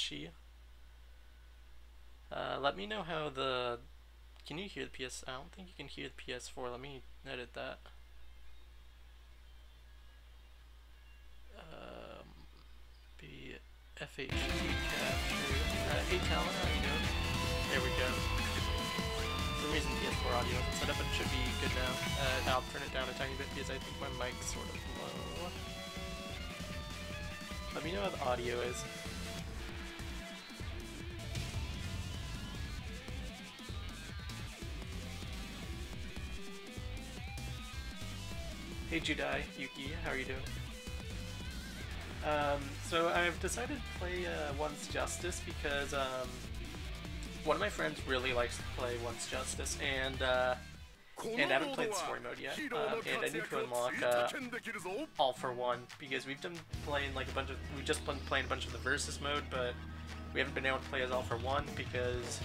Hayashi. Let me know how the... Can you hear the PS... I don't think you can hear the PS4. Let me edit that. Be FHD capture. Hey Talon, how you doing? There we go. For some reason PS4 audio isn't set up, but it should be good now. I'll turn it down a tiny bit because I think my mic's sort of low. Let me know how the audio is. Hey Judai, Yuki, how are you doing? So I've decided to play Once Justice because one of my friends really likes to play Once Justice, and I haven't played the story mode yet, and I need to unlock All for One because we've just been playing a bunch of the versus mode, but we haven't been able to play as All for One because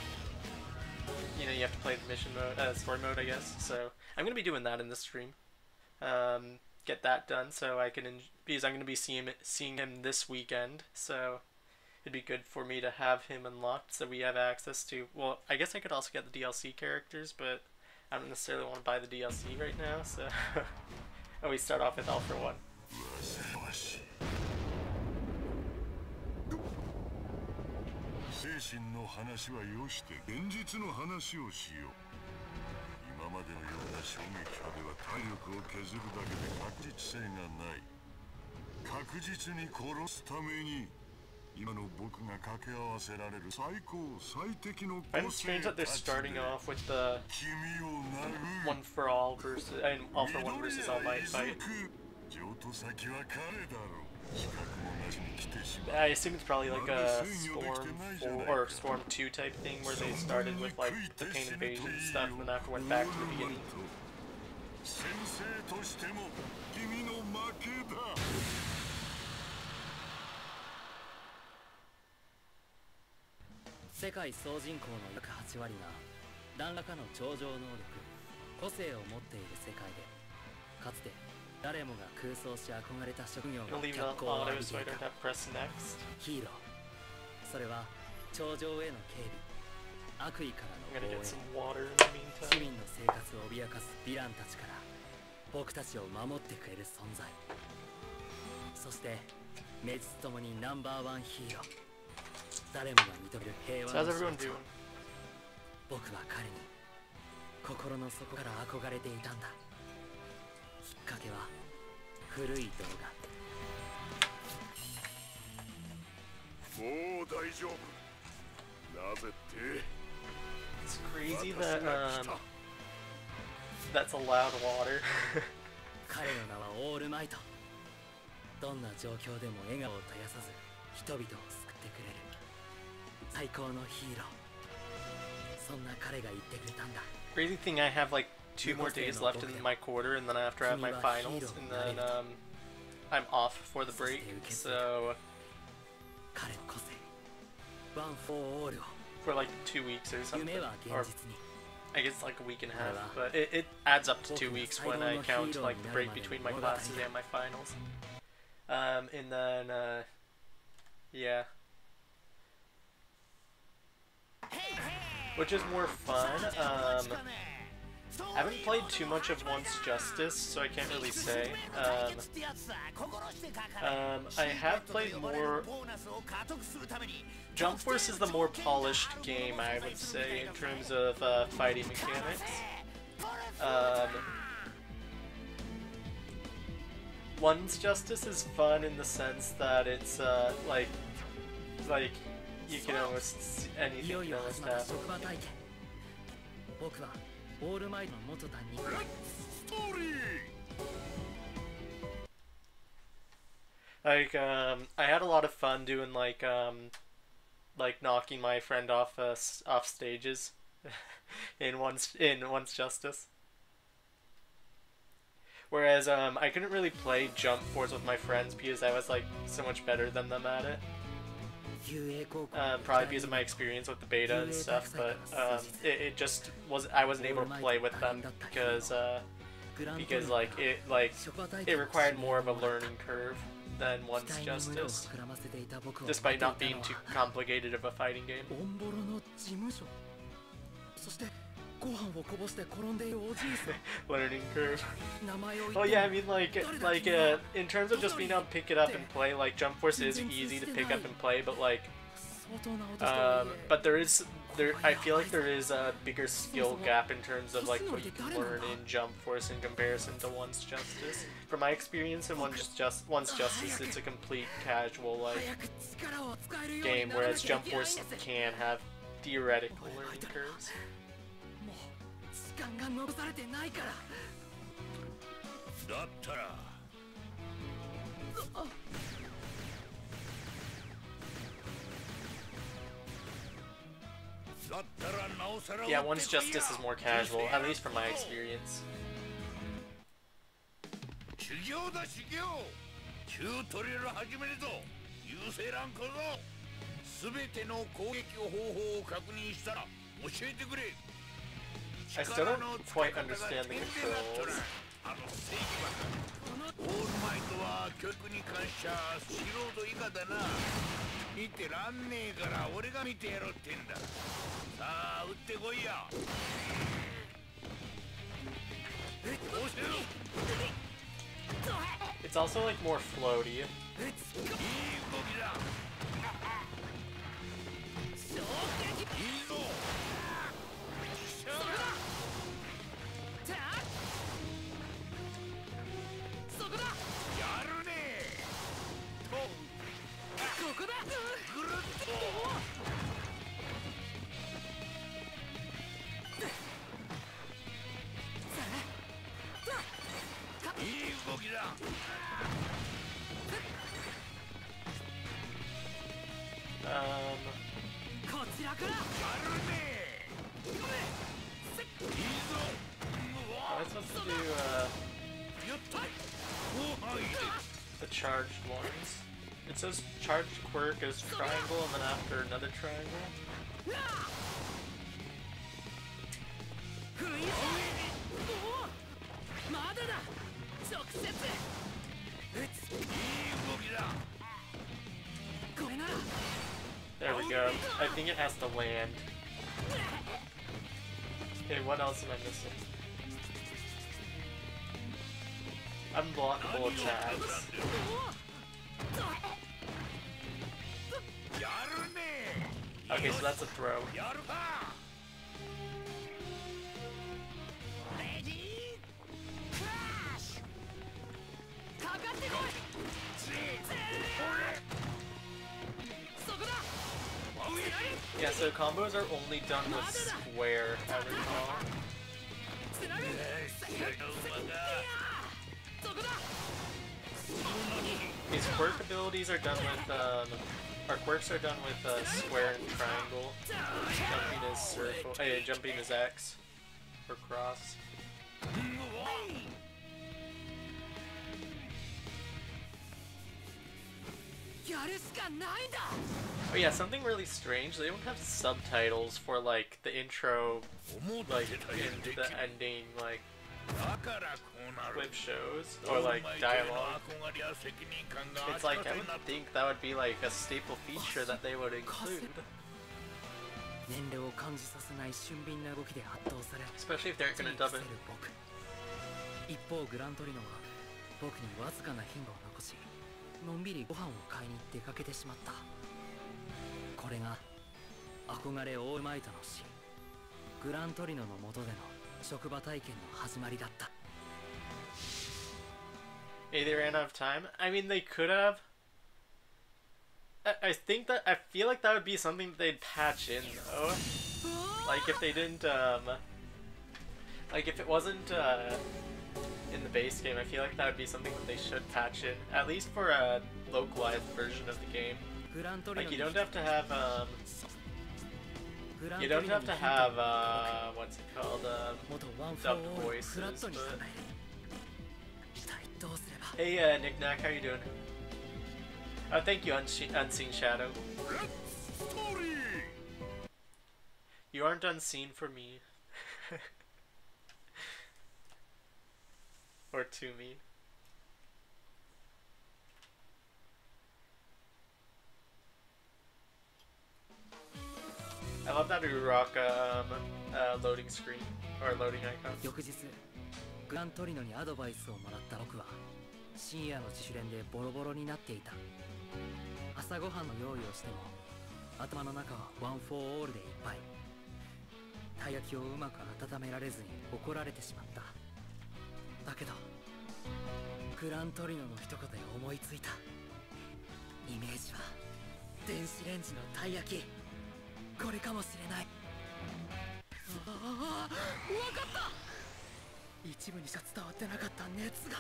you have to play the mission mode, story mode, I guess. So I'm gonna be doing that in this stream. Get that done so I can because I'm going to be seeing him this weekend, so it'd be good for me to have him unlocked so we have access to, well, I guess I could also get the DLC characters, but I don't necessarily want to buy the DLC right now, so we start off with All for One. 今までのような衝撃波では体力を削るだけで確実性がない。確実に殺すために今の僕が掛け合わせられる最高最適の個性たちで君を殴る。One for all versus All for One versus All Might fight. 譲渡先は彼だろう。 I assume it's probably like a Storm 2 type thing where they started with like the Pain Invasion stuff and then after went back to the beginning. 世界総人口の約8割が何らかの超常能力、個性を持っている世界で、かつて 誰もが空想し憧れた職業が脚光を浴びていたヒーロー。それは頂上への警備、悪意からの防衛、市民の生活を脅かすヴィランたちから僕たちを守ってくれる存在。そして名実ともにナンバーワンヒーロー、誰もが認める平和の象徴。僕は彼に心の底から憧れていたんだ。 きっかけは古い動画。もう大丈夫。なぜって。It's crazy that that's allowed water. 彼の名はオールマイト。どんな状況でも笑顔を絶やさず人々を救ってくれる最高のヒーロー。そんな彼が言ってくれたんだ。Crazy thing, I have like 2 more days left in my quarter, and then after I have my finals, and then I'm off for the break, so for like 2 weeks or something, or I guess like a week and a half, but it adds up to 2 weeks when I count like the break between my classes and my finals. And then yeah, which is more fun. I haven't played too much of Once Justice, so I can't really say. I have played more... Jump Force is the more polished game, I would say, in terms of fighting mechanics. Once Justice is fun in the sense that it's like you can almost anything can almost happen. Like I had a lot of fun doing like knocking my friend off off stages in Once Justice. Whereas I couldn't really play Jump Force with my friends because I was like so much better than them at it. Probably because of my experience with the beta and stuff, but it just I wasn't able to play with them because like it required more of a learning curve than Once Justice, despite not being too complicated of a fighting game. Learning curve. Well, yeah, I mean, like in terms of just being able to pick it up and play, like Jump Force is easy to pick up and play, but like, but I feel like there is a bigger skill gap in terms of like what you can learn in Jump Force in comparison to Once Justice. From my experience in Once Justice, it's a complete casual like game, whereas Jump Force can have theoretical learning curves. だったら Yeah, Once Justice is more casual, at least from my experience. 修行だ修行。チュートリアル始めるぞ。優勢ランクぞ。すべての攻撃方法を確認したら教えてくれ。 I still don't quite understand the controls. オールマイトは教育に関しちゃ素人以下だな。見てらんねえから俺が見てやろうってんだ。さあ撃ってこいや。It's also like more floaty. いい動きだ。いいぞ。 Am I supposed to do the charged ones? It says charged quirk is triangle and then after another triangle. There we go. I think it has to land. Okay, what else am I missing? Unblockable attacks. Okay, so that's a throw. Yeah, so combos are only done with square, I recall. These quirk abilities are done with, our quirks are done with square and triangle. Jumping is circle, jumping is X, or cross. Oh yeah, something really strange, they don't have subtitles for like the intro, like, and the ending, like, clip shows, or like dialogue. It's like, I would think that would be like a staple feature that they would include. Especially if they're gonna dub it. 一方グラントリノは僕にわずかな頻度を残しのんびりご飯を買いに出かけてしまった。これが憧れオールマイトの死、グラントリノの下での職場体験の始まりだった。 Hey, they ran out of time? I mean, they could have. I think that, I feel like that would be something that they'd patch in, though. Like, if they didn't, like, if it wasn't, in the base game, I feel like that would be something that they should patch in, at least for a localized version of the game. Like, you don't have to have, what's it called, dubbed voices, but... Hey, Nick Nack, how you doing? Oh, thank you, Unseen Shadow. You aren't unseen for me. Or to me. I love that Uraraka loading screen or loading icon. 翌日グラントリノにアドバイスをもらった僕は深夜の自主練でボロボロになっていた。朝ごはんの用意をしても頭の中はワン・フォー・オールでいっぱい。たい焼きをうまく温められずに怒られてしまった。だけどグラントリノの一言で思いついた。イメージは電子レンジのたい焼き、これかもしれない。ああ、わかった。一部にしか伝わってなかった熱が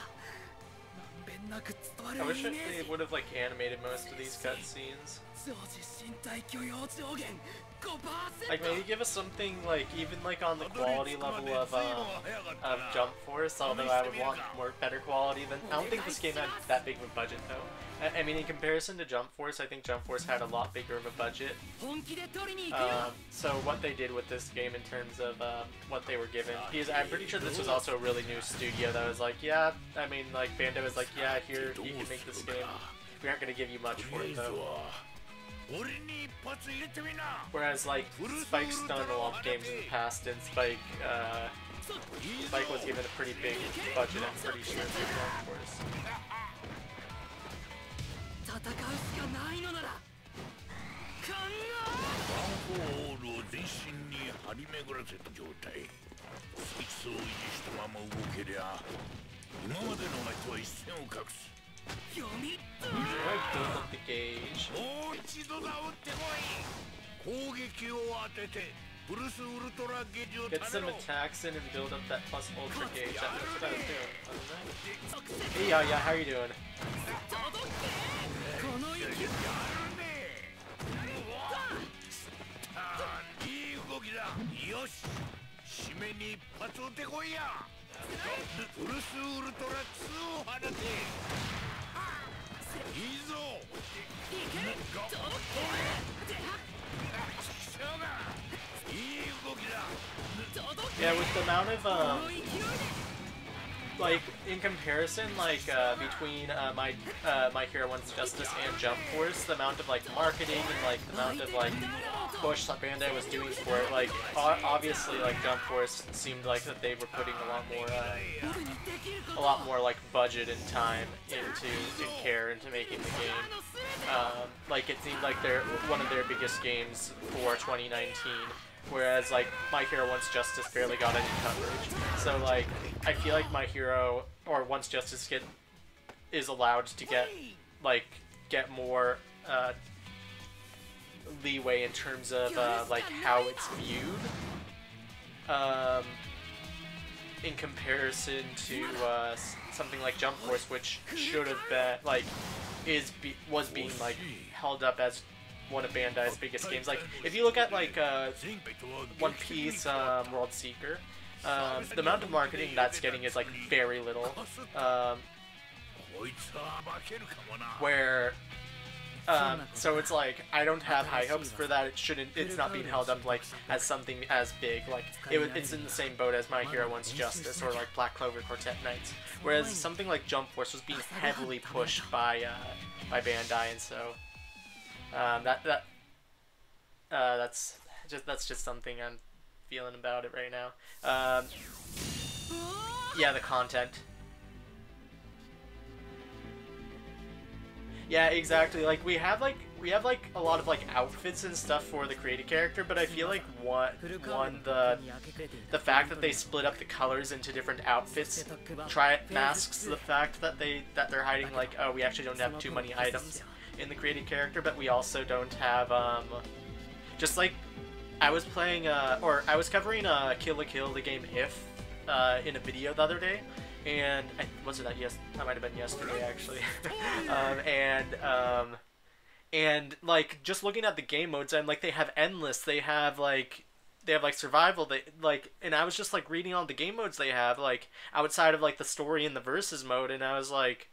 まんべんなく伝わる I イ wish メー they ジ。 would have like animated most of these cutscenes. 常時身体許容上限 5%。 Like maybe give us something like even like on the quality level of Jump Force, although I would want more better quality than I don't think this game had that big of a budget though. I mean in comparison to Jump Force, I think Jump Force had a lot bigger of a budget. 本気で取りに行くよ。 So what they did with this game in terms of what they were given, because I'm pretty sure this was also a really new studio that was like, yeah, I mean like Bandai was like, yeah, here you can make this game. We aren't gonna give you much for it though. Whereas like Spike's done a lot of games in the past, and Spike was given a pretty big budget. I'm pretty sure for Jump Force. 戦うしかないのなら考ワン・フォー・オールを全身に張り巡らせた状態。そいつを維持したまま動けりゃ今までのお前とは一線を画す。読み Should I build up the gauge? もう一度だ、撃ってこい。攻撃を当ててブルス・ウルトラゲージを Get た some めろ。 attacks in and build up that plus ultra gauge. That's what I was doing, wasn't I? Hey, yeah, how are you doing? この雪。やるね。いい動きだ。よし、締めに一発撃ってこいや。ブルス・ウルトラ2を放て。いいぞ。Yeah, with the amount of like in comparison, like between My Hero One's Justice and Jump Force, the amount of like marketing and like the amount of like push that Bandai was doing for it, like obviously like Jump Force seemed like that they were putting a lot more like budget and time into care into making the game. Like it seemed like they're one of their biggest games for 2019. Whereas like My Hero Once Justice barely got any coverage. So like I feel like My Hero or Once Justice is allowed to get more leeway in terms of like how it's viewed in comparison to something like Jump Force, which should have been like was being like held up as one of Bandai's biggest games. Like if you look at like One Piece World Seeker, the amount of marketing that's getting is like very little. Where so it's like I don't have high hopes for that. It's not being held up like as something as big. Like it's in the same boat as My Hero Once Justice or like Black Clover Quartet Knights. Whereas something like Jump Force was being heavily pushed by Bandai, and so that's just something I'm feeling about it right now. Yeah, the content. Yeah, exactly. Like we have a lot of like outfits and stuff for the created character, but I feel like the fact that they split up the colors into different outfits masks the fact that they're hiding like, oh, we actually don't have too many items in the created character, but we also don't have just like I was playing or I was covering Kill la Kill, the game If in a video the other day, and was it that might have been yesterday actually. And like just looking at the game modes, and like they have endless, they have like survival, and I was just like reading all the game modes they have like outside of like the story and the versus mode, and I was like,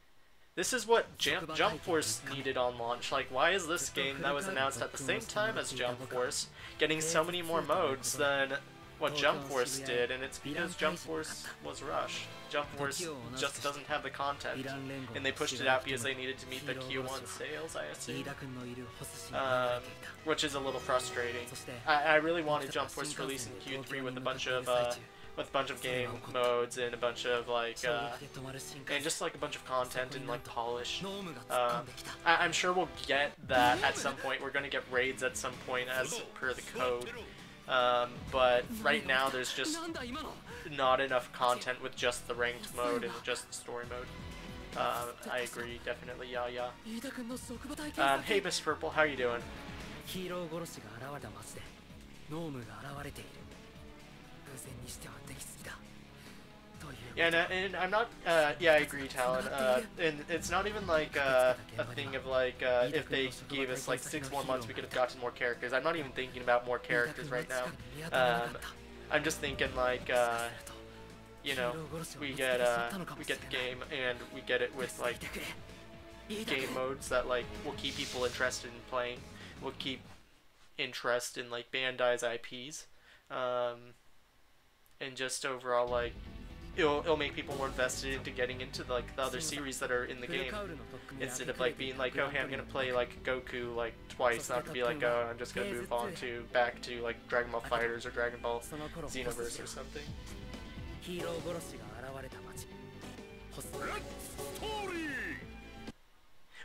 this is what Jump Force needed on launch. Like, why is this game that was announced at the same time as Jump Force getting so many more modes than what Jump Force did, and it's because Jump Force was rushed. Jump Force just doesn't have the content, and they pushed it out because they needed to meet the Q1 sales, I assume, which is a little frustrating. I really wanted Jump Force to release in Q3 with a bunch of game modes and a bunch of like and just like a bunch of content and like polish. I'm sure we'll get that at some point. We're gonna get raids at some point as per the code. But right now there's just not enough content with just the ranked mode and just the story mode. I agree, definitely, yeah. Hey, Miss Purple, how you doing? Yeah, and I'm not, yeah, I agree, Talon, and it's not even like a thing of like, if they gave us like 6 more months we could have gotten more characters. I'm not even thinking about more characters right now. I'm just thinking like, you know, we get the game and we get it with like game modes that like will keep people interested in playing, will keep interest in like Bandai's IPs, and just overall like it'll make people more invested into getting into like the other series that are in the game, instead of like being like, oh hey, I'm gonna play like Goku like twice, not to be like, oh I'm just gonna move on to back to like Dragon Ball FighterZ or Dragon Ball Xenoverse or something.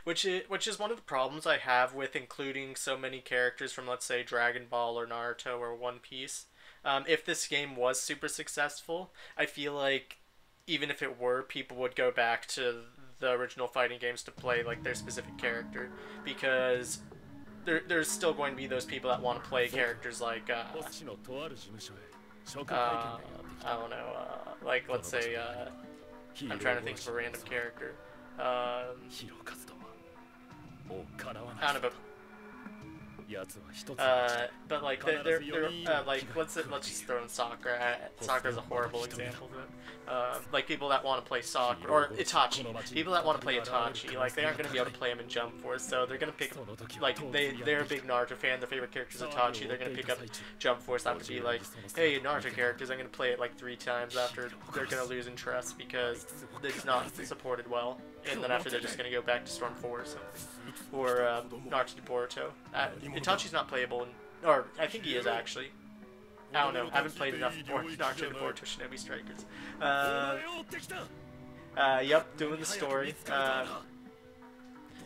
Which is one of the problems I have with including so many characters from, let's say, Dragon Ball or Naruto or One Piece. If this game was super successful, I feel like even if it were, people would go back to the original fighting games to play like their specific character, because there's still going to be those people that want to play characters like I don't know, like let's say I'm trying to think of a random character. I don't know, but like they're like let's just throw in Sakura. Sakura's a horrible example of it. Like people that want to play Sakura or Itachi, people that want to play Itachi, like they aren't going to be able to play him in Jump Force, so they're going to pick like they're a big Naruto fan. Their favorite character is Itachi. They're going to pick up Jump Force after be like, hey, Naruto characters, I'm going to play it like 3 times after they're going to lose interest because it's not supported well, and then after they're just going to go back to Storm 4 or something, or Naruto to Boruto. Itachi's not playable, or I think he is actually. I don't know. I haven't played enough Naruto to Boruto Shinobi Strikers. Yep, doing the story.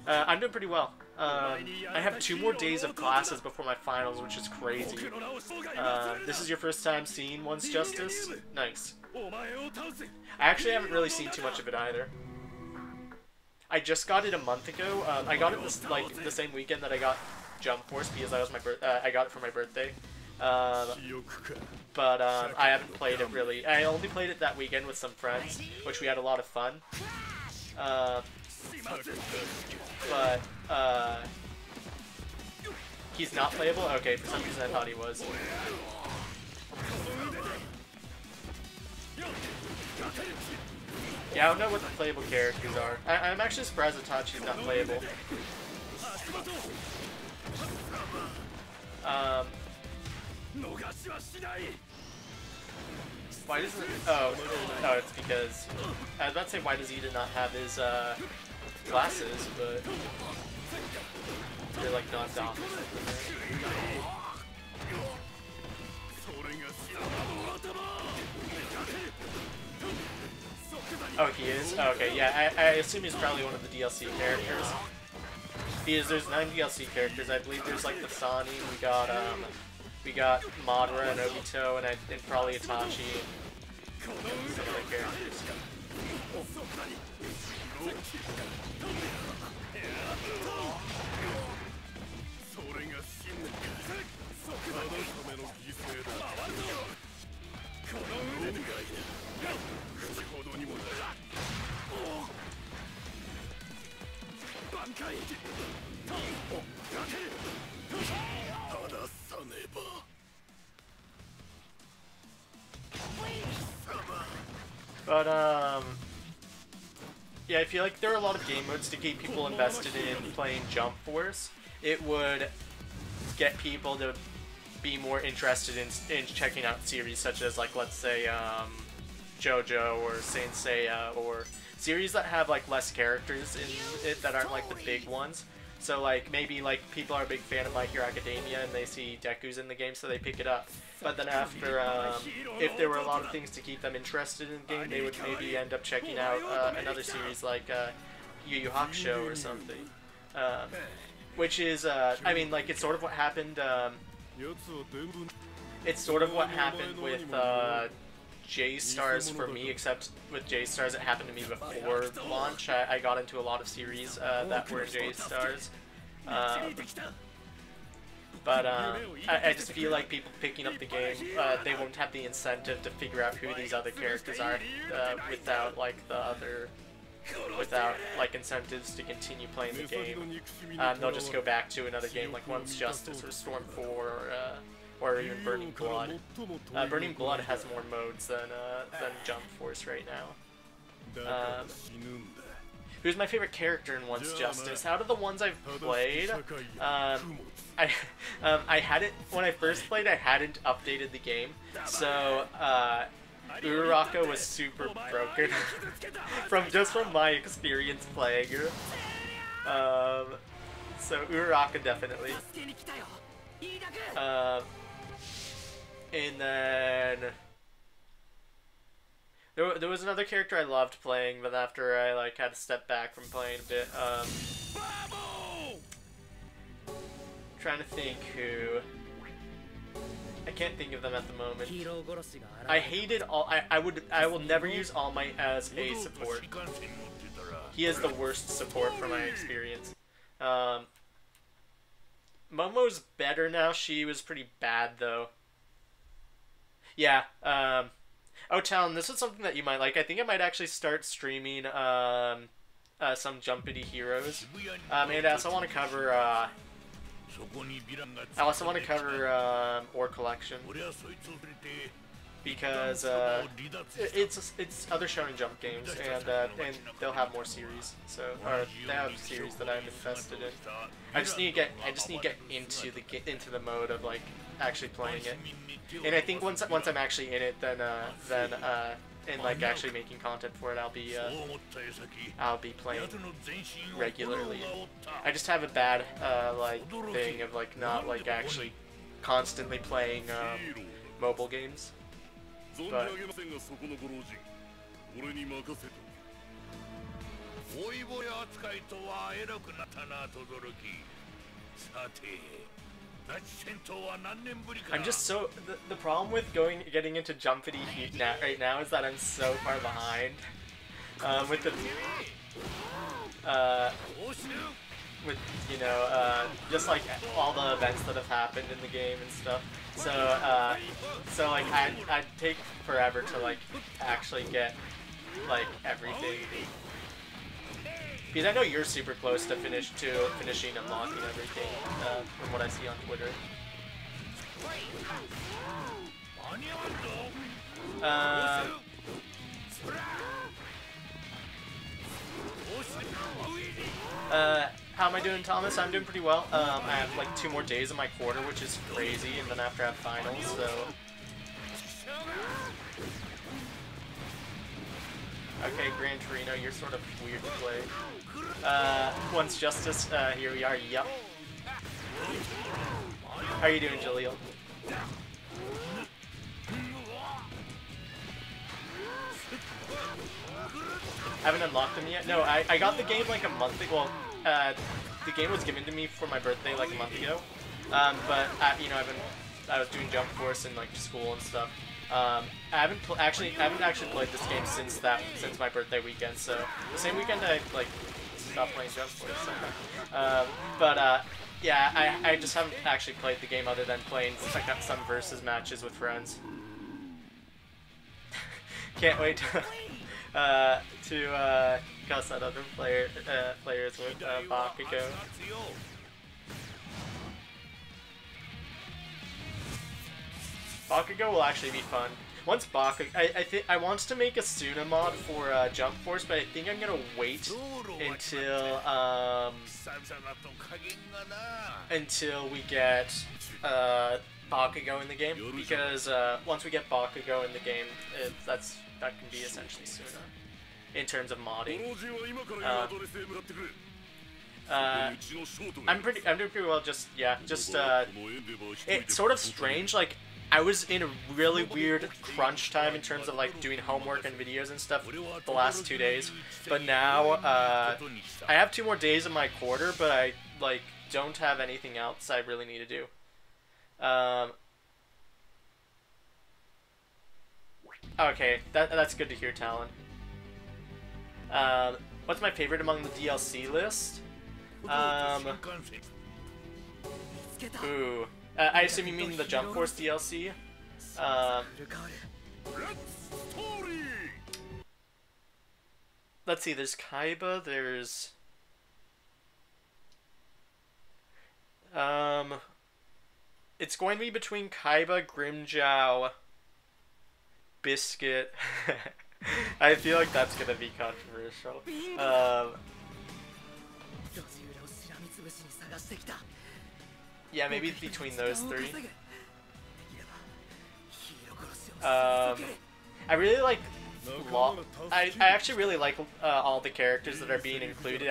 I'm doing pretty well. I have 2 more days of classes before my finals, which is crazy. This is your first time seeing Once Justice? Nice. I actually haven't really seen too much of it either. I just got it a month ago. I got it the same weekend that I got Jump Force because I got it for my birthday. But I haven't played it really. I only played it that weekend with some friends, which we had a lot of fun. But he's not playable? Okay, for some reason I thought he was. Yeah, I don't know what the playable characters are. I'm actually surprised Itachi's not playable. Why doesn't it? Oh, it's because I was about to say, why does Ida not have his glasses, but they're like not docked. Oh, he is? Oh, okay, yeah, I assume he's probably one of the DLC characters. There's 9 DLC characters. I believe there's like the Sani, we got Madara and Obito, and probably Itachi and some other characters. But, yeah, I feel like there are a lot of game modes to keep people invested in playing Jump Force. It would get people to be more interested in checking out series such as, like, let's say JoJo or Saint Seiya, or series that have like less characters in it that aren't like the big ones. So like maybe like people are a big fan of My Hero Academia and they see Deku's in the game, so they pick it up. But then after, if there were a lot of things to keep them interested in the game, they would maybe end up checking out another series like Yu Yu Hakusho or something. Which is, I mean, like, it's sort of what happened, it's sort of what happened with J-Stars for me, except with J-Stars it happened to me before launch. I got into a lot of series that were J-Stars. But I just feel like people picking up the game, they won't have the incentive to figure out who these other characters are without like incentives to continue playing the game. They'll just go back to another game like Once Justice or Storm 4 or even Burning Blood. Burning Blood has more modes than Jump Force right now. Who's my favorite character in Once Justice? Out of the ones I've played, I hadn't, when I first played, I hadn't updated the game, so Uraraka was super broken from my experience playing her. So Uraraka definitely. And then there was another character I loved playing, but after I like had to step back from playing a bit. Trying to think who. I can't think of them at the moment. I hated all. I will never use All Might as a support. He is the worst support from my experience. Momo's better now. She was pretty bad though. Yeah. Oh, Talon, this is something that you might like. I think I might actually start streaming some Jumpity heroes. And I also want to cover. I also want to cover Ore Collection because it's other Shonen Jump games, and they'll have more series. So they have series that I'm invested in. I just need to get into the mode of like actually playing it. And I think once I'm actually in it, then and like actually making content for it, I'll be playing regularly. I just have a bad like thing of like not like actually constantly playing mobile games. But I'm just so the problem with getting into Jumpity Heat right now is that I'm so far behind with the with you know just like all the events that have happened in the game and stuff. So like I'd take forever to like actually get like everything. Because I know you're super close to finishing unlocking everything from what I see on Twitter. How am I doing, Thomas? I'm doing pretty well. I have like 2 more days of my quarter, which is crazy, and then after I have finals, so... Okay, Gran Torino, you're sort of weird to play. Once Justice, here we are, yup. How are you doing, Jaleel? Haven't unlocked them yet? No, I got the game like a month ago. Well, the game was given to me for my birthday like a month ago. But, you know, I was doing Jump Force and like school and stuff. I haven't actually played this game since my birthday weekend. So the same weekend I like stopped playing Jump Force. So. Yeah, I just haven't actually played the game other than playing some versus matches with friends. Can't wait to cuss at other players with Bakugo. Bakugo will actually be fun. Once Bakugo, I want to make a Suna mod for Jump Force, but I think I'm gonna wait until we get Bakugo in the game, because once we get Bakugo in the game, that can be essentially sooner in terms of modding. I'm doing pretty well. It's sort of strange. Like, I was in a really weird crunch time in terms of like doing homework and videos and stuff the last 2 days, but now I have 2 more days in my quarter, but I like don't have anything else I really need to do. Okay, that's good to hear, Talon. What's my favorite among the DLC list? I assume you mean the Jump Force DLC. Let's see, there's Kaiba, there's... It's going to be between Kaiba, Grimmjow, Biscuit. I feel like that's going to be controversial. Yeah, maybe between those 3. I really like I actually really like all the characters that are being included.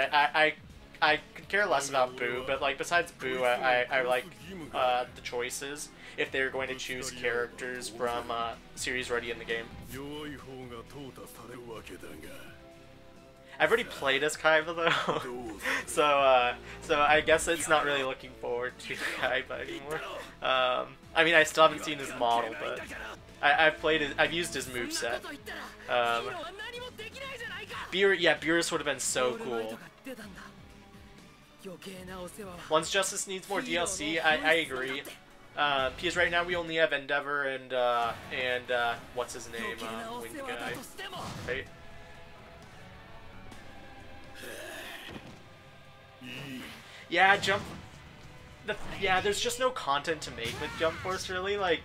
I could care less about Boo, but like besides Boo, I like the choices if they're going to choose characters from series already in the game. I've already played as Kaiba though, so I guess it's not really looking forward to Kaiba anymore. I mean, I still haven't seen his model, but I've used his moveset. Beerus would have been so cool. Once Justice needs more DLC, I agree. Because right now we only have Endeavor and what's his name, Winged Guy, right? Yeah, there's just no content to make with Jump Force, really. Like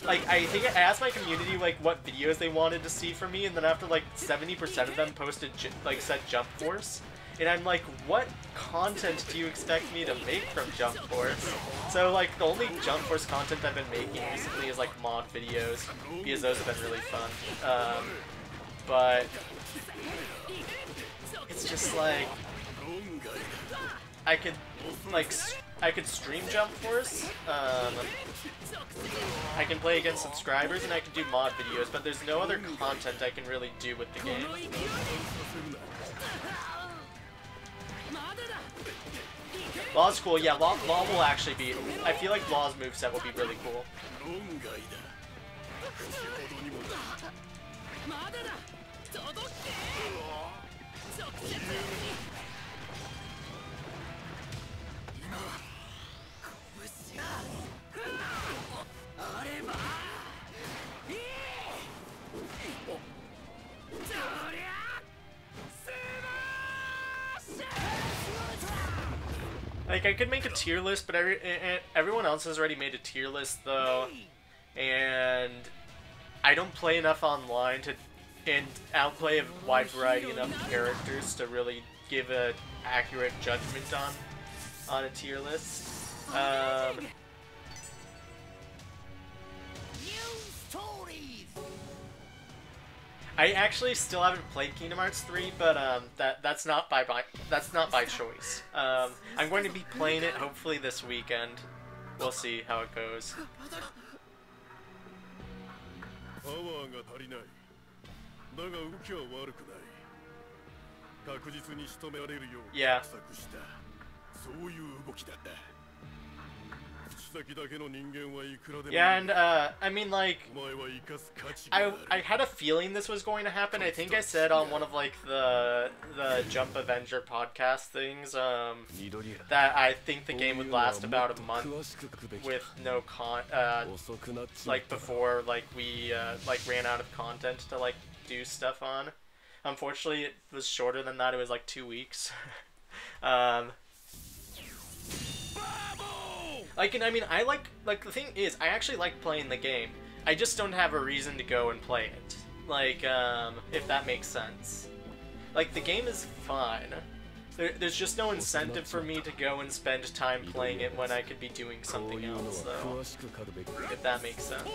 I think I asked my community like what videos they wanted to see from me, and then after like 70% of them posted said Jump Force, and I'm like, what content do you expect me to make from Jump Force? So like the only Jump Force content I've been making recently is like mod videos, because those have been really fun. But it's just like I could stream Jump Force, I can play against subscribers, and I can do mod videos, but there's no other content I can really do with the game. Law's cool, yeah, Law will actually be... I feel like Law's moveset will be really cool. Like, I could make a tier list, but everyone else has already made a tier list, though, and I don't play enough online and outplay a wide variety enough characters to really give an accurate judgment on a tier list. I actually still haven't played Kingdom Hearts 3, but that's not by choice. I'm going to be playing it hopefully this weekend. We'll see how it goes. Yeah. Yeah, and I mean, like, I had a feeling this was going to happen. I think I said on one of like the Jump Avenger podcast things that I think the game would last about a month with no like before like we like ran out of content to like do stuff on. Unfortunately, it was shorter than that. It was like 2 weeks. Like, and I mean, I like the thing is, I actually like playing the game. I just don't have a reason to go and play it. Like, if that makes sense. Like, the game is fine. there's just no incentive for me to go and spend time playing it when I could be doing something else, though. If that makes sense.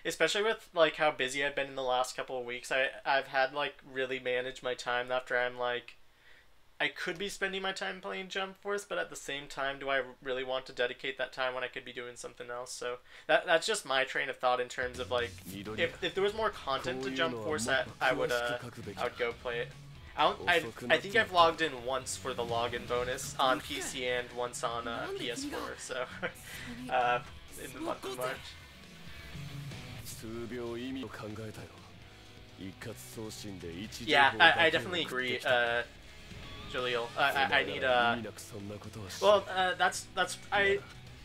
Especially with, like, how busy I've been in the last couple of weeks. I've had, like, really manage my time after I'm, like... I could be spending my time playing Jump Force, but at the same time, do I really want to dedicate that time when I could be doing something else? So that's just my train of thought in terms of, like, if there was more content to Jump Force, I would go play it. I think I've logged in once for the login bonus on PC and once on PS4, so in the month of March. Yeah, I definitely agree, Jaleel. I need well,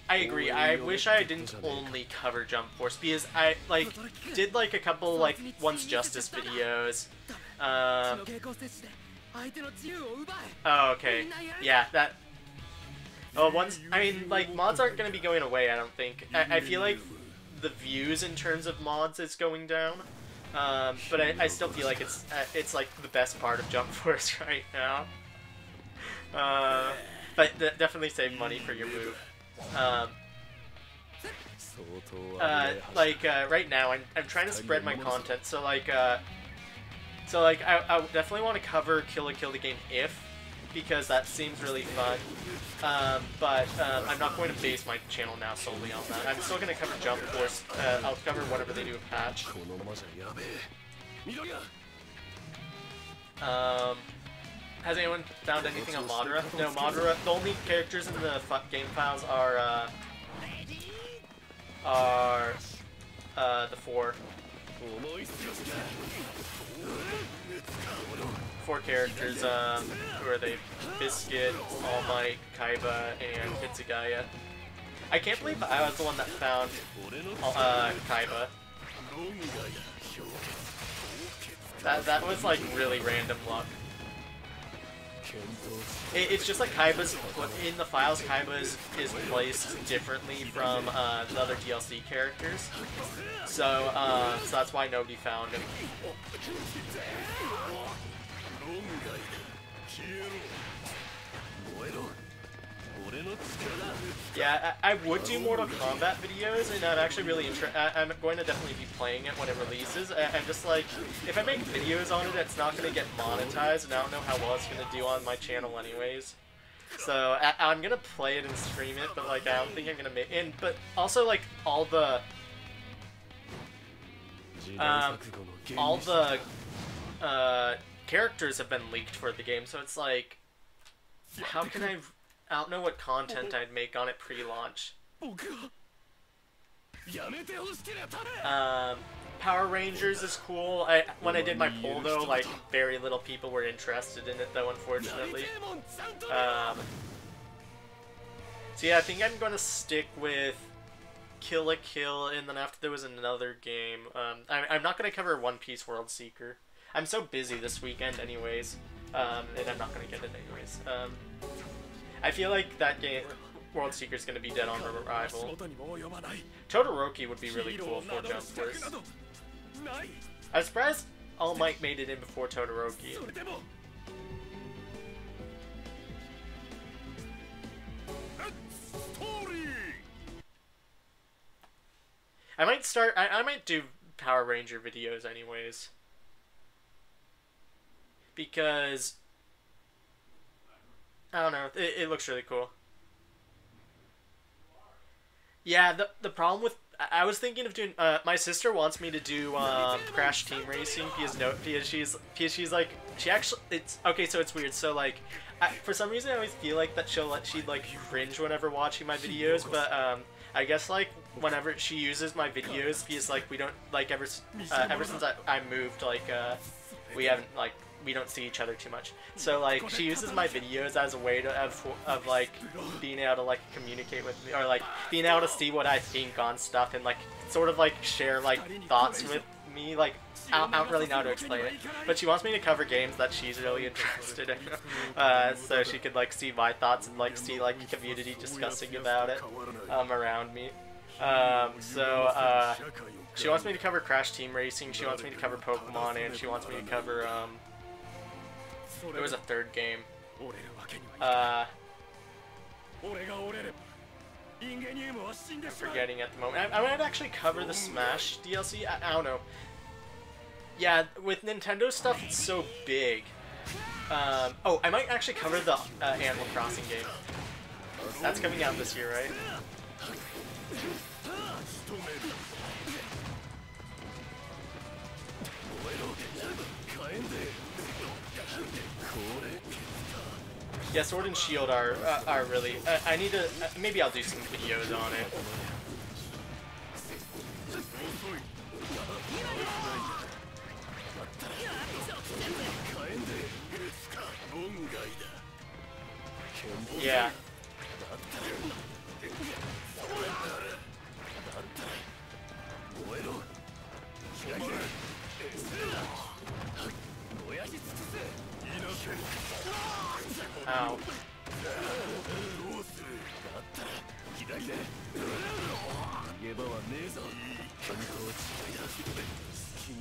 I agree. I wish I didn't only cover Jump Force because I did a couple Once Justice videos. Oh, okay. Yeah, that. Oh, mods aren't gonna be going away. I don't think. I feel like the views in terms of mods is going down. But I still feel like it's like the best part of Jump Force right now. But definitely save money for your move. Right now I'm trying to spread my content, so I definitely want to cover Kill la Kill the game because that seems really fun. But I'm not going to base my channel now solely on that. I'm still going to cover Jump Force. I'll cover whatever they do with patch. Has anyone found anything on Madara? No, Madara. The only characters in the game files are the four characters. Who are they? Biscuit, All Might, Kaiba, and Hitsugaya. I can't believe I was the one that found Kaiba. That was like really random luck. It's just like Kaiba's in the files. Kaiba is placed differently from the other DLC characters, so that's why nobody found him. Yeah, I would do Mortal Kombat videos, and I'm actually really I'm going to definitely be playing it when it releases. I'm just like, if I make videos on it, it's not going to get monetized, and I don't know how well it's going to do on my channel anyways. So I'm going to play it and stream it, but like I don't think I'm going to make it. But also like all the characters have been leaked for the game, so it's like, how can I don't know what content I'd make on it pre-launch. Power Rangers is cool. When I did my poll though, like very little people were interested in it though, unfortunately. So yeah, I think I'm gonna stick with Kill la Kill, and then after there was another game. I'm not gonna cover One Piece World Seeker. I'm so busy this weekend anyways, and I'm not gonna get it anyways. I feel like that game, World Seeker, is going to be dead on arrival. Todoroki would be really cool for Jump Force. I'm surprised All Might made it in before Todoroki. I might do Power Ranger videos anyways. Because I don't know. It looks really cool. Yeah, the problem with I was thinking of doing. My sister wants me to do Crash Team Racing because she's like she actually it's okay. So it's weird. So like for some reason I always feel like that she'd like cringe whenever watching my videos, but I guess like whenever she uses my videos because like we don't like ever since I moved we don't see each other too much. So like she uses my videos as a way to of like being able to like communicate with me, or like being able to see what I think on stuff and like sort of like share like thoughts with me. Like I don't really know how to explain it, but she wants me to cover games that she's really interested in, so she could like see my thoughts and like see like community discussing about it around me. She wants me to cover Crash Team Racing. She wants me to cover Pokemon, and she wants me to cover There was a third game. I'm forgetting at the moment. I might actually cover the Smash DLC. I don't know. Yeah, with Nintendo stuff, it's so big. Oh, I might actually cover the Animal Crossing game. That's coming out this year, right? Yeah, Sword and Shield are really. I need to. Maybe I'll do some videos on it. Yeah. Ow.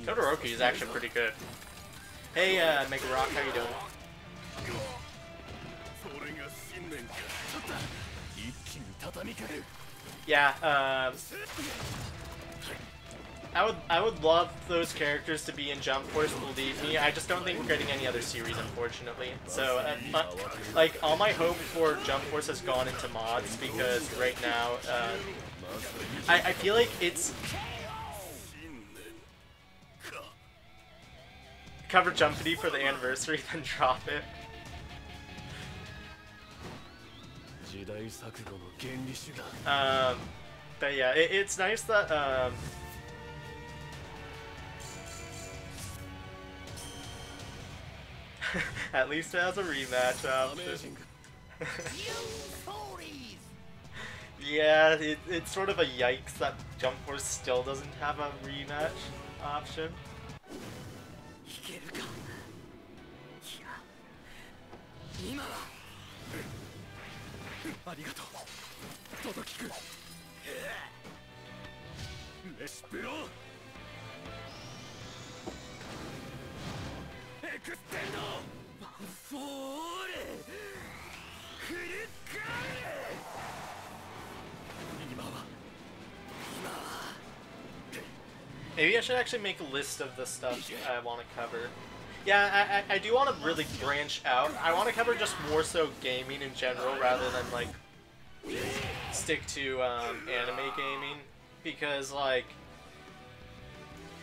Todoroki is actually pretty good. Hey, Mega Rock, how you doing? Yeah, I would love those characters to be in Jump Force, believe me. I just don't think we're getting any other series, unfortunately. So, like, all my hope for Jump Force has gone into mods, because right now, I feel like it's... Cover Jumpity for the anniversary, then drop it. But yeah, it's nice that, at least it has a rematch option. Yeah, it's sort of a yikes that Jump Force still doesn't have a rematch option. Maybe I should actually make a list of the stuff I want to cover. Yeah, I do want to really branch out. I want to cover just more so gaming in general rather than, like, stick to anime gaming. Because, like,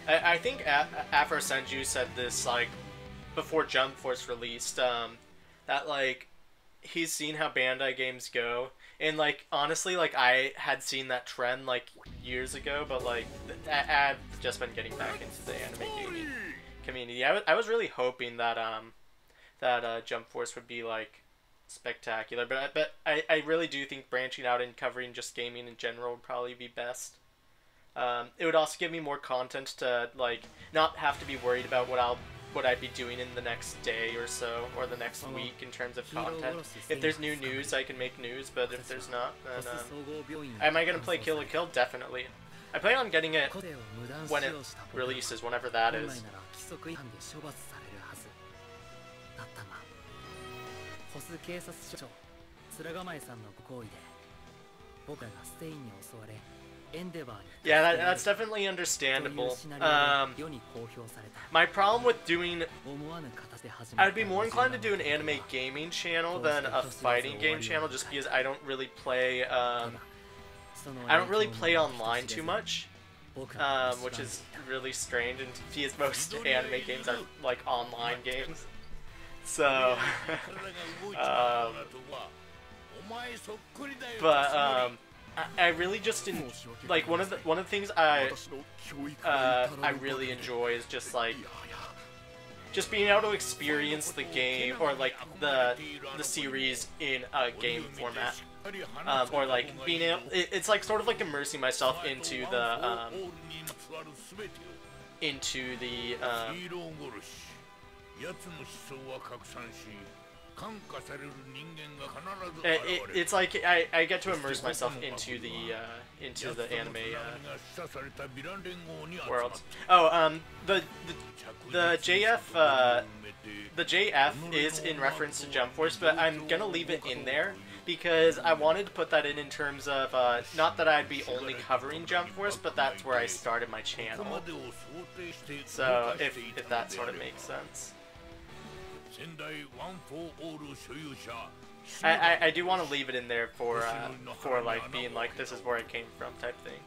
I think Afro Senju said this, like, before Jump Force released, that, like, he's seen how Bandai games go. And, like, honestly, like, I had seen that trend, like, years ago, but, like, I've just been getting back into the anime gaming community. I was really hoping that, Jump Force would be, like, spectacular, but I really do think branching out and covering just gaming in general would probably be best. It would also give me more content to, like, not have to be worried about what I'd be doing in the next day or so, or the next week in terms of content. If there's new news, I can make news, but if there's not, then, am I gonna play Kill la Kill? Definitely. I plan on getting it when it releases, whenever that is. Yeah, that's definitely understandable. My problem with doing... I'd be more inclined to do an anime gaming channel than a fighting game channel, just because I don't really play, online too much. Which is really strange, and because most anime games are, like, online games. So... I really just didn't like one of the things I really enjoy is just like being able to experience the game or like the series in a game format, or like being able, it's like sort of like immersing myself into the It's like I get to immerse myself into the anime world. Oh, the JF is in reference to Jump Force, but I'm gonna leave it in there because I wanted to put that in terms of not that I'd be only covering Jump Force, but that's where I started my channel. So if that sort of makes sense. I do want to leave it in there for like being like this is where I came from type thing.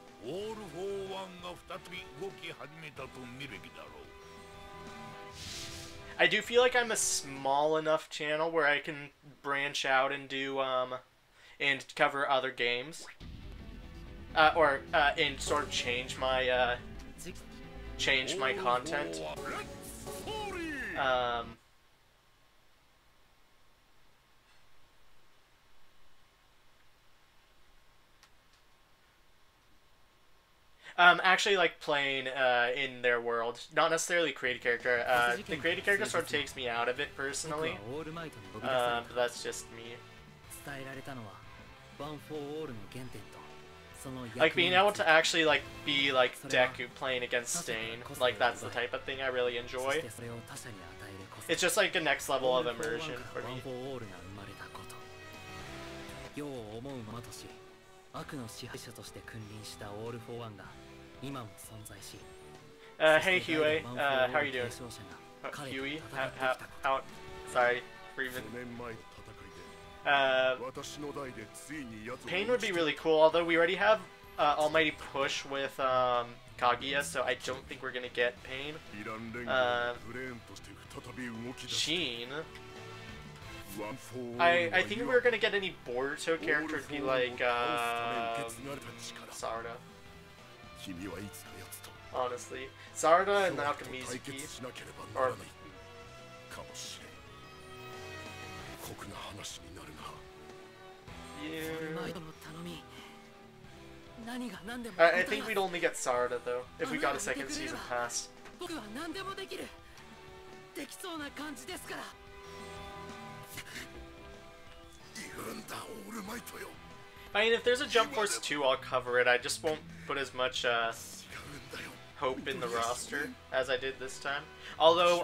I do feel like I'm a small enough channel where I can branch out and do and cover other games, and sort of change my content. Actually, like playing in their world, not necessarily create a character. The creative character sort of takes me out of it personally, but that's just me. Like being able to actually like be like Deku playing against Stain, like that's the type of thing I really enjoy. It's just like a next level of immersion for me. Hey Huey, how are you doing? Huey, how sorry for even. Pain would be really cool, although we already have Almighty Push with Kaguya, so I don't think we're gonna get Pain. Sheen. I think if we were gonna get any Boruto character, it'd be like Sarada. Honestly, Sarada and Naoka Mizuki, or I think we'd only get Sarada though if we got a second season pass. I mean, if there's a Jump Force 2, I'll cover it. I just won't put as much hope in the roster as I did this time. Although,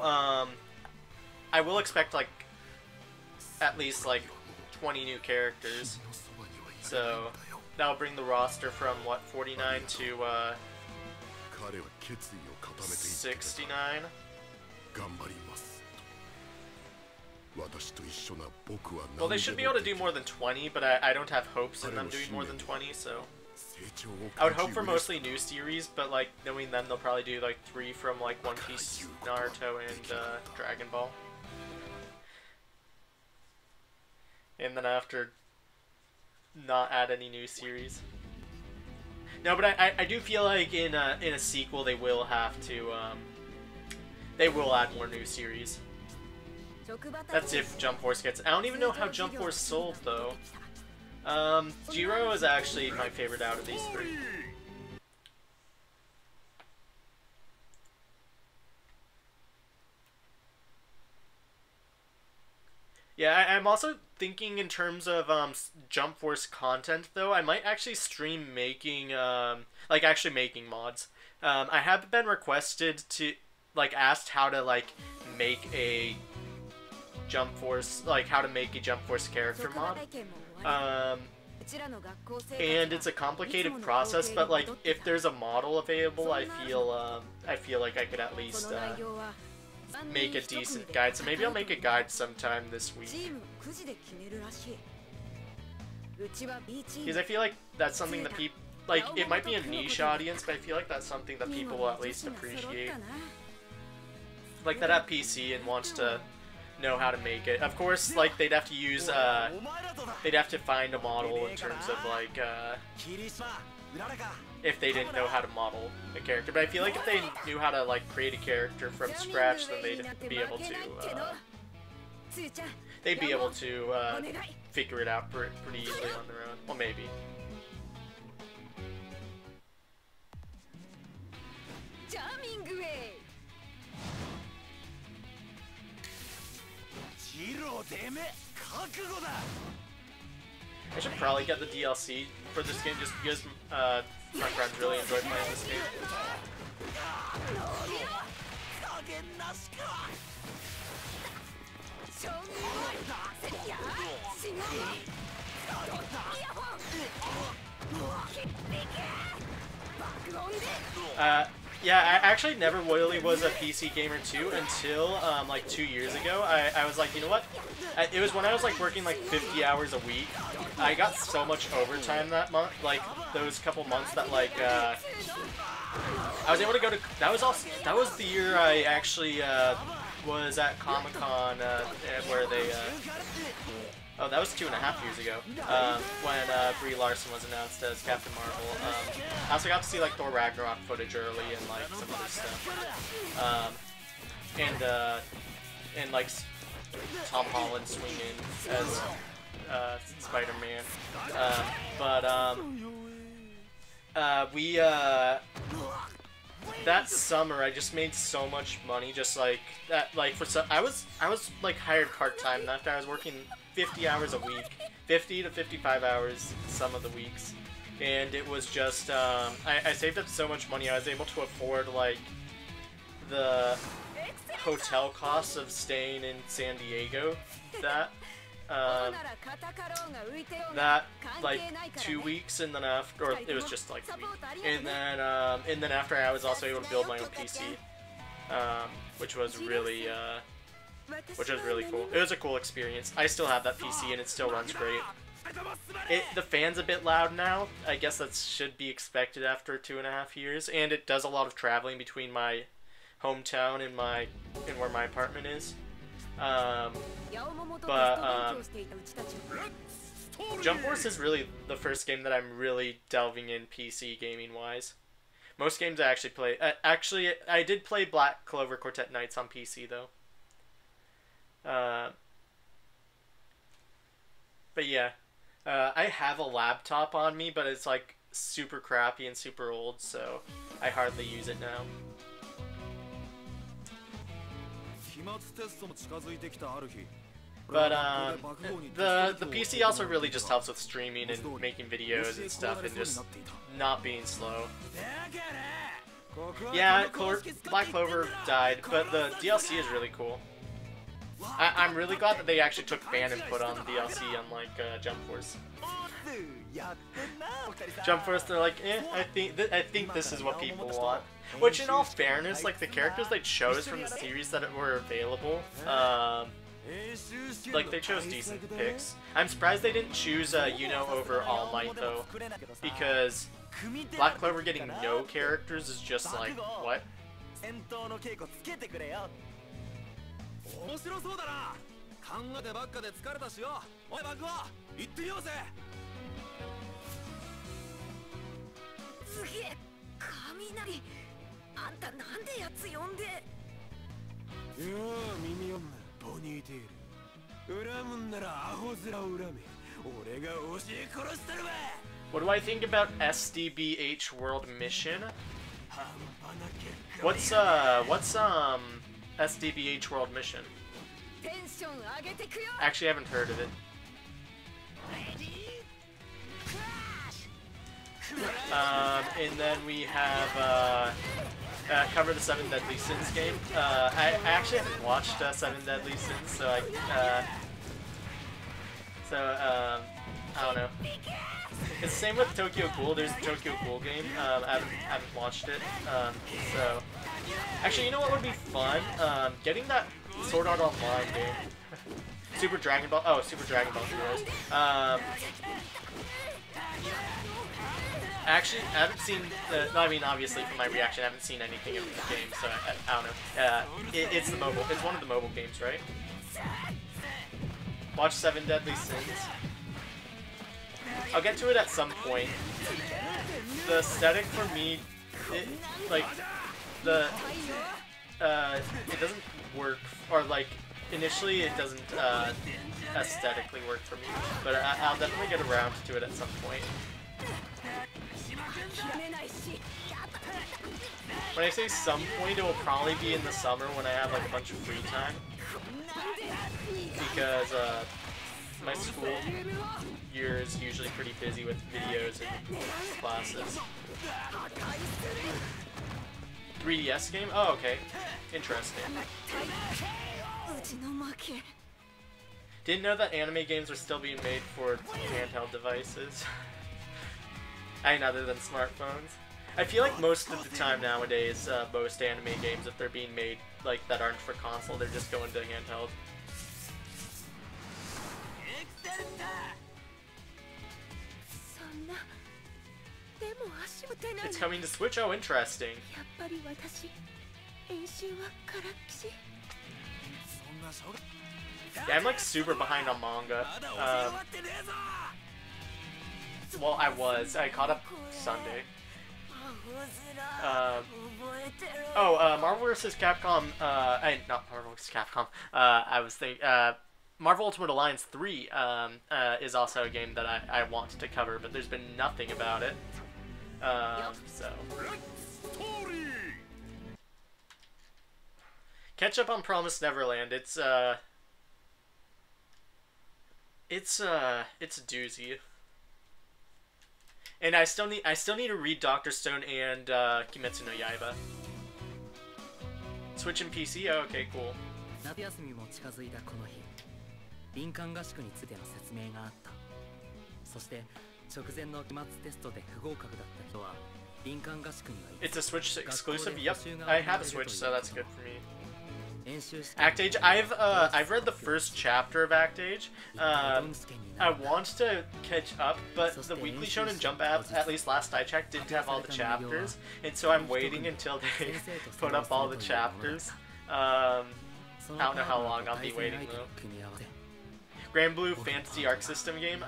I will expect like at least like 20 new characters. So that'll bring the roster from what, 49 to 69. Well, they should be able to do more than 20, but I don't have hopes in them doing more than 20, so I would hope for mostly new series, but like knowing them, they'll probably do like 3 from like One Piece, Naruto, and Dragon Ball. And then after, not add any new series. No, but I do feel like in a sequel they will have to they will add more new series. That's if Jump Force gets. I don't even know how Jump Force sold though. Jiro is actually my favorite out of these 3. Yeah, I'm also thinking in terms of Jump Force content though. I might actually stream making like actually making mods. I have been requested to like asked how to like make a Jump Force, like how to make a Jump Force character mod. And it's a complicated process, but like if there's a model available, I feel like I could at least make a decent guide. So maybe I'll make a guide sometime this week. Because I feel like that's something that people like. It might be a niche audience, but I feel like that's something that people will at least appreciate. Like that have PC and wants to know how to make it. Of course, like they'd have to use they'd have to find a model in terms of like if they didn't know how to model a character. But I feel like if they knew how to like create a character from scratch, then they'd be able to figure it out pretty easily on their own. Well, maybe. I should probably get the DLC for this game just because my friends really enjoy playing this game. Yeah, I actually never really was a PC gamer too until like 2 years ago. I was like, you know what? It was when I was like working like 50 hours a week. I got so much overtime that month, like those couple months that like I was able to go to. That was the year I actually was at Comic-Con where they. Oh, that was 2.5 years ago, when Brie Larson was announced as Captain Marvel. I also got to see like Thor Ragnarok footage early and like some other stuff. And like Tom Holland swinging as Spider-Man. That summer I just made so much money, just like that. Like I was like hired part-time. After I was working 50 hours a week, 50 to 55 hours some of the weeks, and it was just I saved up so much money. I was able to afford like the hotel costs of staying in San Diego that like 2 weeks, and then after, or it was just like a week, and then after I was also able to build my own PC, which was really cool. It was a cool experience. I still have that PC and it still runs great. The fan's a bit loud now. I guess that should be expected after 2.5 years, and it does a lot of traveling between my hometown and where my apartment is. Jump Force is really the first game that I'm really delving in PC gaming wise. Most games I actually play. Actually, I did play Black Clover Quartet Nights on PC though. But yeah, I have a laptop on me, but it's like super crappy and super old, so I hardly use it now. But the PC also really just helps with streaming and making videos and stuff, and just not being slow. Yeah, Black Clover died, but the DLC is really cool. I'm really glad that they actually took fan input on the DLC, unlike Jump Force. Jump Force, they're like, I think this is what people want. Which, in all fairness, like the characters they chose from the series that were available, like they chose decent picks. I'm surprised they didn't choose Yuno over All Might though, because Black Clover getting no characters is just like, what? What do I think about SDBH World Mission? What's SDBH World Mission? Actually, I haven't heard of it. And then we have cover the 7 Deadly Sins game. I actually haven't watched 7 Deadly Sins, so I don't know. It's the same with Tokyo Ghoul. There's a Tokyo Ghoul game. I haven't watched it. So actually, you know what would be fun? Getting that Sword Art Online game. Super Dragon Ball. Oh, Super Dragon Ball Heroes. Actually, I haven't seen. I mean, obviously, from my reaction, I haven't seen anything of the game, so I don't know. It's the mobile. It's one of the mobile games, right? Watch 7 Deadly Sins. I'll get to it at some point. The aesthetic for me, it doesn't work, or like initially it doesn't aesthetically work for me. But I'll definitely get around to it at some point. When I say some point, it will probably be in the summer when I have like a bunch of free time. because my school year is usually pretty busy with videos and classes. 3DS game? Oh, okay. Interesting. Didn't know that anime games are still being made for handheld devices. I mean, other than smartphones. I feel like most of the time nowadays, most anime games, if they're being made like that aren't for console, they're just going to handheld. It's coming to Switch? Oh, interesting. Yeah, I'm like super behind on manga. Well, I caught up Sunday. Marvel vs. Capcom, not Marvel vs. Capcom, I was thinking, Marvel Ultimate Alliance 3 is also a game that I want to cover, but there's been nothing about it. So. Catch up on Promised Neverland. It's a doozy. And I still need to read Dr. Stone and Kimetsu no Yaiba. Switch and PC? Oh, okay, cool. 夏休みも近づいたこの日、林間合宿についての説明があった。そして直前の期末テストで不合格だった人は林間合宿には。It's a Switch exclusive. Yep, I have a Switch, so that's good for me. Act Age. I've read the first chapter of Act Age. I want to catch up, but the Weekly Shonen Jump app, at least last I checked, didn't have all the chapters, and so I'm waiting until they put up all the chapters. I don't know how long I'll be waiting though. Grand Blue Fantasy Arc System game.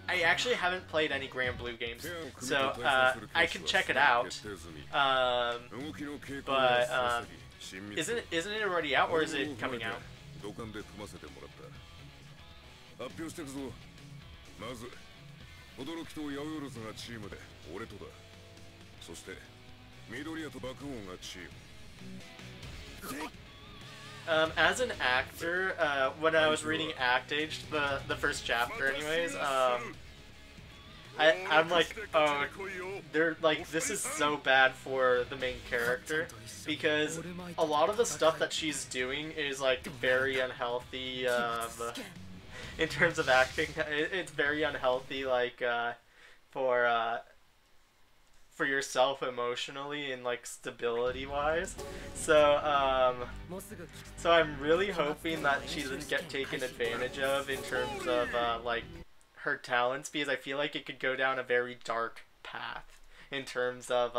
I actually haven't played any Grand Blue games, so I can check it out. But isn't it already out, or is it coming out? 発表していくぞ。まず驚きとヤオヨロズがチームで俺とだ。そして緑谷と爆音がチーム。As an actor, when I was reading Act Age, the first chapter, anyways, I'm like, oh, they're like, this is so bad for the main character, because a lot of the stuff that she's doing is like very unhealthy. In terms of acting, it's very unhealthy, like for yourself emotionally and like stability wise. So I'm really hoping that she doesn't get taken advantage of in terms of like her talents, because I feel like it could go down a very dark path in terms of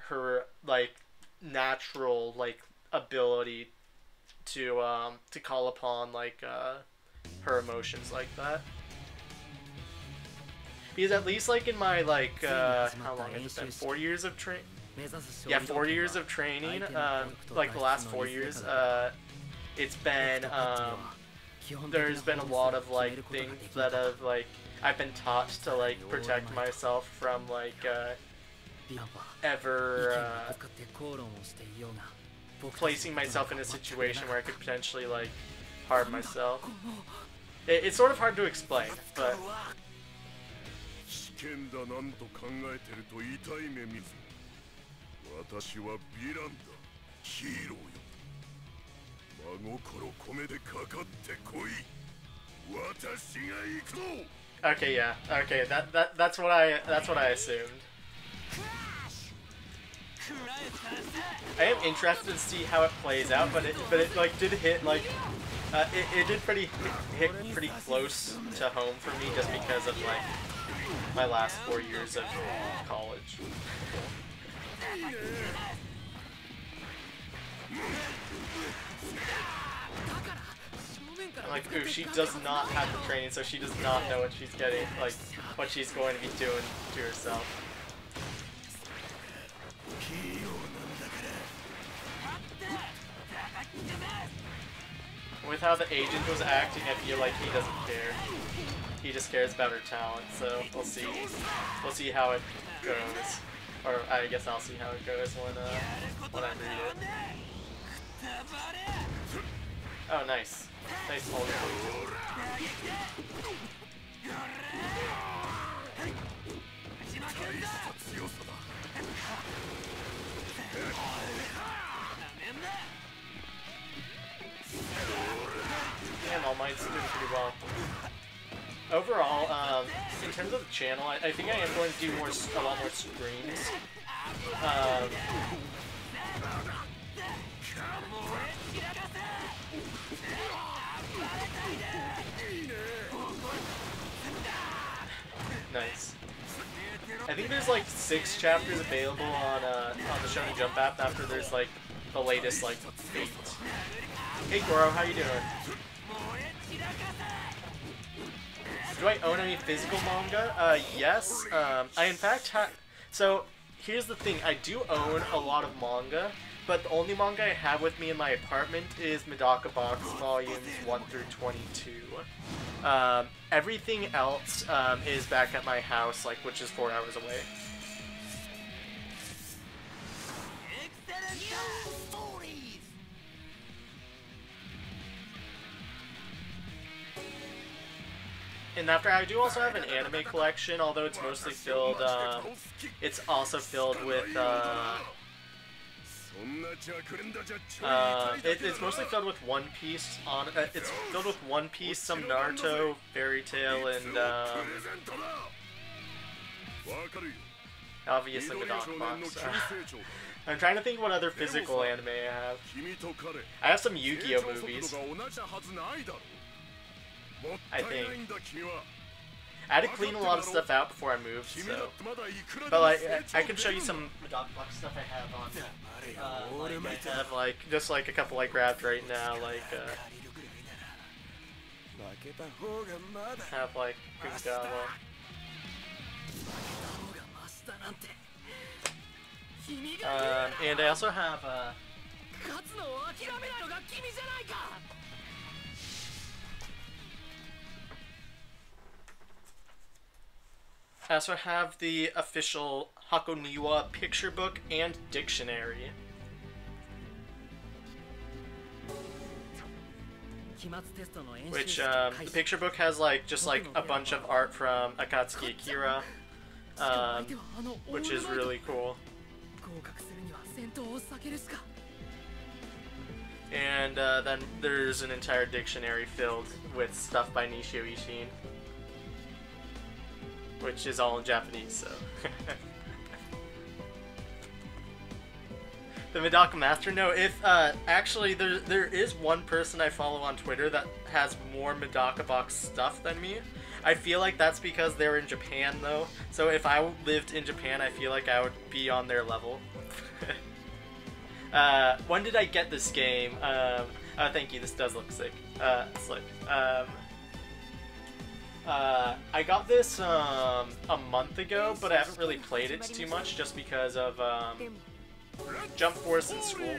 her like natural like ability to call upon like her emotions like that. Because at least like in my like how long has it been? 4 years of training. Yeah, 4 years of training. Like the last 4 years, it's been there's been a lot of like things that have like I've been taught to like protect myself from like ever placing myself in a situation where I could potentially like harm myself. It's sort of hard to explain, but okay, yeah, okay, that's what I assumed. I am interested to see how it plays out, but it like did hit like it did hit pretty close to home for me, just because of like my last 4 years of college. I'm like, ooh, she does not have the training, so she does not know what she's getting, like what she's going to be doing to herself. With how the agent was acting, I feel like he doesn't care. He just cares about her talent, so we'll see. We'll see how it goes. Or I guess I'll see how it goes when I read it. Oh, nice. Nice hold. Damn, All Might's doing pretty well. Overall, in terms of the channel, I think I am going to do a lot more streams. Nice. I think there's like 6 chapters available on the Shonen Jump app after there's like the latest like 8. Hey Goro, how you doing? Do I own any physical manga? Yes. I in fact have. So here's the thing: I do own a lot of manga, but the only manga I have with me in my apartment is Medaka Box volumes 1 through 22. Everything else is back at my house, like which is 4 hours away. And after, I do also have an anime collection, although it's mostly filled, it's also filled with, it's mostly filled with One Piece, it's filled with One Piece, some Naruto, Fairy Tail, and, obviously Medaka Box. I'm trying to think what other physical anime I have. I have some Yu-Gi-Oh movies. I think. I had to clean a lot of stuff out before I moved, so. But like, I can show you some Medaka Box stuff I have on. Like I have like just like a couple I grabbed right now, like have like Gundala. And I also have I also have the official Hakoniwa picture book and dictionary. Which, the picture book has like, just like a bunch of art from Akatsuki Akira, which is really cool. And then there's an entire dictionary filled with stuff by Nishio Ishin, which is all in Japanese, so. The Medaka Master? No, if, actually, there is one person I follow on Twitter that has more Medaka Box stuff than me. I feel like that's because they're in Japan, though. So if I lived in Japan, I feel like I would be on their level. When did I get this game? Oh, thank you, this does look sick. Slick. I got this a month ago, but I haven't really played it too much just because of Jump Force in school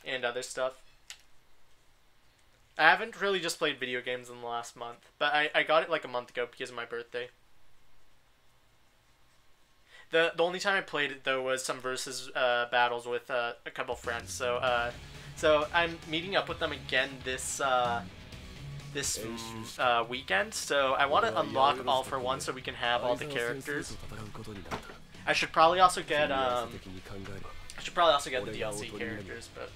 and other stuff. I haven't really just played video games in the last month, but I got it like a month ago because of my birthday. The only time I played it though was some versus battles with a couple friends. So so I'm meeting up with them again this weekend, so I want to unlock All for One so we can have all the characters. I should probably also get the DLC characters, but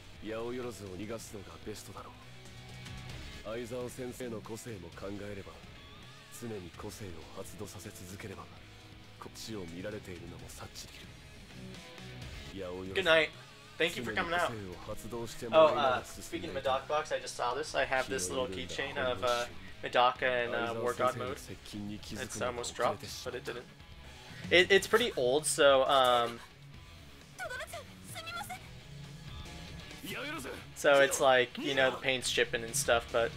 good night. Thank you for coming out. Oh, speaking of Medaka Box, I just saw this. I have this little keychain of Medaka in War God mode. It's almost dropped, but it didn't. It's pretty old, so so it's like, you know, the paint's chipping and stuff, but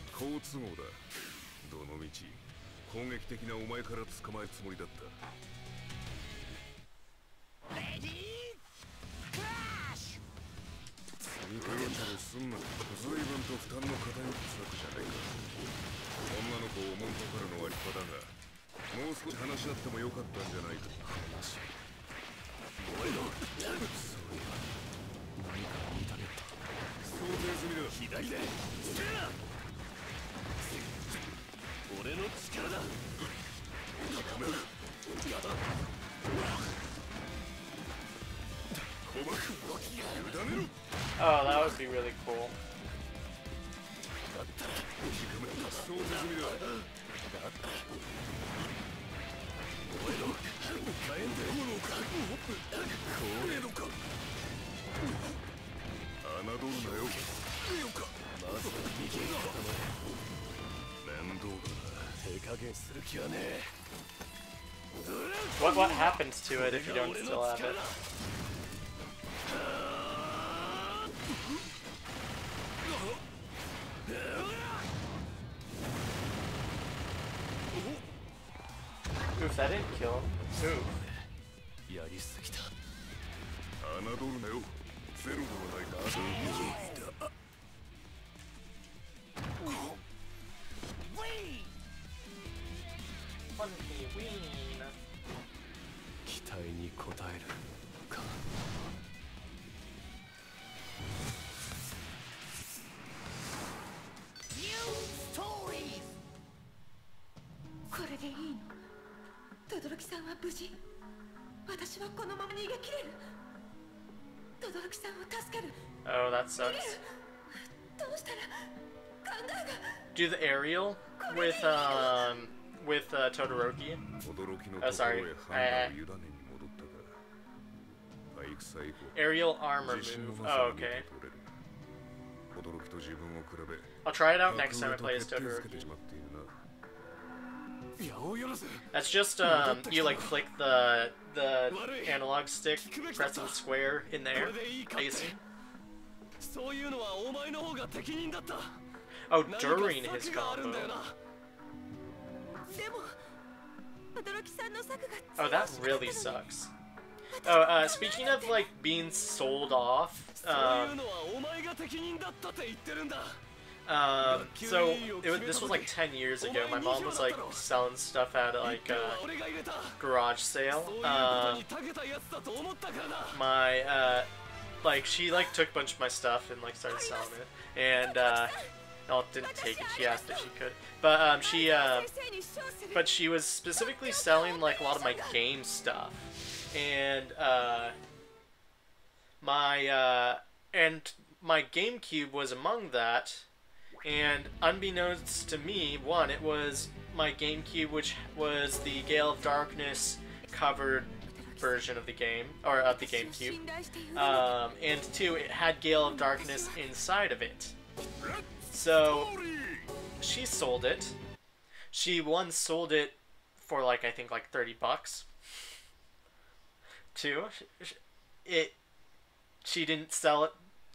Oh, that would be really cool. What happens to it if you don't still have it? Oof, that didn't kill him. Oof. Funky ween. 期待に応えるか。これでいいの？轟さんは無事。私はこのまま逃げ切れる。轟さんを助ける。Oh, that sucks. どうしたら考えが。Do the aerial with Todoroki. Oh, sorry. Aerial armor move. Oh, okay. I'll try it out next time I play as Todoroki. That's just you like flick the analog stick, pressing square in there. I assume. Oh, during his combo. Oh, that really sucks. Oh, speaking of like being sold off, this was like 10 years ago. My mom was like selling stuff at like a garage sale. Like she like took a bunch of my stuff and like started selling it, and no, didn't take it. She asked if she could, but she was specifically selling like a lot of my game stuff, and my GameCube was among that. And unbeknownst to me, one, it was my GameCube, which was the Gale of Darkness covered version of the game, or of the GameCube. And two, it had Gale of Darkness inside of it. So, she sold it. She once sold it for like, I think like $30. Two, she didn't sell it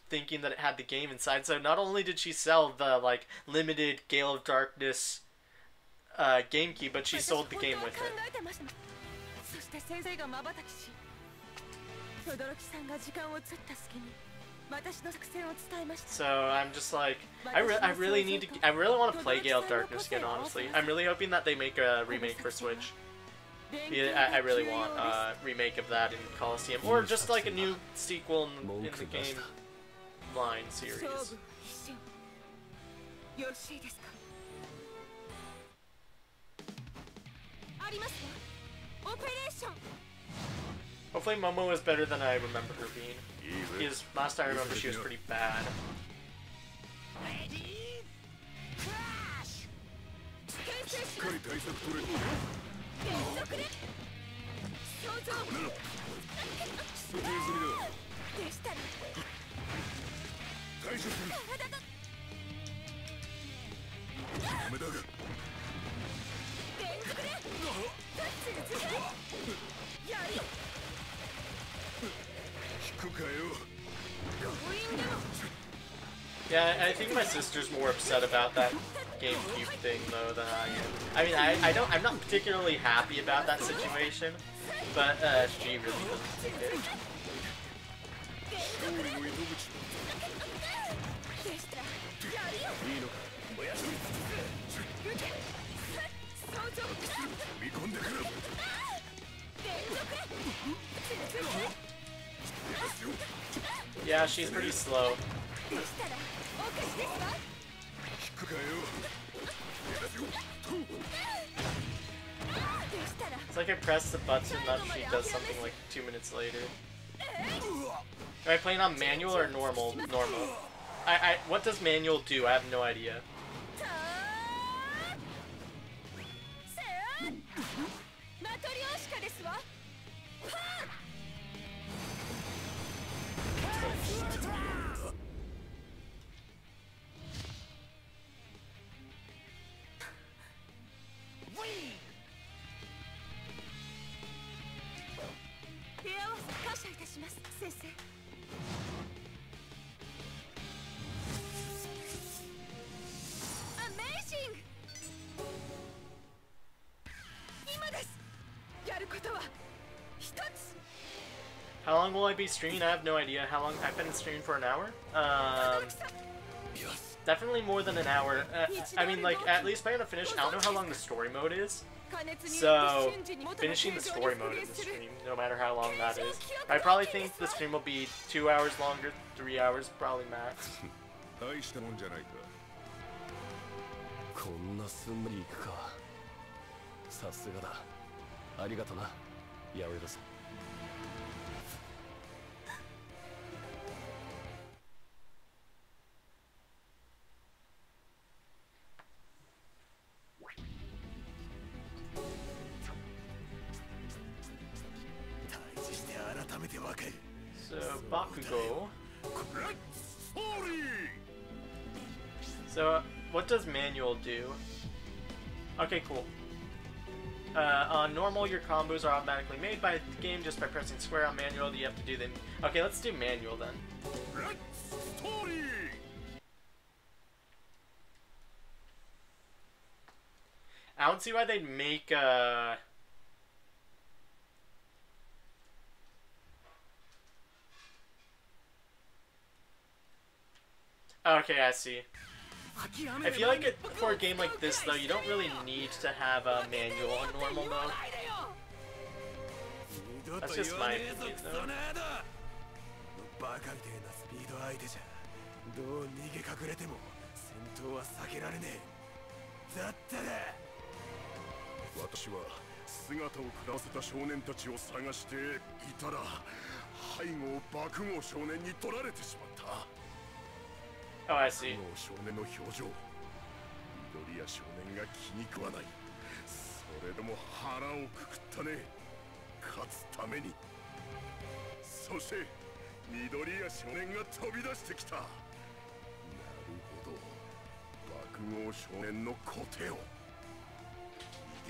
thinking that it had the game inside. So not only did she sell the like limited Gale of Darkness GameCube, but she sold the game with it. So I'm just like, I really want to play Gale of Darkness again, honestly. I'm really hoping that they make a remake for Switch. Yeah, I really want a remake of that in Coliseum, or just like a new sequel in the game line series. Hopefully Momo is better than I remember her being. Because last I remember she was pretty bad. Yeah, I think my sister's more upset about that GameCube thing though than I am. I mean, I'm not particularly happy about that situation, but she really doesn't think it. Yeah, she's pretty slow. It's like I press the button and she does something like 2 minutes later. Am I playing on manual or normal? Normal. What does manual do? I have no idea. How long will I be streaming? I have no idea. How long? I've been streaming for an hour? Definitely more than an hour. I mean, like, at least by the finish, I don't know how long the story mode is. So, finishing the story mode in the stream, no matter how long that is. I probably think the stream will be 2 hours longer, 3 hours, probably max. 大したもんじゃないか。こんなすんなりいくか。さすがだ。ありがとな、ヤオエドさん。So, Bakugo. So, what does manual do? Okay, cool. On normal, your combos are automatically made by the game just by pressing square. On manual, you have to do them. Okay, let's do manual then. I don't see why they'd make Okay, I see. I feel like for a game like this, though, you don't really need to have a manual on normal mode. That's just my opinion, though. 私は姿をくらせた少年たちを探していたら背後を爆豪少年に取られてしまった。 Oh, I see. 少年の表情、緑谷少年が気に食わない。それでも腹をくくったね。勝つために。そして緑谷少年が飛び出してきた。なるほど。爆豪少年の小手を。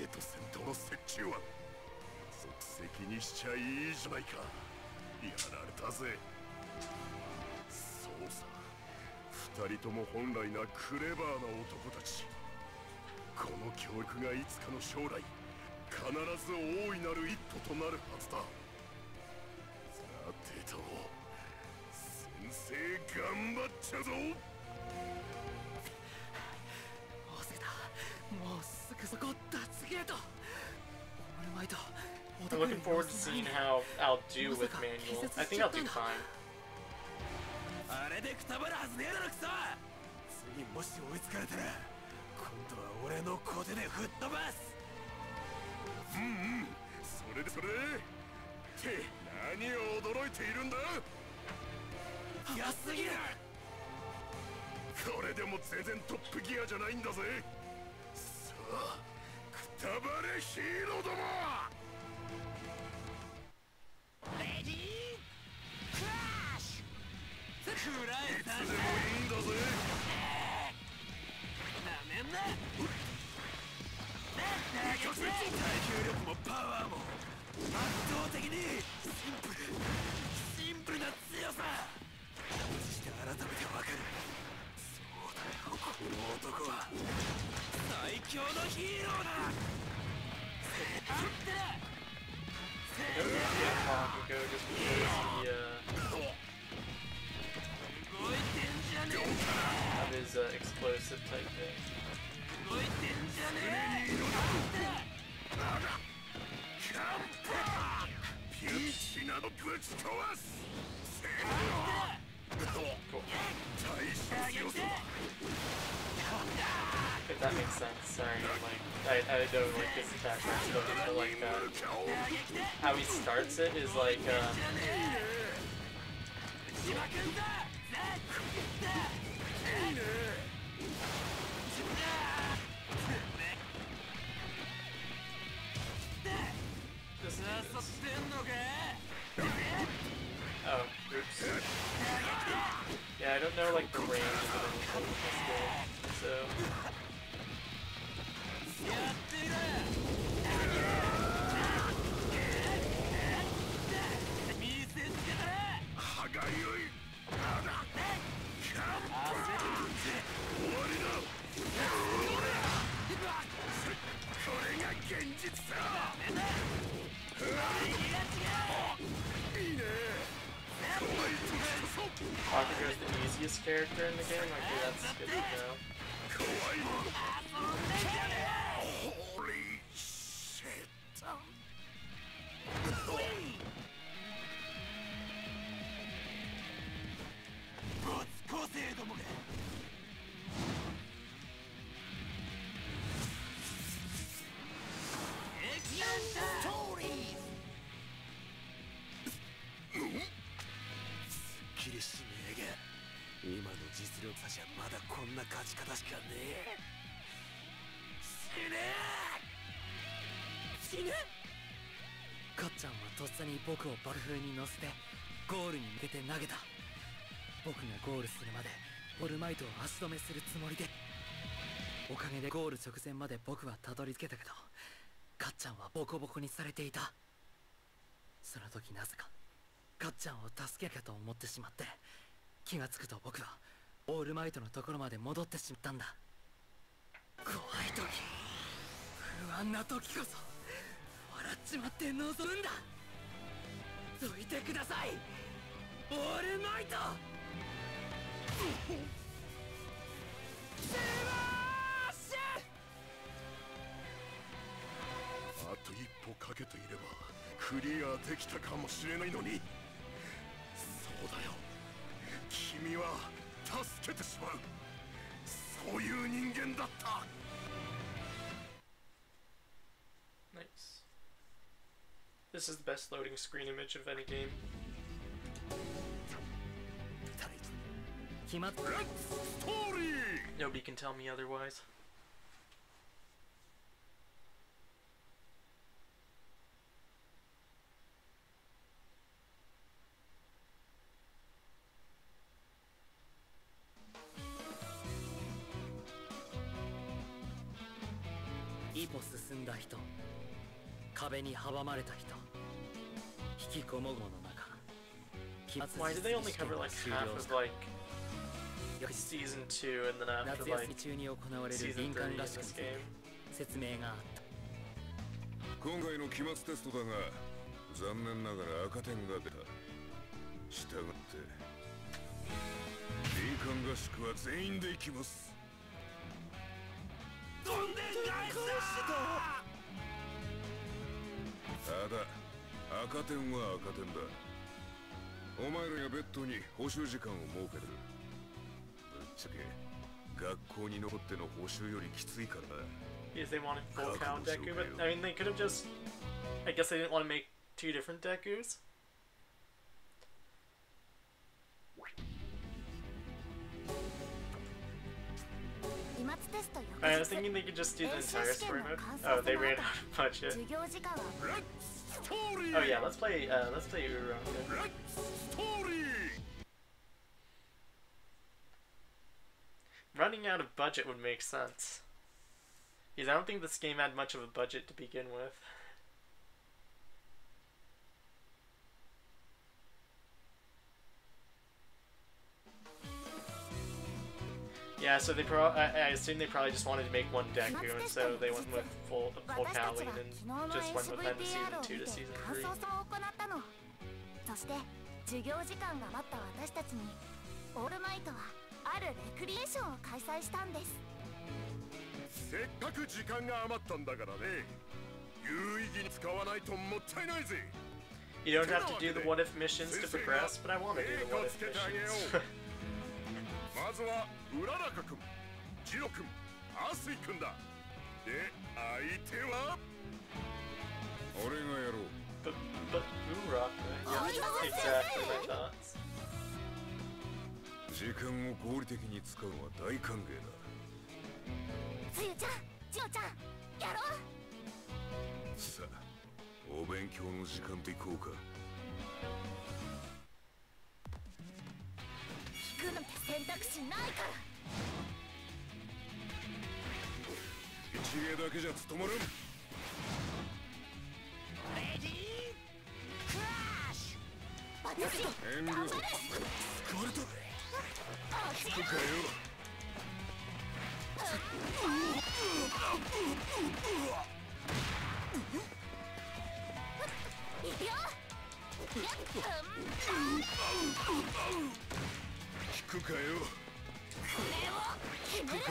逃げと戦闘の折衷案。即席にしちゃいいじゃないか。やられたぜ。そうさ。 二人とも本来なクレバーな男たち。この教育がいつかの将来必ず大いなる一歩となるはずだ。さてと先生頑張っちゃうぞ。もうすぐだ。もうすぐそこ脱ゲート。オールマイト。 I'm looking forward to seeing how I'll do with manual. I think I'll do fine. あれでくたばるはずねえだろクソ。次もし追いつかれたら今度は俺の小手で吹っ飛ばす。それでそれでって何を驚いているんだ。安すぎる。これでも全然トップギアじゃないんだぜ。さあくたばれヒーローども。レディークラッシュ。 いつでもいいんだぜ。なめんな。耐久力もパワーも圧倒的にシンプルな強さ。そして改めてわかる。そうだよ、この男は最強のヒーローだ。あんたら。 Of his explosive type thing. ピンチなどぶち飛ばす。If that makes sense, sorry, like, I don't like this attack so but like, how he starts it is like, oh, oops. Yeah, I don't know, like, the range of anything in this game, so... Bakugo is the easiest character in the game? Okay, that's good to know. Holy shit.かっちゃんはとっさに僕を爆風に乗せてゴールに向けて投げた。僕がゴールするまでオールマイトを足止めするつもりで。おかげでゴール直前まで僕はたどり着けたけど、かっちゃんはボコボコにされていた。その時なぜかかっちゃんを助けかと思ってしまって、気がつくと僕はオールマイトのところまで戻ってしまったんだ。怖い時、不安な時こそ笑っちまって望むんだ。どいてください、オールマイト。スマッシュ。あと一歩かけていればクリアできたかもしれないのに。そうだよ、君は助けてしまう、そういう人間だった。Nice. This is the best loading screen image of any game. Nobody can tell me otherwise.一歩進んだ人、壁に阻まれた人、引きこもごの中、 Why did they only cover like half of like season 2 and then after like season 3 in this game? 説明があった。今回の期末テストだが残念ながら赤点が出た。したがって林間合宿は全員で行きます。どんでん返ただ赤点は赤点だ。お前らがベッドに補習時間を設ける。ぶっちゃけ学校に残っての補習よりきついからな。Because they wanted full count Deku, but I mean they could have just, I guess they didn't want to make 2 different Dekus. I was thinking they could just do the entire story mode. Oh, they ran out of budget. Oh yeah, let's play Uronka. Running out of budget would make sense. Because I don't think this game had much of a budget to begin with. Yeah, so they I assume they probably just wanted to make one Deku, and so they went with full Kali and just went with them to season 2 to season 3. そして授業時間が待った私たちにオールマイトはあるレクリエーションを開催したんです。せっかく時間が余ったんだからね、有意義に使わないともったいないぜ。You don't have to do the what if missions to progress, but I want to do the what if missions. まずはうららか君、ジロ君、アスイ君だ。で、相手は俺がやろう。but Uraraka, yeah, exactly my thoughts. 時間を合理的に使うのは大歓迎だ。つゆちゃん、ジオちゃん、やろう。さあ、お勉強の時間でいこうか。引くなんて選択肢ないから。一芸だけじゃ務まらん。レディークラッシュ。私遠慮。スカルト。聞くかよ。いくよ。聞くかよ。これを決める。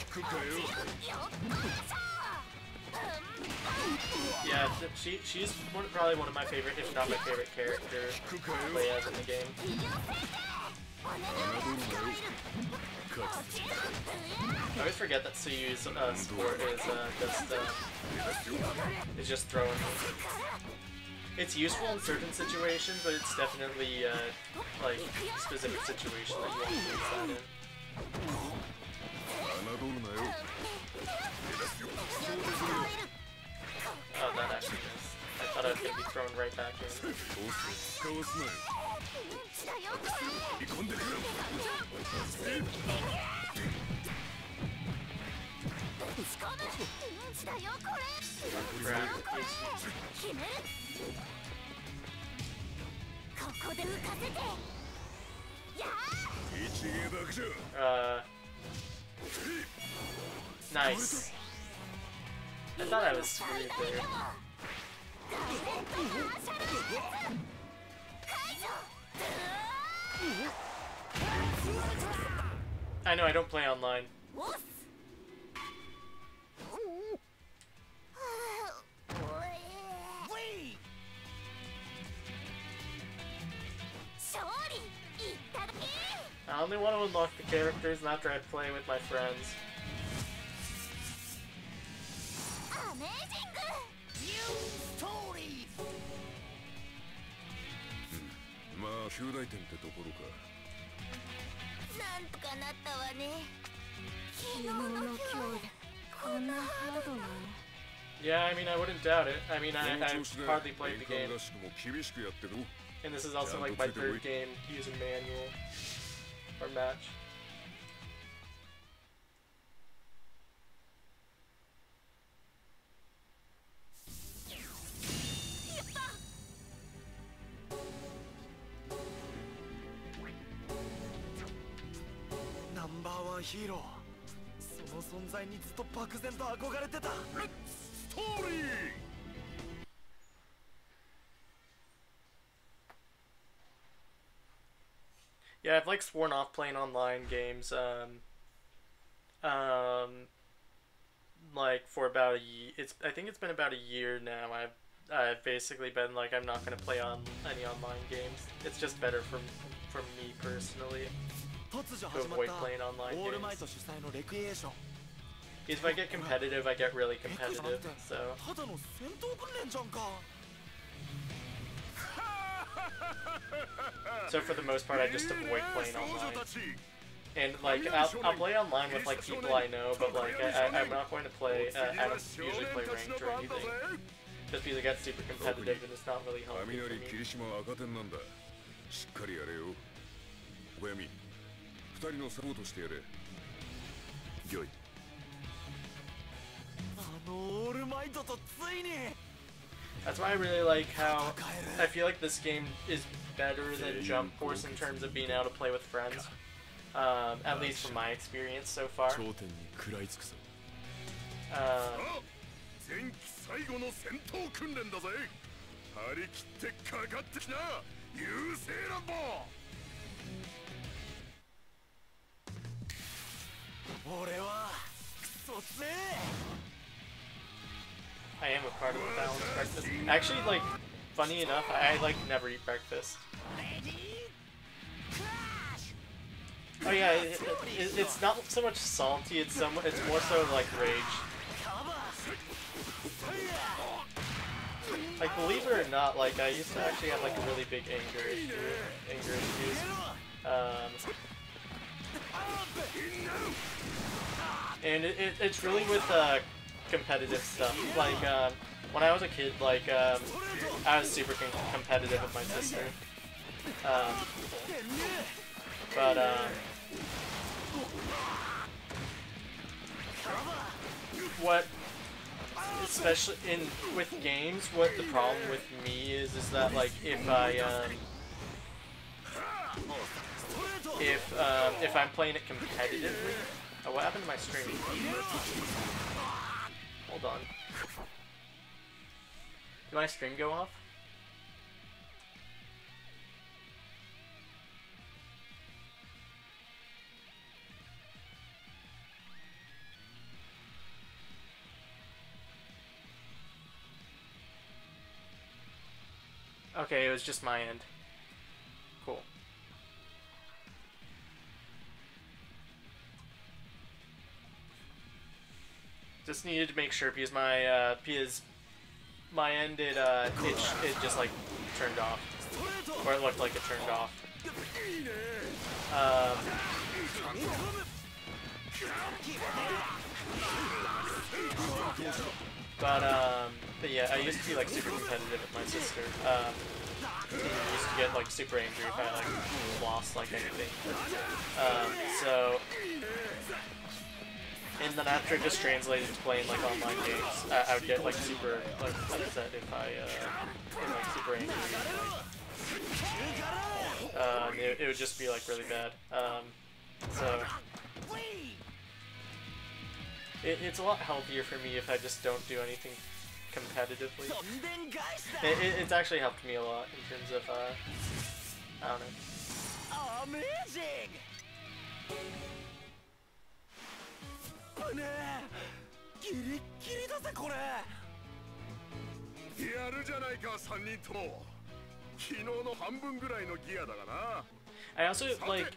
聞くかよ。聞くかよ。Yeah, she's probably one of my favorite, if not my favorite character to play as in the game. I always forget that Tsuyu's sport is just throwing. It's useful in certain situations, but it's definitely like specific situation that you want to use that in. Oh, that actually missed. I thought I was gonna be thrown right back in. Nice. I thought I was screwed there. I know I don't play online. I only want to unlock the characters and after I play with my friends. Yeah, I mean, I wouldn't doubt it. I mean, I hardly played the game. And this is also like my third game using manual or match. Number 1 hero. その存在にずっと漠然と憧れてた。ストーリー。Yeah, I've like sworn off playing online games, like for about a year. I think it's been about a year now. I've basically been like, I'm not gonna play on any online games. It's just better for me personally to avoid playing online games. If I get competitive, I get really competitive. So. So for the most part, I just avoid playing online. And like, I'll play online with like people I know, but like, I'm not going to play, I don't usually play ranked or anything. Just because it gets super competitive and it's not really healthy for me. That's why I really like how I feel like this game is better than Jump Force in terms of being able to play with friends. At least from my experience so far. I am a part of the balanced breakfast. Actually, like, funny enough, I like never eat breakfast. Oh yeah, it's not so much salty. It's more so like rage. Like, believe it or not, like I used to actually have like a really big anger issues. And it's really with competitive stuff. Like when I was a kid, like I was super competitive with my sister. What, especially with games, what the problem with me is that like if I'm playing it competitively. Oh, what happened to my stream? Hold on. Did my stream go off? Okay, it was just my end. Cool. Just needed to make sure because my end it just like turned off, or it looked like it turned off. But yeah, I used to be like super competitive with my sister. And I used to get like super angry if I like lost like anything. And then after it just translated to playing like online games, I would get like super like upset if I get like super angry. And, it would just be like really bad. It's a lot healthier for me if I just don't do anything competitively. It's actually helped me a lot in terms of I don't know. Amazing. ギリッギリだぜこれ。やるじゃないか3人とも。昨日の半分ぐらいのギアだがな。 I also like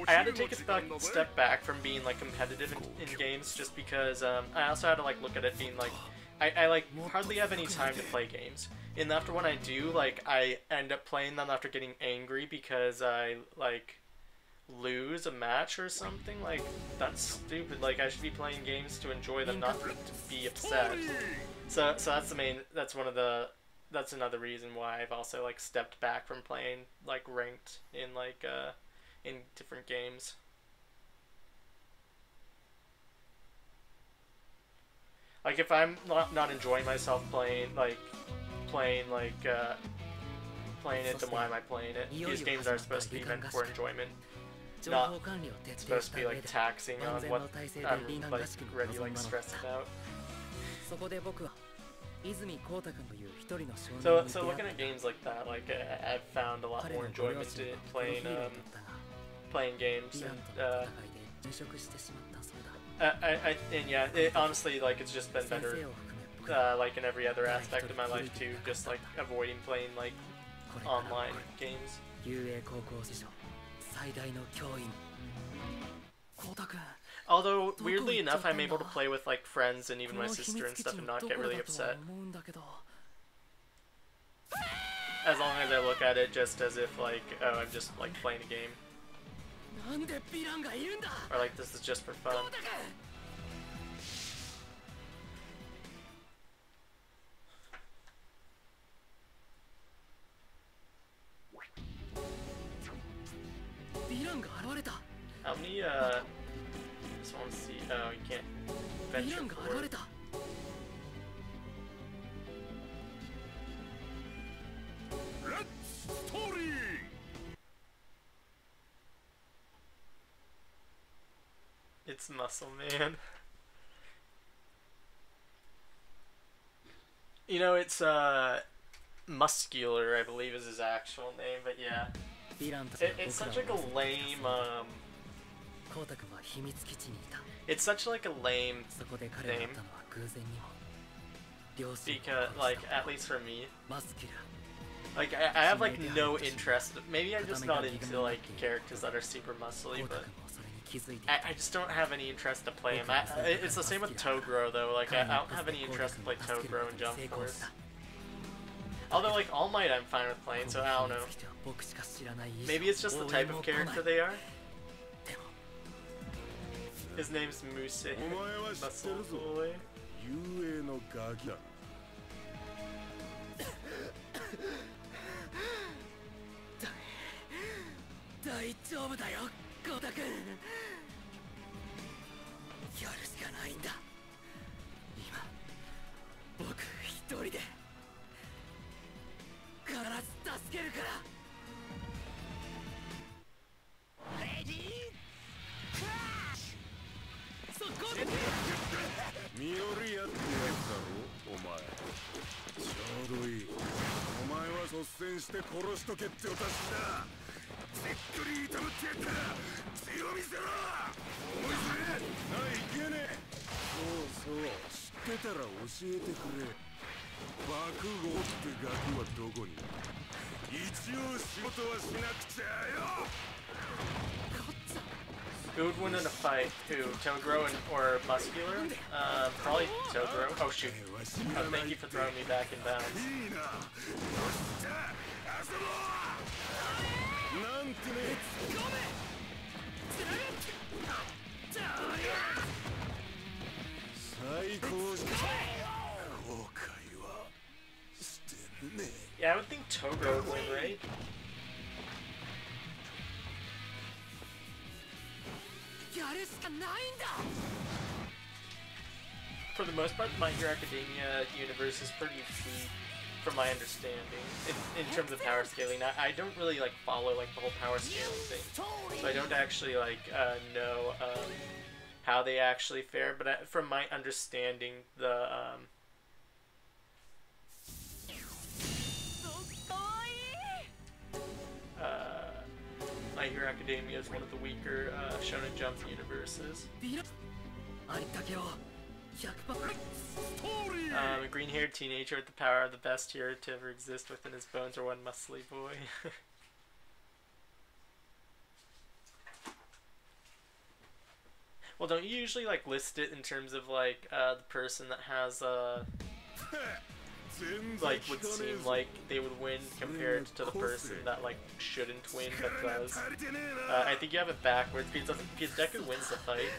I had to take a step back from being like competitive in games just because I also had to like look at it being like I like hardly have any time to play games, and after when I do, like I end up playing them after getting angry because I like lose a match or something. Like that's stupid. Like I should be playing games to enjoy them, not to be upset. So that's another reason why I've also like stepped back from playing like ranked in like in different games. Like if I'm not enjoying myself playing it, then why am I playing it? These games are supposed to be meant for enjoyment, not supposed to be like taxing on what I'm like already like stressed about. So looking at games like that, like I've found a lot more enjoyment in playing games, and yeah, honestly, like it's just been better, like in every other aspect of my life too, just like avoiding playing like online games. Although, weirdly enough, I'm able to play with like friends and even my sister and stuff and not get really upset. As long as I look at it just as if like, oh, I'm just like playing a game. Or like, this is just for fun. How many, just want to see, oh, you can't venture forward. It's Muscle Man. You know, it's Muscular, I believe is his actual name, but yeah. It's such like a lame, it's such like a lame name. because, like, at least for me, like, I have, like, no interest. Maybe I'm just not into, like, characters that are super muscly, but I just don't have any interest to play him. It's the same with Toguro, though. Like, I don't have any interest to play Toguro in Jump Force. Although, like, All Might I'm fine with playing, so I don't know. Maybe it's just the type of character they are. His name's Muse. Muscle Boy. 大丈夫だよ、ゴータ君。やるしかないんだ。今、僕一人で必ず助けるから。レディークラッシュ。そこで。ミオリアってやつだろ、お前。ちょうどいい。お前は率先して殺しとけってお達しだ。 じっくり痛むってやったら強みせろ。思いつれないけねえ。そうそう、知ってたら教えてくれ。爆豪ってガキはどこに。一応仕事はしなくちゃよ。 Who would win in a fight? Who? Toguro or Muscular? Probably Toguro. Oh shoot. Thank you for throwing me back in bounds. Yeah, I would think Toguro would win, right? For the most part, the My Hero Academia universe is pretty deep, from my understanding, in terms of power scaling. I don't really like follow like the whole power scaling thing, so I don't actually like know how they actually fare. But from my understanding, the My Hero Academia is one of the weaker Shonen Jump universes. A green-haired teenager with the power of the best hero to ever exist within his bones, or one muscly boy. Well, don't you usually like list it in terms of like the person that has like would seem like they would win compared to the person that like shouldn't win but does? I think you have it backwards because Deku wins the fight,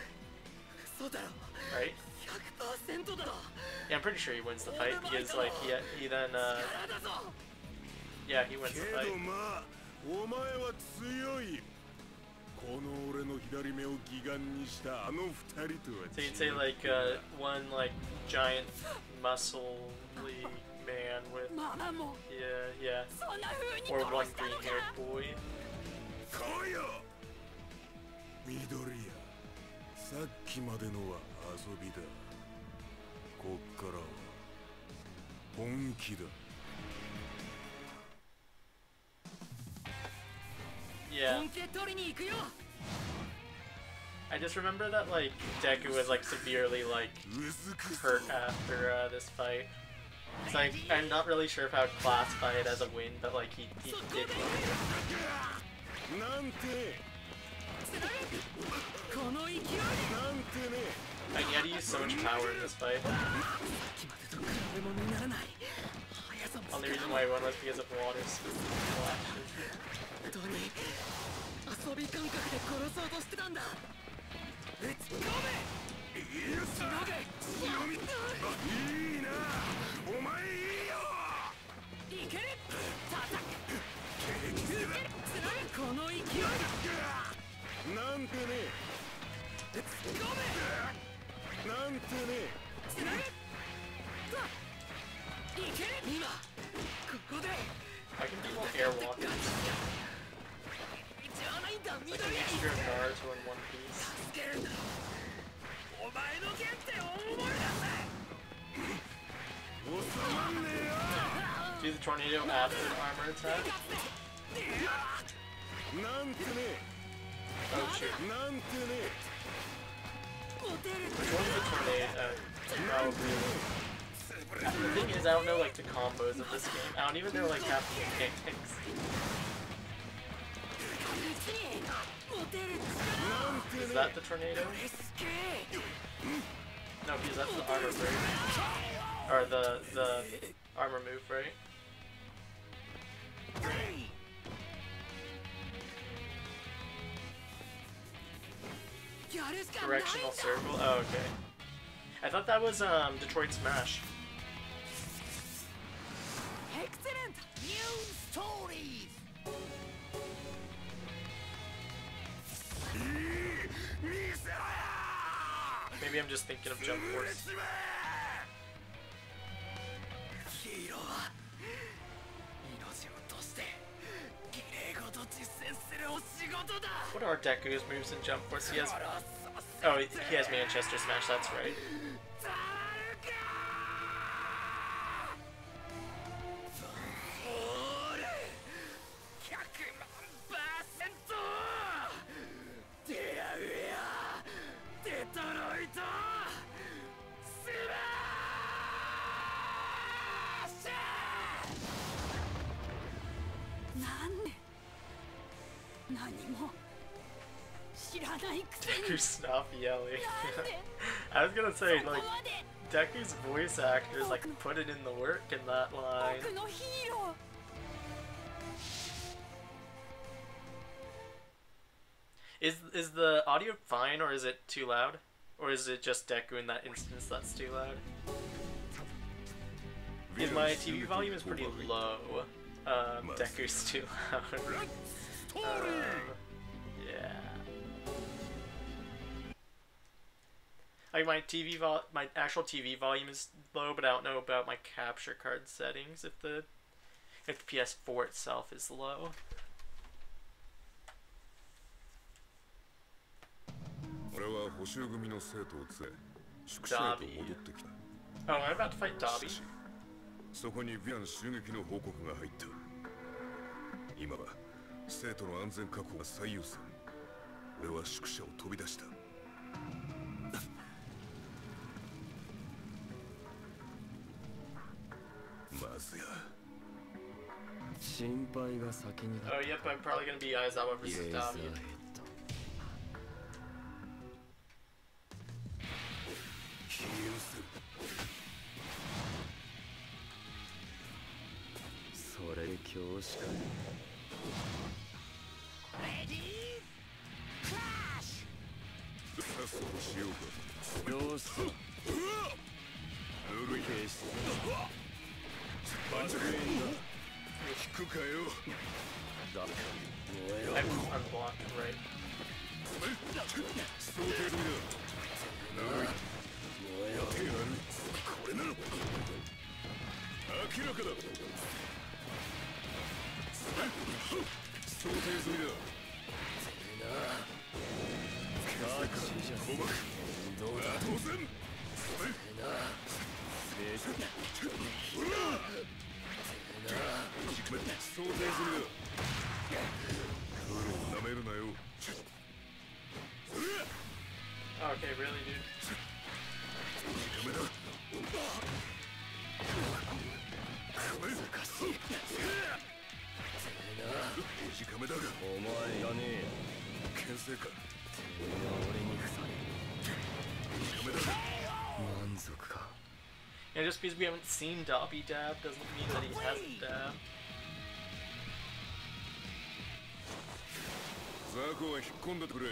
right? Yeah, I'm pretty sure he wins the fight because like he then yeah, he wins the fight. So you'd say like one like giant muscly man with yeah, or one green-haired boy. さっきまでのは遊びだ。こっからは本気だ。 Yeah. I just remember that like Deku was like severely like hurt after this fight. It's like I'm not really sure if I would classify it as a win, but like he did win. And he had to use so much power in this fight. Only reason why he won was because of water splashes. 遊び感覚で殺そうとしてたんだ。打ち込め。いいよさ。強み。いいな。お前いいよ。いける。叩く。この勢い。なんてね。打ち込め。なんてね。つなぐ。いける。今ここで。I can do more airwalking. Like an extra Naruto in One Piece. Do the tornado after an armor attack? Oh shoot. Which one's the tornado? Probably. The thing is, I don't know like the combos of this game. I don't even know like half the mechanics. Is that the tornado? No, because that's the armor break. Or the armor move, right? Directional circle? Oh, okay. I thought that was Detroit Smash. Excellent new stories. Maybe I'm just thinking of Jump Force. What are Deku's moves in Jump Force? He has... Oh, he has Manchester Smash, that's right. Deku stop yelling. I was gonna say, like, Deku's voice actors, like, put it in the work in that line. Is the audio fine, or is it too loud? Or is it just Deku in that instance that's too loud? Because my TV volume is pretty low. Deku's too loud. Yeah. Like my actual TV volume is low, but I don't know about my capture card settings if the PS4 itself is low. Dobby. Oh, I'm about to fight Dobby. そこにヴィラン襲撃の報告が入った。今は生徒の安全確保が最優先。俺は宿舎を飛び出した。まずや。心配が先にだ。 Oh, yep, I'm probably gonna be Aizawa versus Dobby. それで教師かよ。レディークラッシュ。さっさとしようか。どうした？ぬるい兵士。バンジャー引くかよ。だ。 I'm unblocked, right? 想定済みだ。ぬるい。手がある。これなの。明らかだ。 想定済みだ。どうだ当然。想定済みだ。なめるなよ。 Okay, really, dude? 短めだ。難しい。 短めだがお前がねえ。牽制か。俺にふされ。短めだが満足か。 And just because we haven't seen Dobby dab doesn't mean that he hasn't dabbed. ザコは引っ込んでてくれ。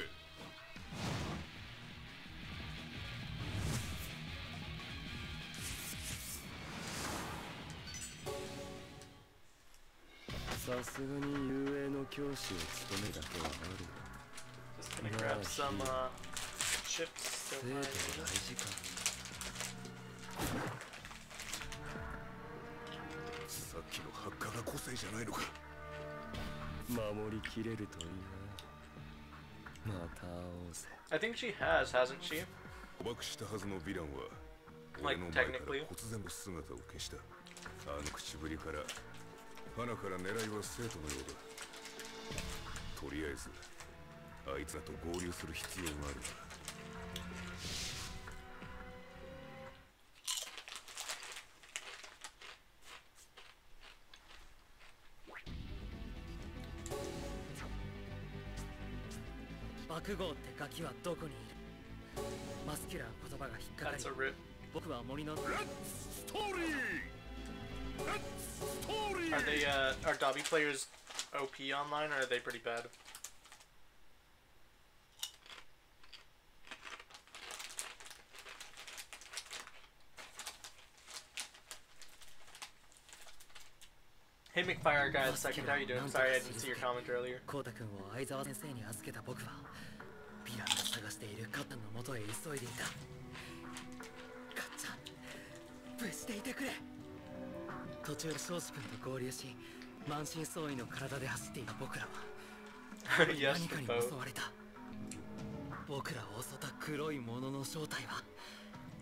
さすがに遊泳の教師を務めだけはある。 Just gonna grab some chips. 生徒が大事か。さっきの発火が個性じゃないのか。守りきれるといいな。また会おうぜ。 I think she has, hasn't she? 捕獲したはずのヴィランは Like, 俺の前から technically. 忽然と姿を消した。あの口ぶりから花から狙いは生徒のようだ。とりあえずあいつらと合流する必要があるな。 I 爆豪ってガキはどこにいる。マスキュラーの言葉が引っかかり、僕は森の Are they are Dobby players OP online, or are they pretty bad? Hey McFire guys, second, how you doing? Sorry I didn't see your comment earlier. コウタ君を相沢先生に預けた僕はヴィランが探しているカッタンの元へ急いでいた。カッちゃん、無事でいてくれ。途中で庄司君と合流し、満身創痍の体で走っていた僕らは何かに襲われた。僕らを襲った黒いものの正体は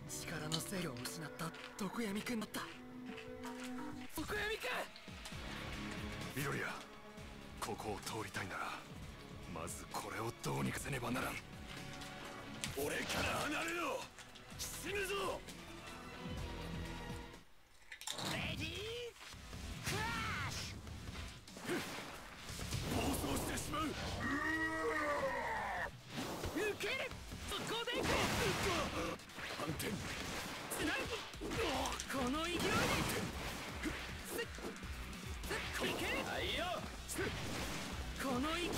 力の制御を失った毒闇君だった。毒闇君、ミロリア、ここを通りたいならまずこれをどうにかせねばならん。俺から離れろ、死ぬぞ。レディークラッシュ。暴走してしまう。受ける、そこで行く。反転つなぐ、この勢いでいける。はいよ、この勢いで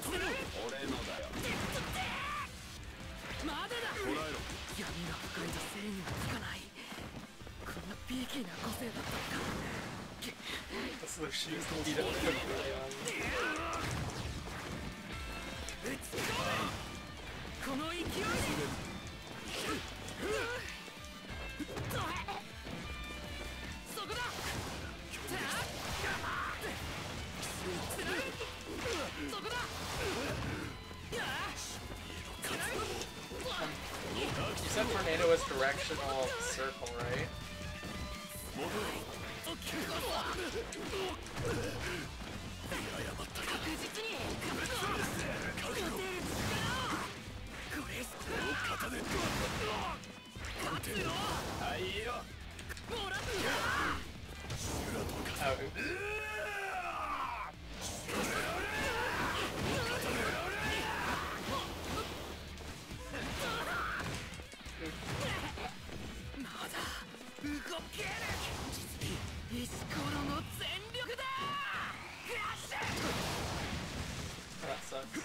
俺のだよ。まだだ。捕らえろ。闇が深いと正にはつかない。こんなビーキーな個性だったのか。That's the shoes to beat up the play on. この勢いでそこだ。そこだ。You said tornado is directional circle, right? 石ころの全力だ。 That sucks.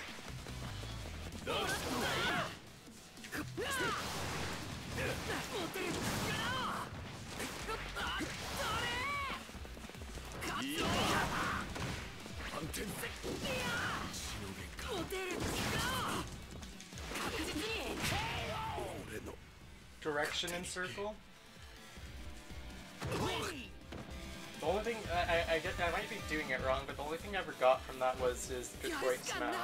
確実に Direction in circle? The only thing, I get that I might be doing it wrong, but the only thing I ever got from that was his Detroit Smash.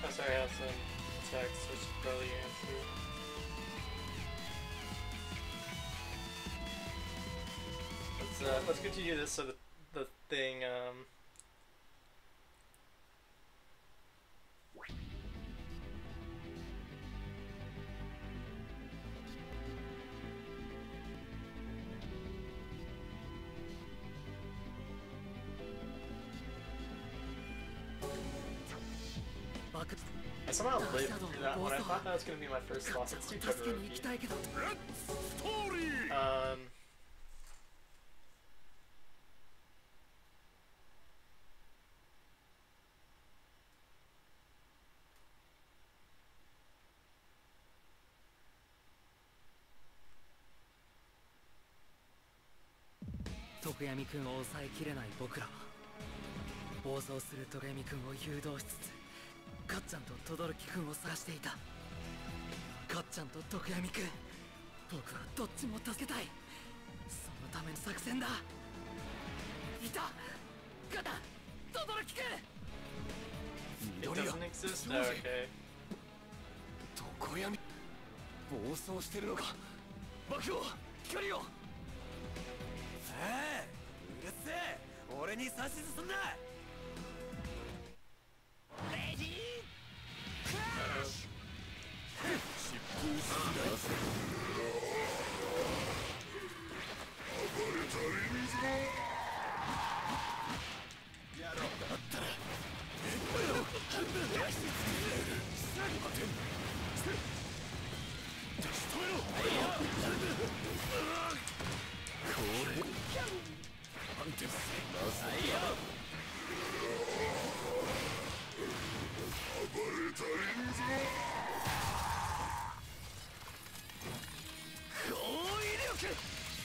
Oh, sorry, I have some text which probably answer. Let's continue this so the thing I somehow lived through that one. I thought that was gonna be my first loss. It's too Todoroki. Toku Yami君を抑えきれない僕らは暴走するトゲミ君を誘導しつつかっちゃんと轟君を探していた。かっちゃんと徳闇君、僕はどっちも助けたい。そのための作戦だ。いた、ガタン、轟君。 It doesn't exist? Oh, okay. 徳闇暴走してるのか。爆豪、光を。ああ、うるせえ。俺に指図すんな。レディー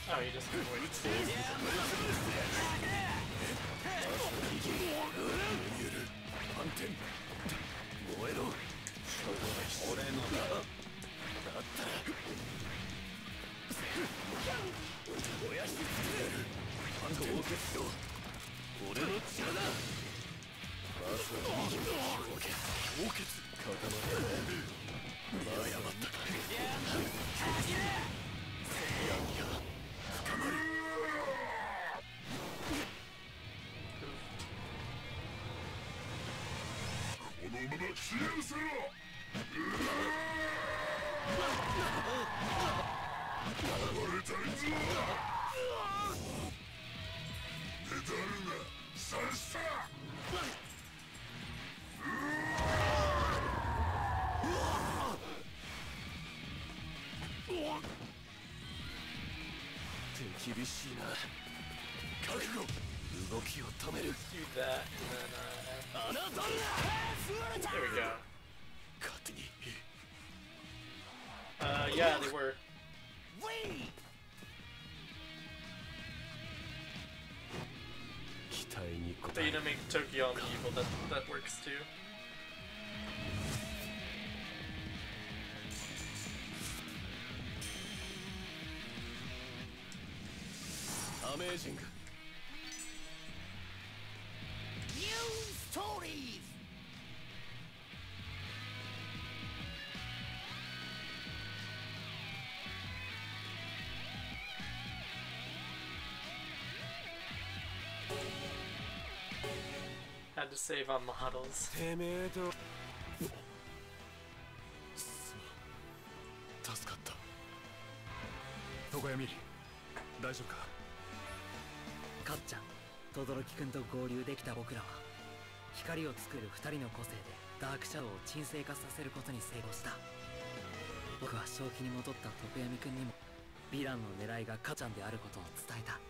Oh, you just avoided two.厳しいな。覚悟。動きを止める。Do that and then there we go. 勝手に。Yeah, they were. But you know, make Tokiyama evil, that works too. Amazing. New stories. Had to save on models. てめえと助かった。常闇、大丈夫か。かっちゃん、轟くんと合流できた僕らは光を作る2人の個性でダークシャドウを沈静化させることに成功した。僕は正気に戻った常闇くんにもヴィランの狙いがかっちゃんであることを伝えた。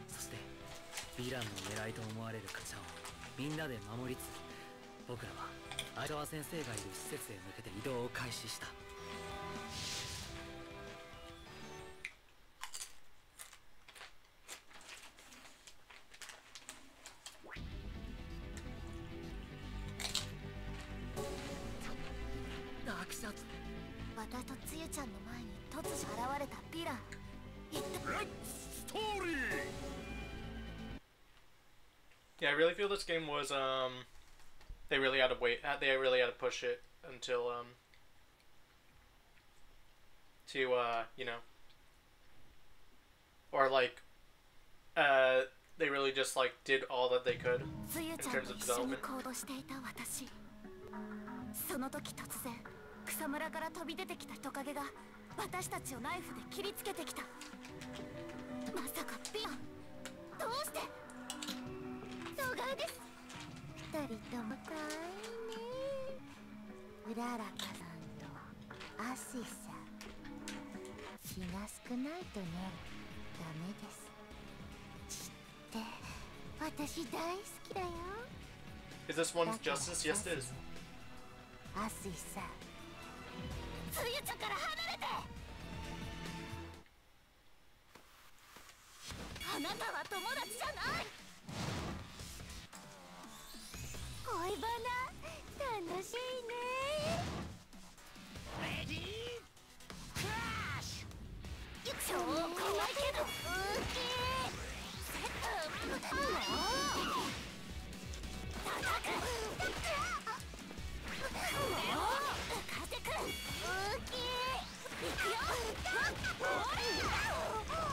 そしてヴィランの狙いと思われるかっちゃんをみんなで守りつつ、僕らは相川先生がいる施設へ向けて移動を開始した。私とつゆちゃんの前に突如現れたヴィラン。ストーリー。Yeah, I really feel this game was they really had to wait. They really had to push it until to you know, or like they really just like did all that they could in terms of development. その時突然草むらから飛び出てきたトカゲが私たちをナイフで切りつけてきた。まさかヴィラン、どうして？動画です。二人ともかわいいね。うららかさんとアシさん、血が少ないとね、ダメです。血って私大好きだよ。 Is this one's justice? Yes, it is. アシさん、つゆちゃんから離れて。あなたは友達じゃない。恋バナ楽しいね。レディークラッシュ。超怖いけどウキー。叩く。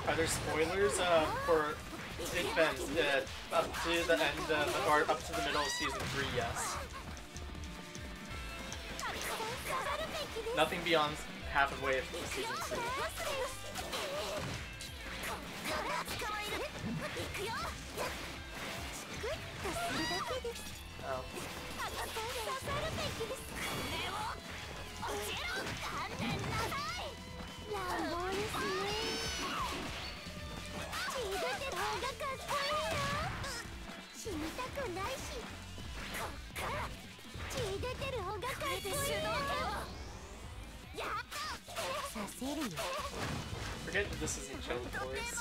Are there spoilers for Advance up to the end or up to the middle of season 3? Yes. Nothing beyond halfway through season 2. Oh. 死にたくないし、こっから血出てる方がかっこいいよ。やっさせるよ。 Forget that this isn't Show Force.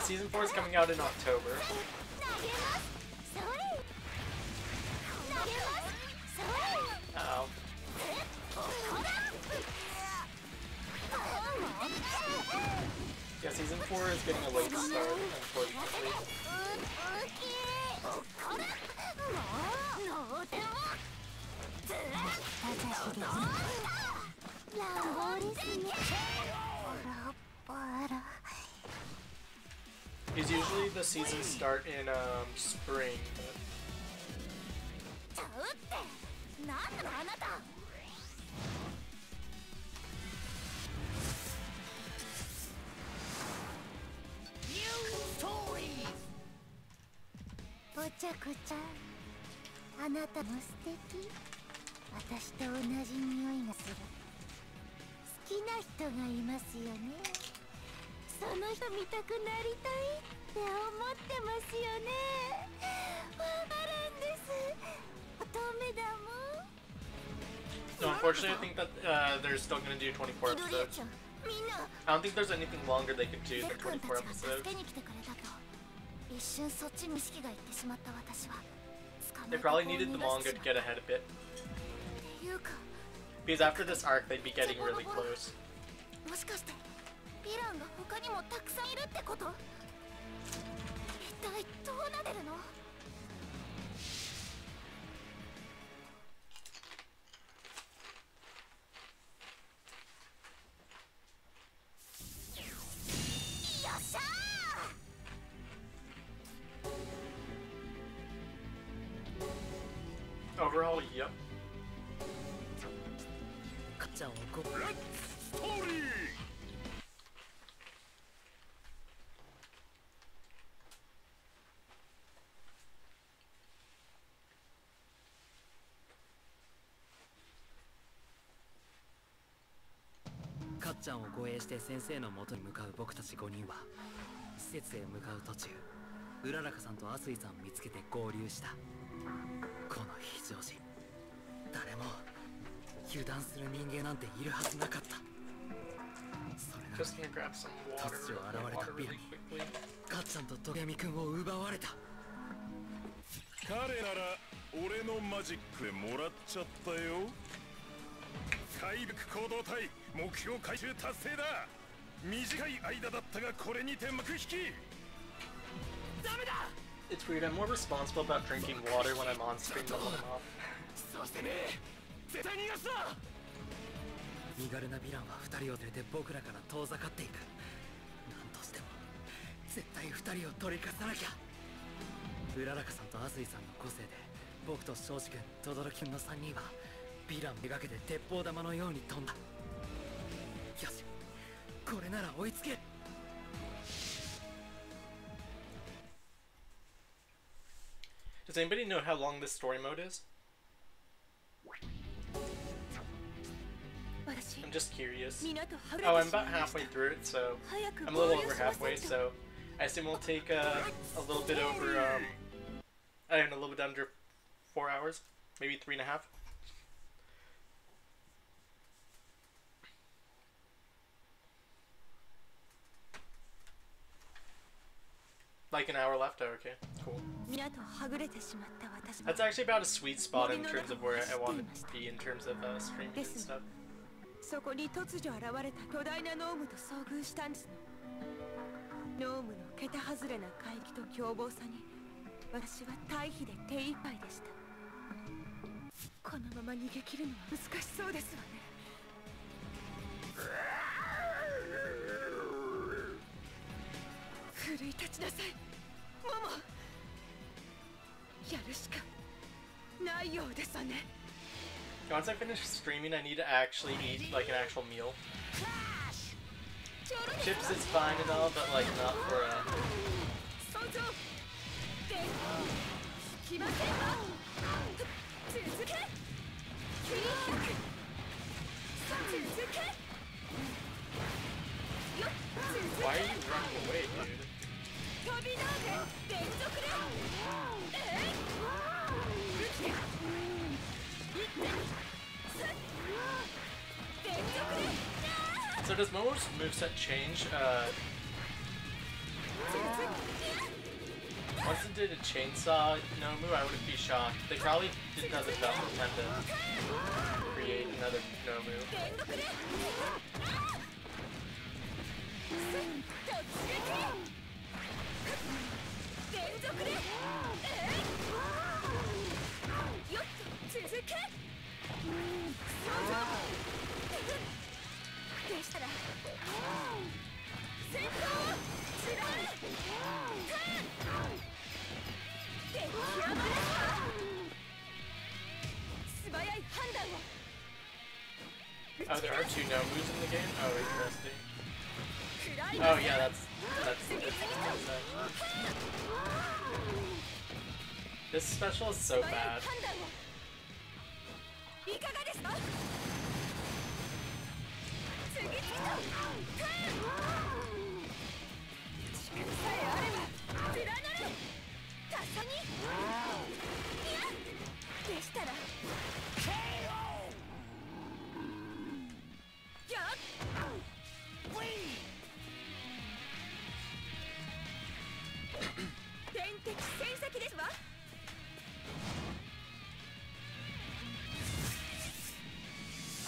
Season 4 is coming out in October. Uh-oh. Yeah, season 4 is getting a late start, unfortunately. Because usually the seasons start in spring. Bochaco-chan, あなたも素敵。私と同じ匂いがする。好きな人がいますよね。その人見たくなりたいって思ってますよね。わかるんです。乙女だもん。 So unfortunately, I think that they're still going to do 24 episodes. I don't think there's anything longer they could do than 24 episodes. They probably needed the manga to get ahead a bit. Because after this arc, they'd be getting really close. Overall, yep. Story! かっちゃんを護衛して先生の元に向かう僕たち5人は施設へ向かう途中、うららかさんとアスイさんを見つけて合流した。この非常時、誰も油断する人間なんているはずなかった。それなのに突如現れたビルにかっちゃんとトゲミ君を奪われた。彼なら俺のマジックでもらっちゃったよ。怪物行動隊目標回収達成だ。短い間だったがこれにて幕引き。ダメだ。 It's weird, I'm more responsible about drinking water when I'm on screen than when I'm off. そしてね、絶対逃がすな。身軽なヴィランは2人を連れて僕らから遠ざかっていく。なんとしても絶対2人を取り返さなきゃ。うららかさんとアスイさんの個性で僕と庄司君、轟君の3人はヴィランめがけて鉄砲玉のように飛んだ。よし、これなら追いつける。Does anybody know how long this story mode is? I'm just curious. Oh, I'm about halfway through it, so I'm a little over halfway, so I assume we'll take a little bit over, I don't know, a little bit under 4 hours, maybe 3.5. Like an hour left? Oh, okay, cool. That's actually about a sweet spot in terms of where I want to be in terms of streaming and stuff. そこに突如現れた巨大なノームと遭遇したんですの。ノームの桁外れな怪奇と凶暴さに私は退避で手一杯でした。このまま逃げ切るのは難しそうですわね。奮い立ちなさい、モモ。やるしかないようですわね。Once I finish streaming, I need to actually eat like an actual meal. Chips is fine and all, but like not for Why are you running away, dude? So does Momo's moveset change? Once it did a chainsaw Nomu, I wouldn't be shocked. They probably didn't have the development time to create another Nomu. Oh, there are 2 Nomus in the game? Oh, interesting. Oh yeah, that's this special is so bad.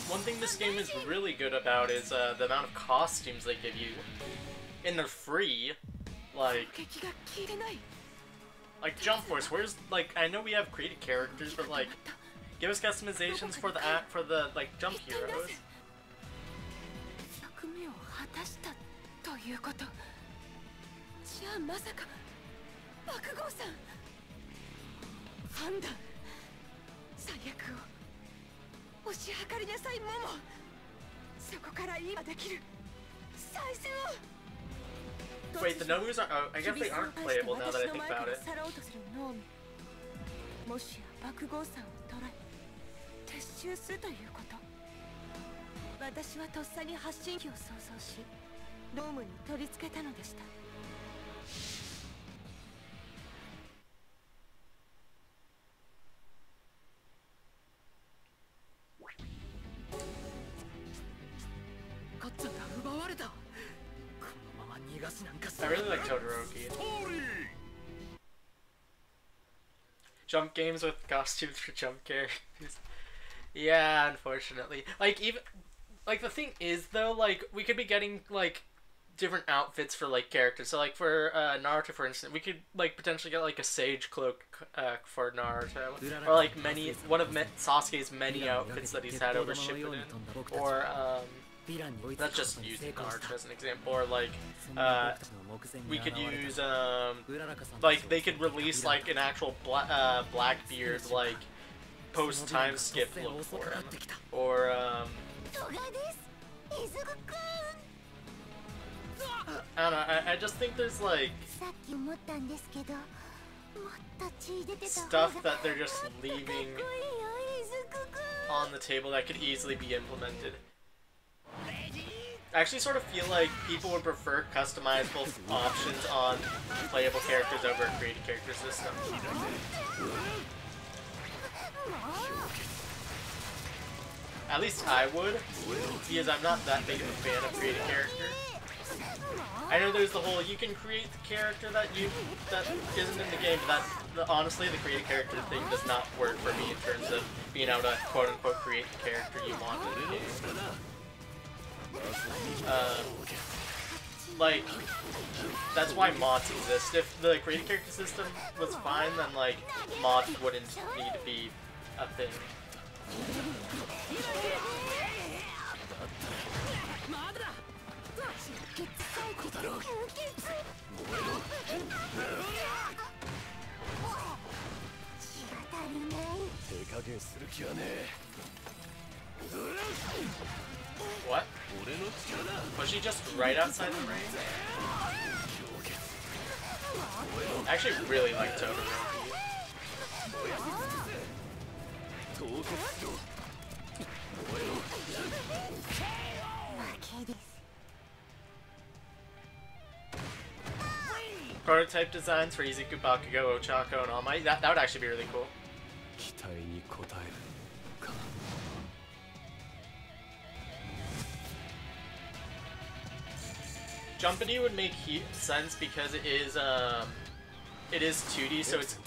One thing this game is really good about is the amount of costumes they give you. And they're free. Like Jump Force, where's, like, I know we have created characters, but like, give us customizations for the like, jump heroes. Wait, the Nomus are, I guess they aren't playable now that I think about it. もしや爆豪さんを捕らえ撤収するということ。私はとっさに発信機を想像し、ドームに取り付けたのでした。ガッツァンが奪われた。このまま逃がすなんか。I really like Todoroki. Jump games with costumes for jump characters. Yeah, unfortunately. Like, even, like, the thing is, though, like, we could be getting, like, different outfits for, like, characters. So, like, for Naruto, for instance, we could, like, potentially get, like, a sage cloak for Naruto. Or, like, one of Sasuke's many outfits that he's had over Shippuden. Or, that's just using Naruto as an example. Or, like, we could use, like, they could release, like, an actual Blackbeard, like, post-time skip look for him. Or, I don't know, I just think there's, like, stuff that they're just leaving on the table that could easily be implemented. I actually sort of feel like people would prefer customizable options on playable characters over a created character system. At least I would, because I'm not that big of a fan of created character. I know there's the whole you can create the character that isn't in the game, but honestly the created character thing does not work for me in terms of being able to quote unquote create the character you want in the game. Like, that's why mods exist. If the created character system was fine, then like mods wouldn't need to be a thing. What? Was she just right outside the ring? I actually really like Todoroki. Prototype designs for Izuku, Bakugo, Ochako, and All Might. That would actually be really cool. Jumpity would make sense because it is 2D, so it's,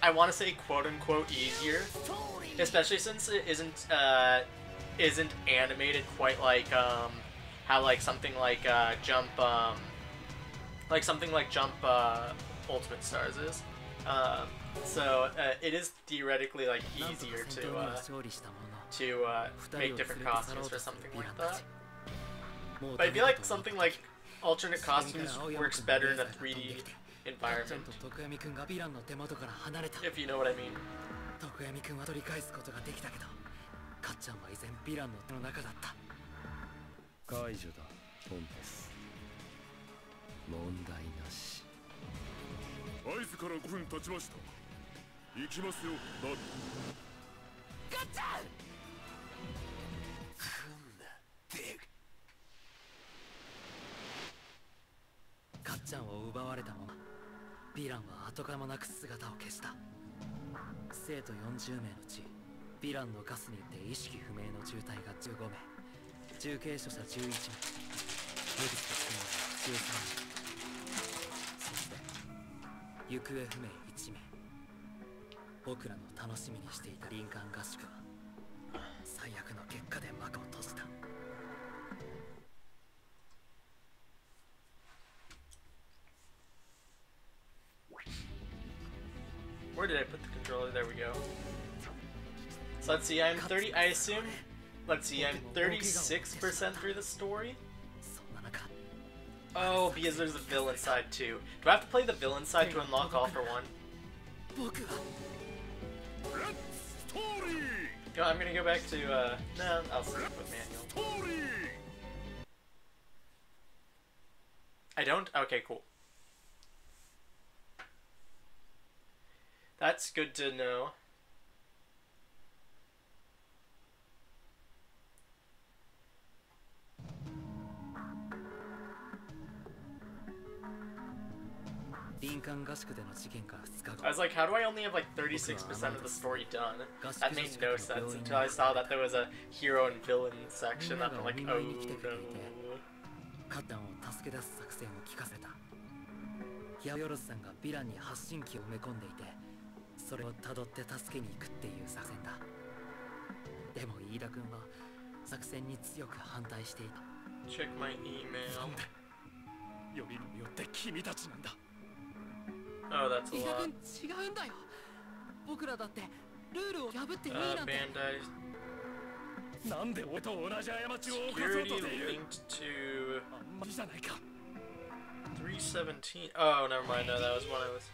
I want to say, quote-unquote easier, especially since it isn't animated quite like how like something like Jump Ultimate Stars is. So it is theoretically like easier to make different costumes for something like that. But I feel like something like alternate costumes works better in a 3D environment, if you know what I mean.かっちゃんを奪われたままヴィランは跡形もなく姿を消した。生徒40名のうちヴィランのガスによって意識不明の重体が15名、重軽傷者11名、無実と死者13名、そして行方不明1名。僕らの楽しみにしていた林間合宿は最悪の結果で幕を閉じた。Where did I put the controller? There we go. So let's see, I'm 30, I assume, let's see, I'm 36% through the story? Oh, because there's a villain side too. Do I have to play the villain side to unlock All for One? No, I'm gonna go back to, no, I'll stick with manual. I don't? Okay, cool. That's good to know. I was like, how do I only have like 36% of the story done? That made no sense until I saw that there was a hero and villain section. I'm like, oh no. それを辿って助けに行くっていう作戦だ。でも飯田君は作戦に強く反対していた。Check my email. よりによって君たちなんだ。Oh, that's a lot. 飯田君違うんだよ。僕らだってルールを破っていいなんて。なんで俺と同じ過ちを犯そうとしている。あんまりじゃないか。317. Oh, never mind. No, that was one I was.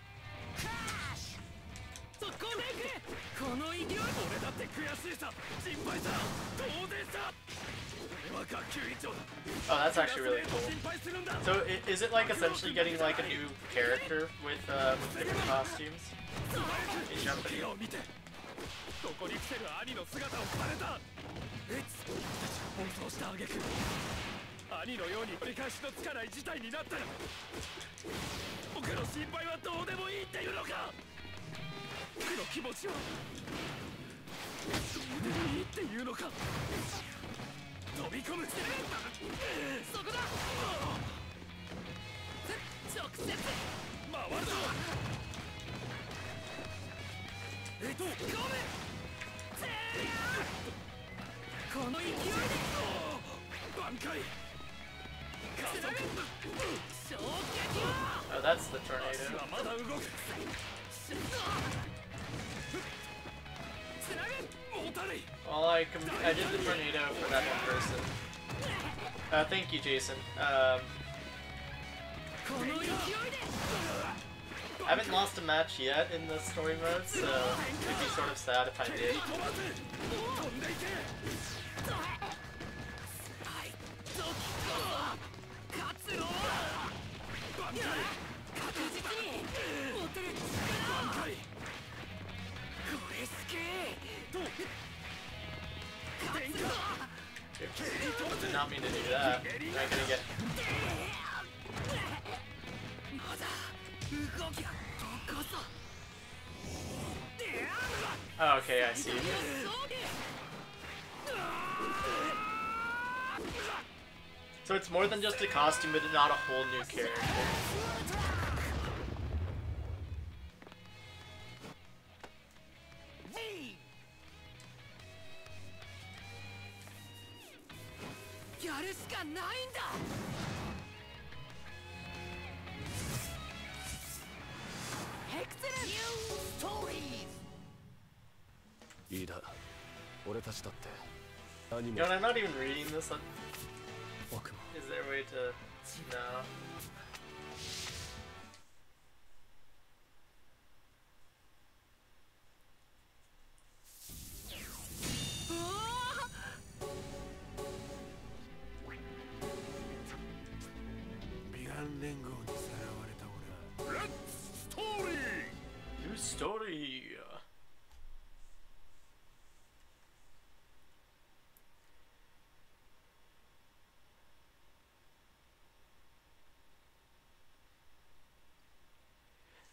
Oh, that's actually really cool. So, is it like essentially getting like a new character with different costumes in Jumpity? ここに来てる兄の姿を変えた。奔走した挙句、兄のように取り返しのつかない事態になったら、僕の心配はどうでもいいっていうのか。僕の気持ちはどうでもいいっていうのか。飛び込む。そこだ。直接回るぞ。ごめん。この勢いで挽回。Oh, that's the tornado. まだ動く。Well, I did the tornado for that one person. Thank you, Jason. I haven't lost a match yet in the story mode, so it'd be sort of sad if I did. Did not mean to do that. Am I gonna get... Oh, okay, I see. So it's more than just a costume, but not a whole new character. やるしかないんだ。エクセレントニューストーリーズ。いいだ。俺たちだって何も。 You know, I'm not even reading this. Is 僕も。 there a way to? No. New story.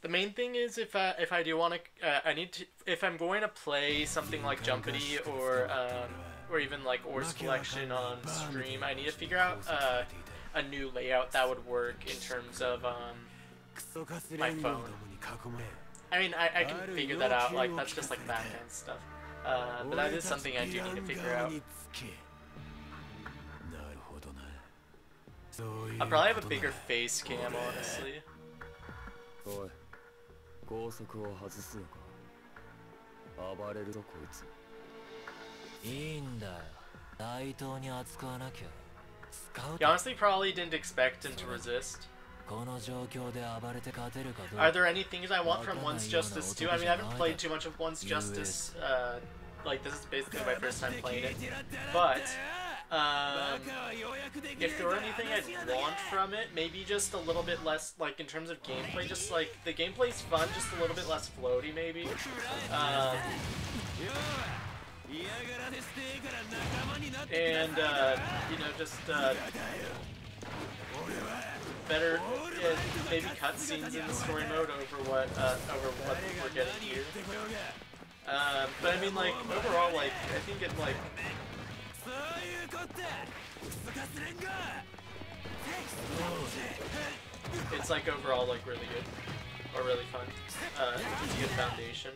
The main thing is if I do want to, I need to, if I'm going to play something like Jumpity or even like Ors Collection on stream, I need to figure out a new layout that would work in terms of my phone. I mean, I can figure that out, like that's just like back-end stuff. But that is something I do need to figure out. I'll probably have a bigger face cam, honestly. 高速を外すのか暴れるぞこいついいんだよ大刀に扱わなきゃスカウト You honestly probably didn't expect him to resist. この状況で暴れて勝てるかどう Are there any things I want from Once Justice 2? I mean, I haven't played too much of Once Justice, like this is basically my first time playing it, but if there were anything I'd want from it, maybe just a little bit less, like in terms of gameplay, just like the gameplay's fun, just a little bit less floaty maybe. And you know, just better, maybe cutscenes in the story mode over what we're getting here. But I mean, like overall, like I think it like. It's like overall like really good or really fun. It's a good foundation.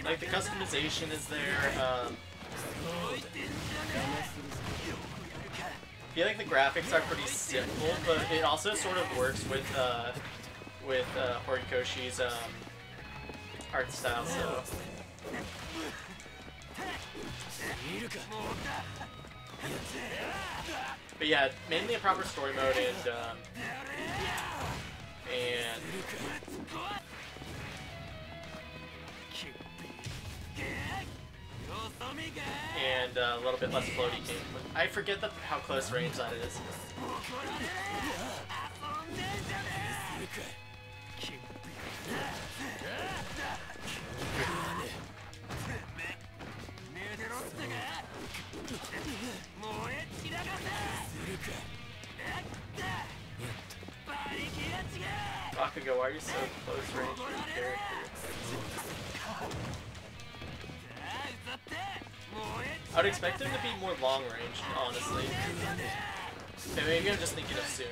Like the customization is there. I feel like the graphics are pretty simple, but it also sort of works with Horikoshi's art style, so. But yeah, mainly a proper story mode and a little bit less floaty game. I forget how close range that is. Bakugo, why are you so close range with your character? I would expect him to be more long range, honestly. Okay, maybe I'm just thinking of Suna.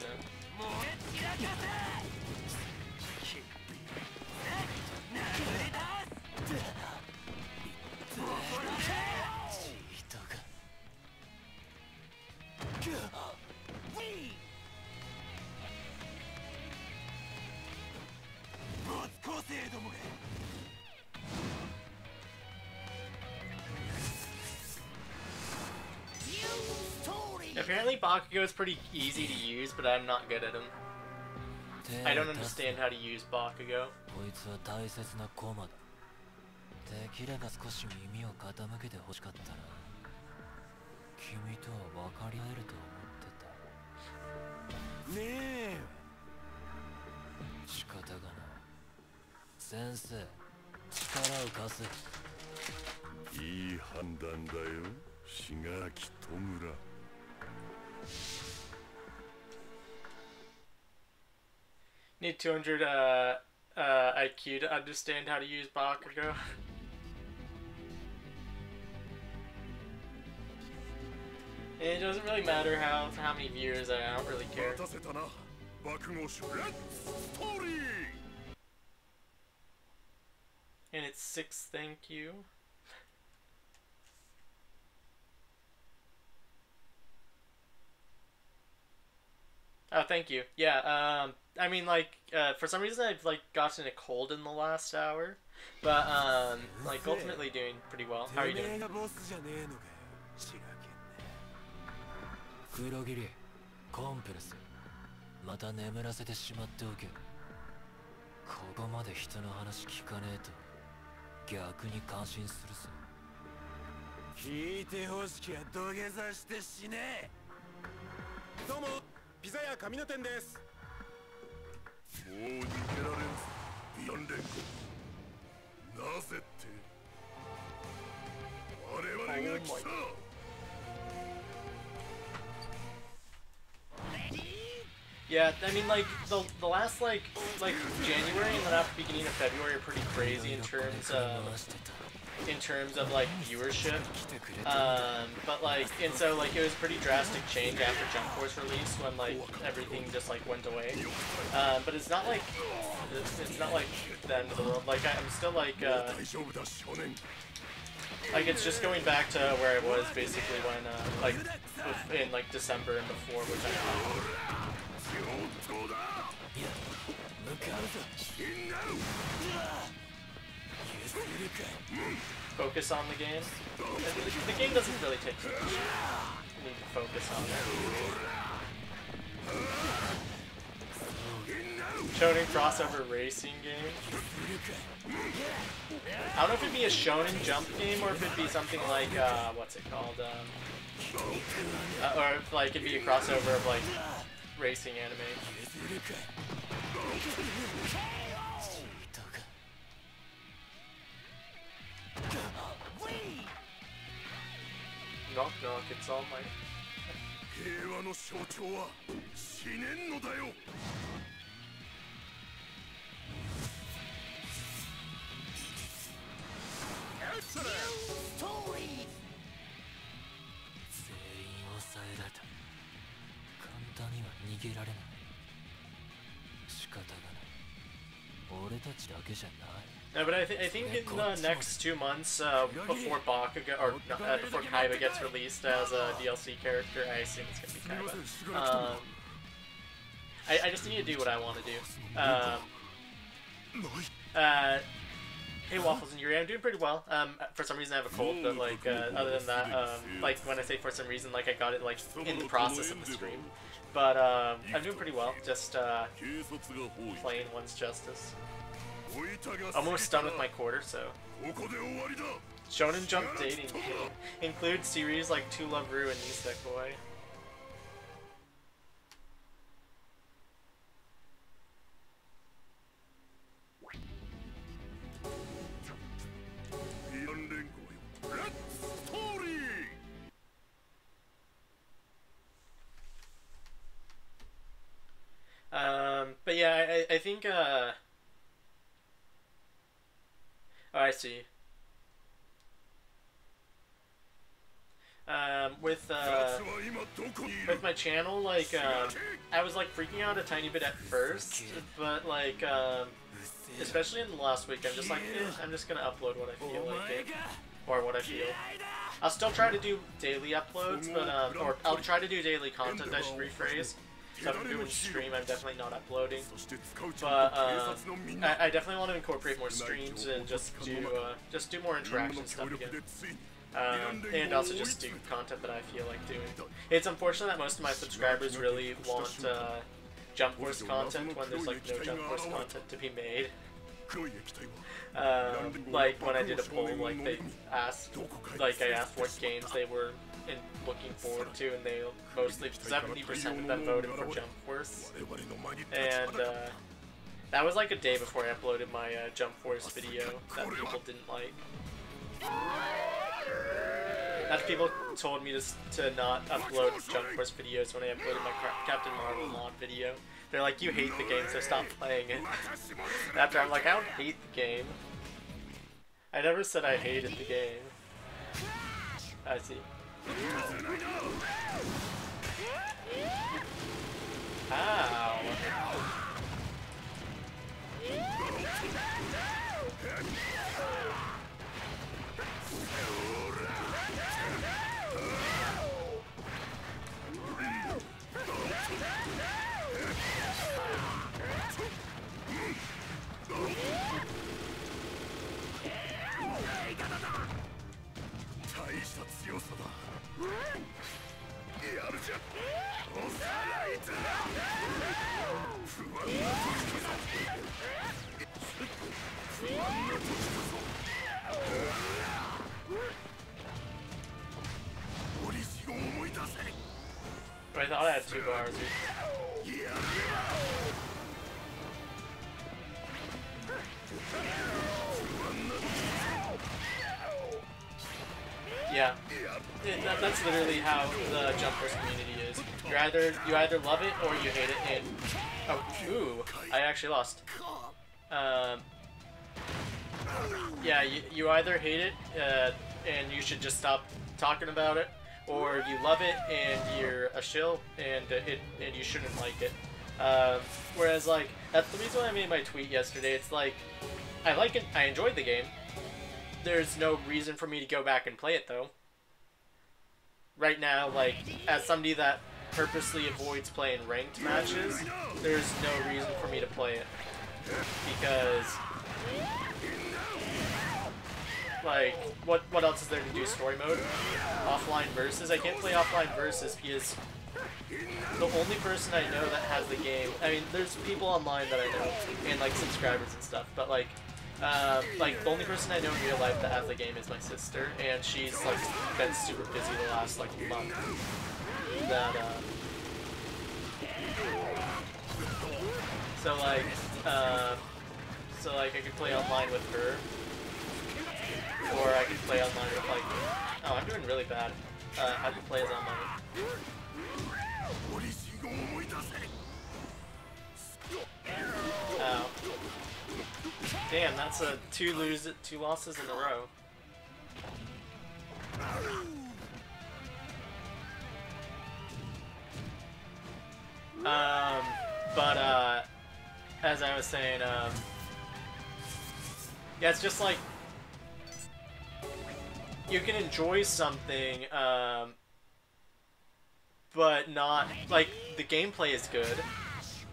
apparently Bakugo is pretty easy to use, but I'm not good at him. I don't understand how to use Bakugo. こいつは大切な駒だ。できれば少し耳を傾けて欲しかったな。君とは分かり合えると思ってた。ねえ。仕方がない。先生、力を貸せ。いい判断だよ、志垣戸村。Need 200 IQ to understand how to use Bakugo. It doesn't really matter how many viewers I don't really care. And it's 6, thank you. Oh, thank you. Yeah, I mean, like, for some reason I've, like, gotten a cold in the last hour. But, like, ultimately doing pretty well. How are you doing? 黒霧、コンプレス。また眠らせてしまっておけ。ここまで人の話聞かねえと逆に感心するさ。聞いてほしきゃ土下座して死ね。どうも、ピザ屋神の店です。もう逃げられんぞ、ビアン連合。なぜって我々が来た。Yeah, I mean, like the last like January and then after the beginning of February are pretty crazy in terms of like viewership. But like, and so like it was a pretty drastic change after Jump Force release when like everything just like went away. But it's not like the end of the world. Like I'm still like it's just going back to where it was basically when like in like December and before, which I. Focus on the game. The game doesn't really take too much. You need to focus on it. Shonen crossover racing game. I don't know if it'd be a Shonen Jump game or if it'd be something like what's it called? Or if like it'd be a crossover of like racing anime. Knock knock, it's all my. 平和の象徴は死ねんのだよ。No, but I think in the next 2 months, before Bakugo or before Kaiba gets released as a DLC character, I assume it's gonna be Kaiba. I just need to do what I want to do. Hey Waffles and Yuri, I'm doing pretty well. For some reason I have a cold, but like other than that, like when I say for some reason, like I got it like in the process of the stream. But I'm doing pretty well. Just playing One's Justice. Almost done with my quarter, so. Shonen Jump dating game includes series like To Love Ru and Nisekoi. But yeah, I think, oh, I see. With my channel, like, I was, like, freaking out a tiny bit at first, but, like, especially in the last week, I'm just like, I'm just gonna upload what I feel like it, or what I feel. I'll still try to do daily uploads, but, or I'll try to do daily content, I should rephrase. stuff I'm doing stream, I'm definitely not uploading. But I definitely want to incorporate more streams and just do more interaction stuff again. And also just do content that I feel like doing. It's unfortunate that most of my subscribers really want Jump Force content when there's like no Jump Force content to be made. Like when I did a poll, like they asked, like I asked what games they were looking forward to, and they mostly 70% of them voted for Jump Force. And that was like a day before I uploaded my Jump Force video that people didn't like. After people told me to not upload Jump Force videos when I uploaded my Captain Marvel mod video. They're like, you hate the game, so stop playing it. After I'm like, I don't hate the game. I never said I hated the game. I see. Ow. I thought I had 2 bars. Yeah, that's literally how the Jump Force community is. You either love it or you hate it. And ooh, I actually lost. Yeah, you either hate it and you should just stop talking about it, or you love it and you're a shill and you shouldn't like it. Whereas like that's the reason why I made my tweet yesterday. It's like I like it, I enjoyed the game. There's no reason for me to go back and play it though. Right now, like as somebody that purposely avoids playing ranked matches, there's no reason for me to play it because like what else is there to do? Story mode? Offline versus? I can't play offline versus because the only person I know that has the game, I mean there's people online that I know and like subscribers and stuff, but like the only person I know in real life that has the game is my sister, and she's like been super busy the last like month. That so like I could play online with her, or I could play online with like, oh I'm doing really bad. How to play as online? Ow. Damn, that's a 2 losses in a row. But as I was saying, yeah, it's just like you can enjoy something, but not like the gameplay is good,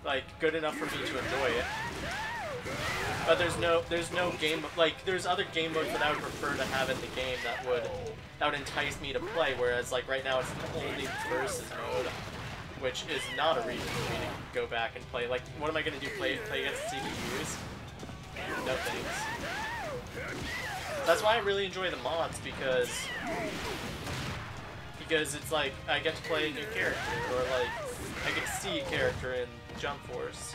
like good enough for me to enjoy it. But there's no game, like there's other game modes that I would prefer to have in the game that would entice me to play, whereas like right now it's only versus mode, which is not a reason for me to go back and play. Like what am I gonna do, play against CPUs? No thanks. That's why I really enjoy the mods, because it's like I get to play a new character, or like I get to see a character in Jump Force.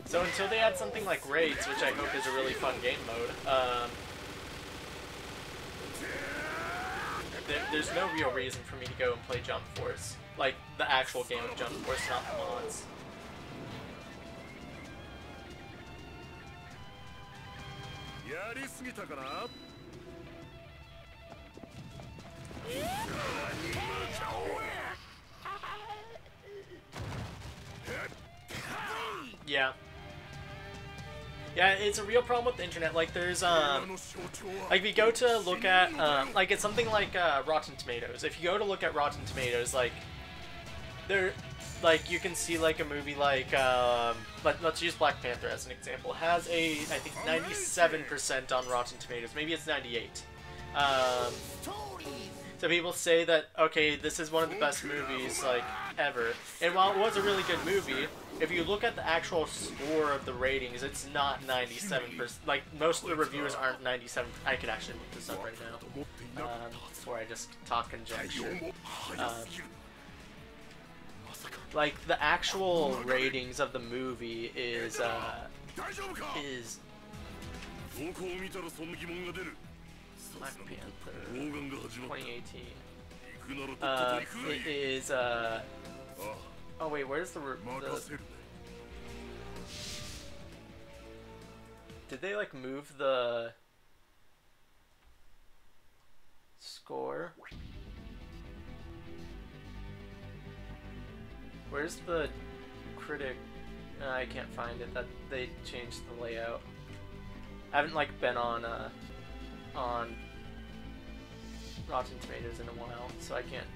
So until they add something like raids, which I hope is a really fun game mode, there's no real reason for me to go and play Jump Force. Like, the actual game of Jump Force, not the mods. Yeah, it's a real problem with the internet. Like, there's, like, if you go to look at, like, it's something like, Rotten Tomatoes. If you go to look at Rotten Tomatoes, like, there, like, you can see, like, a movie like, let's use Black Panther as an example. It has a, I think, 97% on Rotten Tomatoes. Maybe it's 98. So people say that, okay, this is one of the best movies, like, ever. And while it was a really good movie, if you look at the actual score of the ratings, it's not 97%. Like, most of the reviewers aren't 97%. I could actually look this up right now. Before I just talk conjecture. Like, the actual ratings of the movie is Black Panther 2018. It is, oh wait, where's the did they, like, move the score? Where's the critic? I can't find it. That they changed the layout. I haven't, like, been on Rotten Tomatoes in a while, so I can't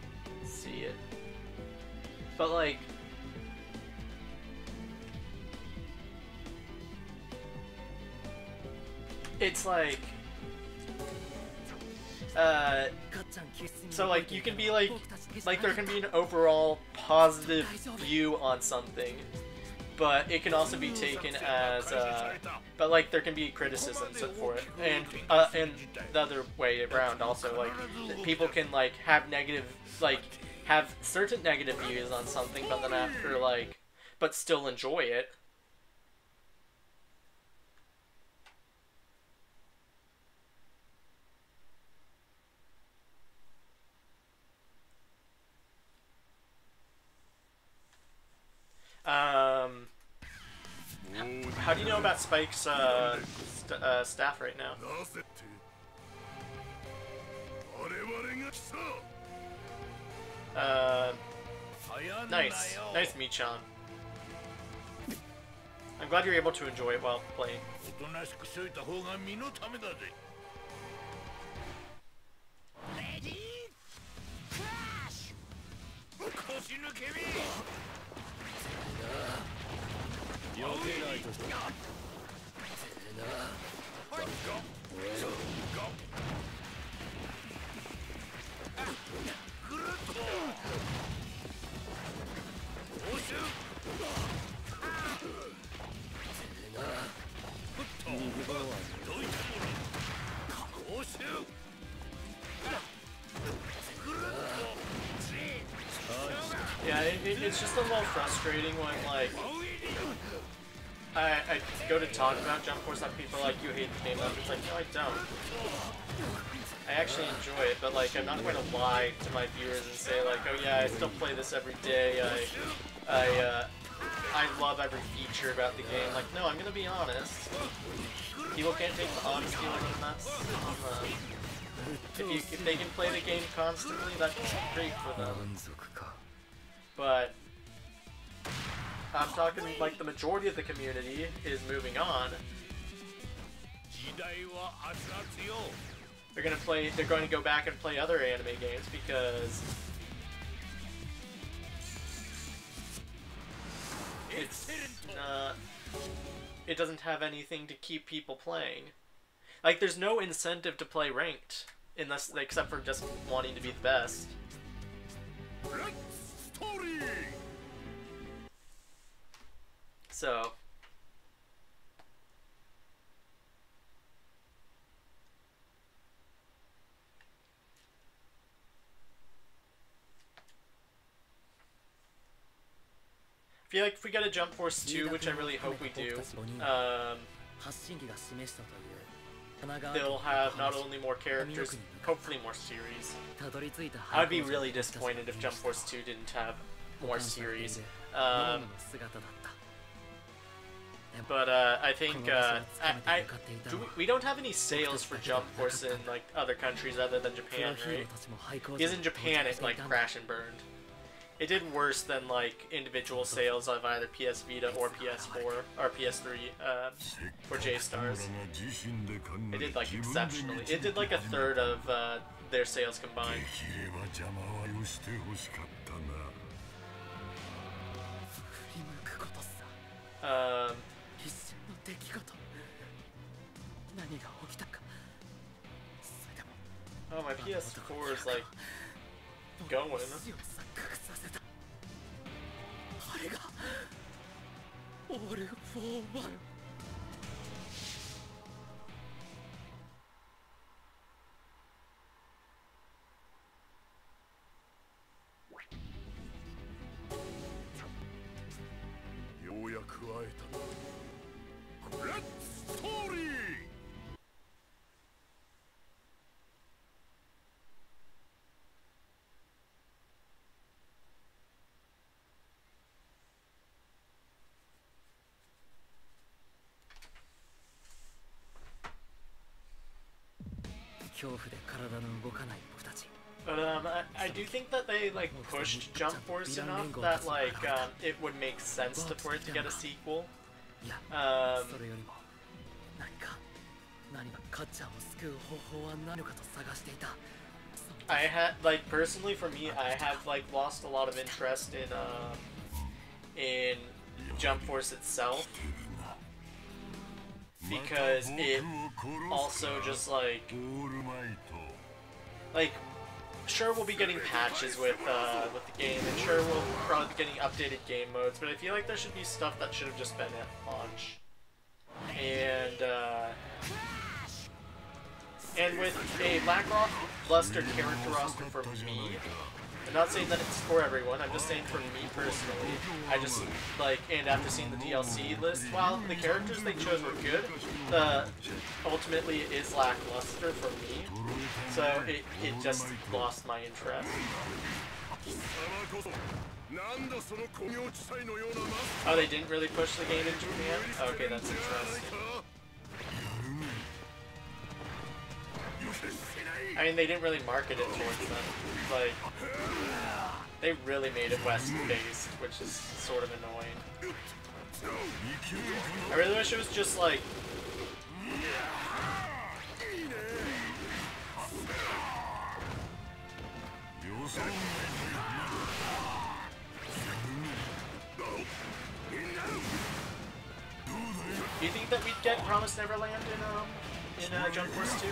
see it. But, like, it's like, so, like, you can be like there can be an overall positive view on something, but it can also be taken as, but, like, there can be criticisms for it, and the other way around also, like, people can, like, have negative, like, have certain negative views on something, but then after, like, but still enjoy it. How do you know about Spike's staff right now? Nice. Nice, Michan. I'm glad you're able to enjoy it while playing. Yeah, it's just a little frustrating when, like, I go to talk about Jump Force and people are like, you hate the game. I'm just like, no, I don't. I actually enjoy it, but, like, I'm not going to lie to my viewers and say, like, oh yeah, I still play this every day. I love every feature about the game. Like, no, I'm gonna be honest. People can't take the honesty when that's on them. If they can play the game constantly, that's great for them. But I'm talking, like, the majority of the community is moving on. They're going to go back and play other anime games because it doesn't have anything to keep people playing. Like, there's no incentive to play ranked unless, except for just wanting to be the best. So I feel like if we get a Jump Force 2, which I really hope we do, they'll have not only more characters, hopefully more series. I would be really disappointed if Jump Force 2 didn't have more series. But I think we don't have any sales for Jump Force in, like, other countries other than Japan, right? Because in Japan it, like, crash and burned. It did worse than like individual sales of either PS Vita or PS4 or PS3 for J-Stars. It did like exceptionally. It did like a third of their sales combined. Oh, my PS4 is like going. But I do think that they like pushed Jump Force enough that like it would make sense for it to get a sequel. I had like personally for me, I have like lost a lot of interest in Jump Force itself. Because it also just like sure we'll be getting patches with the game, and sure we'll probably be getting updated game modes, but I feel like there should be stuff that should have just been at launch. And with a lackluster character roster for me, I'm not saying that it's for everyone, I'm just saying for me personally, I just, like, and after seeing the DLC list, while the characters they chose were good, ultimately it is lackluster for me, so it just lost my interest. Oh, they didn't really push the game in Japan? Okay, that's interesting. I mean, they didn't really market it towards them. Like, they really made it West-based, which is sort of annoying. I really wish it was just like... Do you think that we'd get Promised Neverland in Jump Force 2?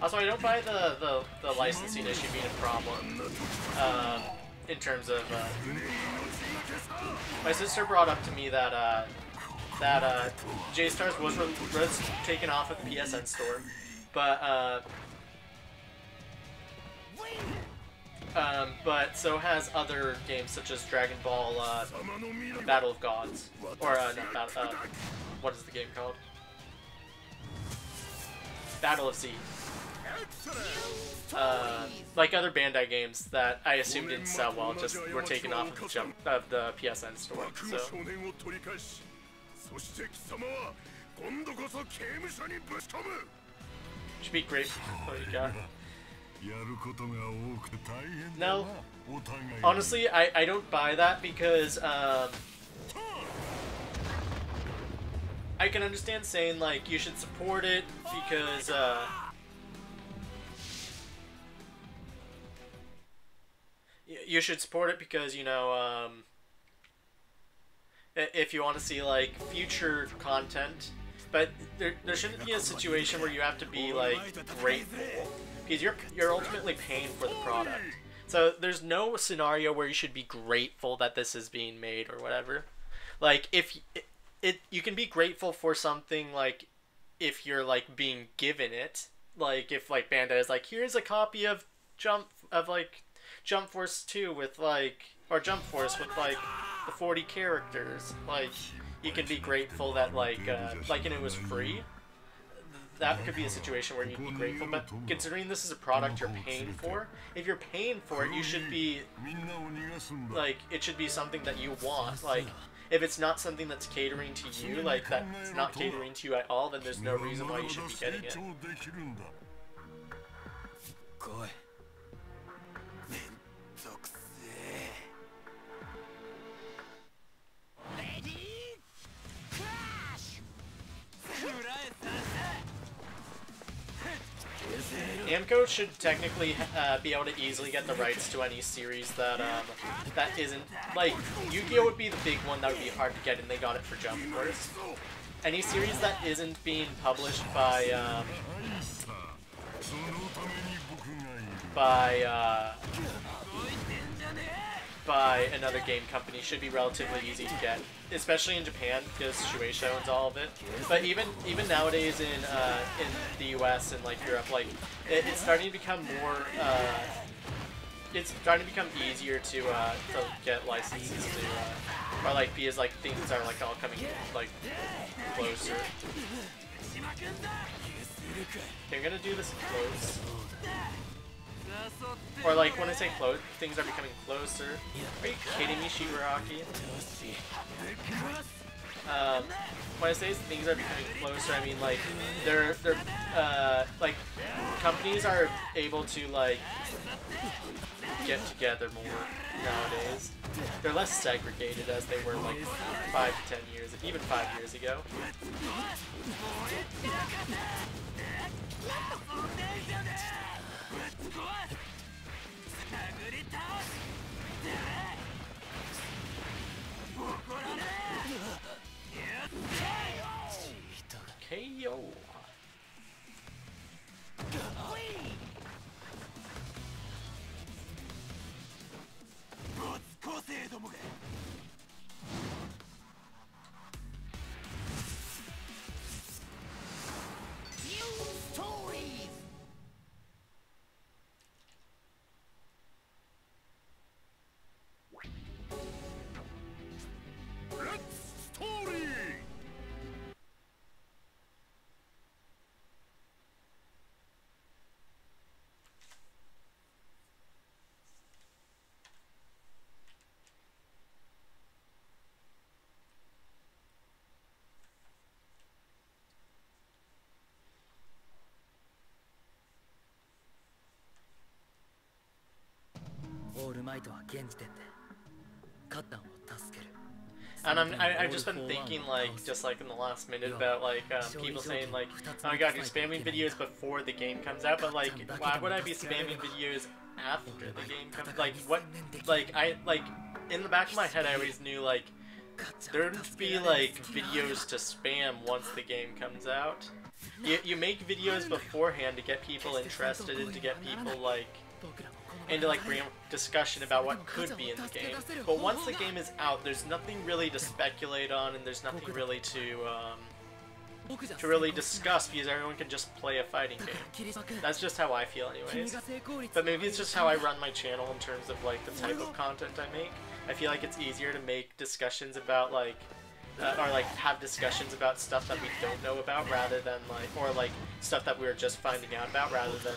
Also, I don't buy the licensing issue being a problem, in terms of, my sister brought up to me that, J-Stars was taken off at the PSN store, but so has other games such as Dragon Ball, Battle of Gods, or, what is the game called? Battle of Z. Like other Bandai games that I assume didn't sell well, just were taken off of the PSN store. So. Should be great. What you got? No, honestly, I don't buy that because I can understand saying like you should support it because you should support it because, you know, if you want to see like future content, but there shouldn't be a situation where you have to be like grateful because you're ultimately paying for the product. So there's no scenario where you should be grateful that this is being made or whatever. Like if you can be grateful for something like if you're like being given it, like if like Bandai is like, here's a copy of Jump Force 2 with like, or Jump Force with like the 40 characters, like you can be grateful that like and it was free. That could be a situation where you'd be grateful, but considering this is a product you're paying for, if you're paying for it, you should be like, it should be something that you want. Like if it's not something that's catering to you, like that's not catering to you at all, then there's no reason why you should be getting it. 来い。めんどくせえ。レディークラッシュ。裏へ刺せ。 Namco should technically be able to easily get the rights to any series that that isn't like Yu-Gi-Oh would be the big one that would be hard to get, and they got it for Jump Force. Any series that isn't being published by another game company should be relatively easy to get, especially in Japan because Shueisha owns all of it. But even nowadays in the US and like Europe, like it's starting to become more it's starting to become easier to get licenses to or like because like things are like all coming like closer. Okay, I'm gonna do this close. Or like when I say close, things are becoming closer. Are you kidding me, Shigaraki? When I say things are becoming closer, I mean like they're like companies are able to like get together more nowadays. They're less segregated as they were like 5 to 10 years, even 5 years ago. KO. And I've just been thinking like just like in the last minute about like people saying like, oh my god, you're spamming videos before the game comes out, but like why would I be spamming videos after the game comes? Like what? Like I like in the back of my head I always knew like there'd be like videos to spam once the game comes out. You make videos beforehand to get people interested and to get people like and to like bring a discussion about what could be in the game. But once the game is out, there's nothing really to speculate on, and there's nothing really to really discuss because everyone can just play a fighting game. That's just how I feel, anyways. But maybe it's just how I run my channel in terms of like the type of content I make. I feel like it's easier to make discussions about like or like have discussions about stuff that we don't know about rather than like or like stuff that we're just finding out about rather than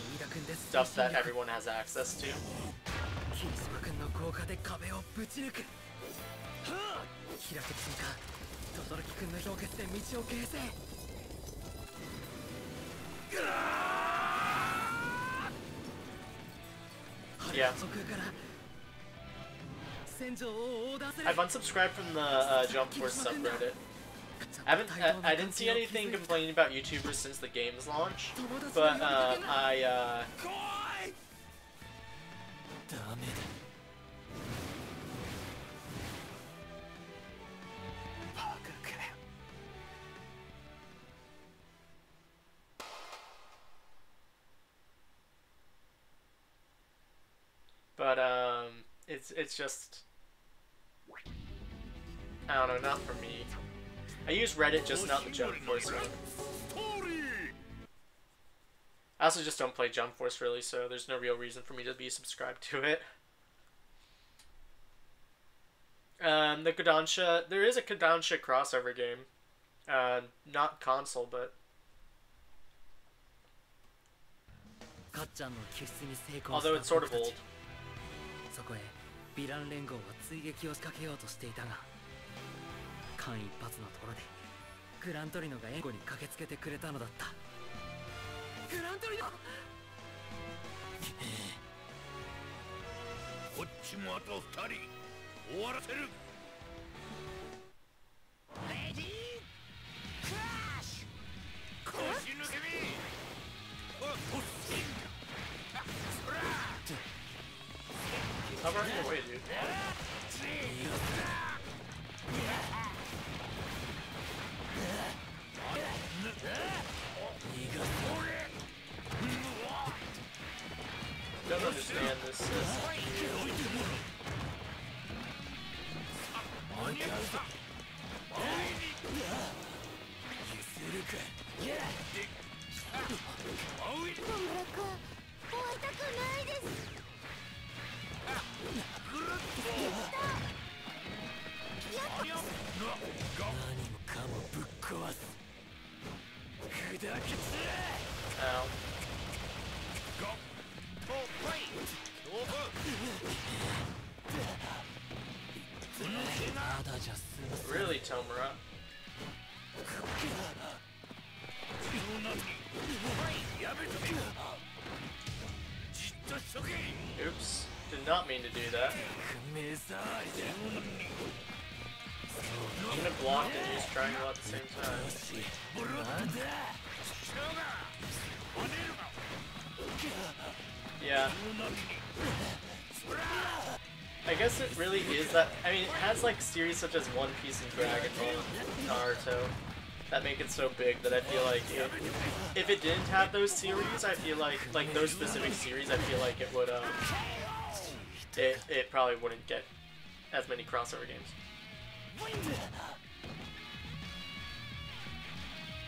stuff that everyone has access to. Yeah. I've unsubscribed from the Jump Force subreddit. I didn't see anything complaining about YouTubers since the game's launch, but it's just I don't know, not for me. I use Reddit, just not the Jump Force one. I also just don't play Jump Force really, so there's no real reason for me to be subscribed to it. The Kodansha, there is a Kodansha crossover game. Not console, but... although it's sort of old. そこへヴィラン連合は追撃を仕掛けようとしていたが間一髪のところでグラントリノが援護に駆けつけてくれたのだった。グラントリノこっちもあと2人終わらせる。レディークラッシュ。腰抜け身。I'm running away, dude. Don't understand this. Ow. Really, Tomura? Oops. Did not mean to do that. I'm gonna block and use triangle at the same time. Yeah. I guess it really is that. I mean, it has like series such as One Piece and Dragon Ball, Naruto, that make it so big that I feel like if it didn't have those series, I feel like those specific series, I feel like it would it probably wouldn't get as many crossover games.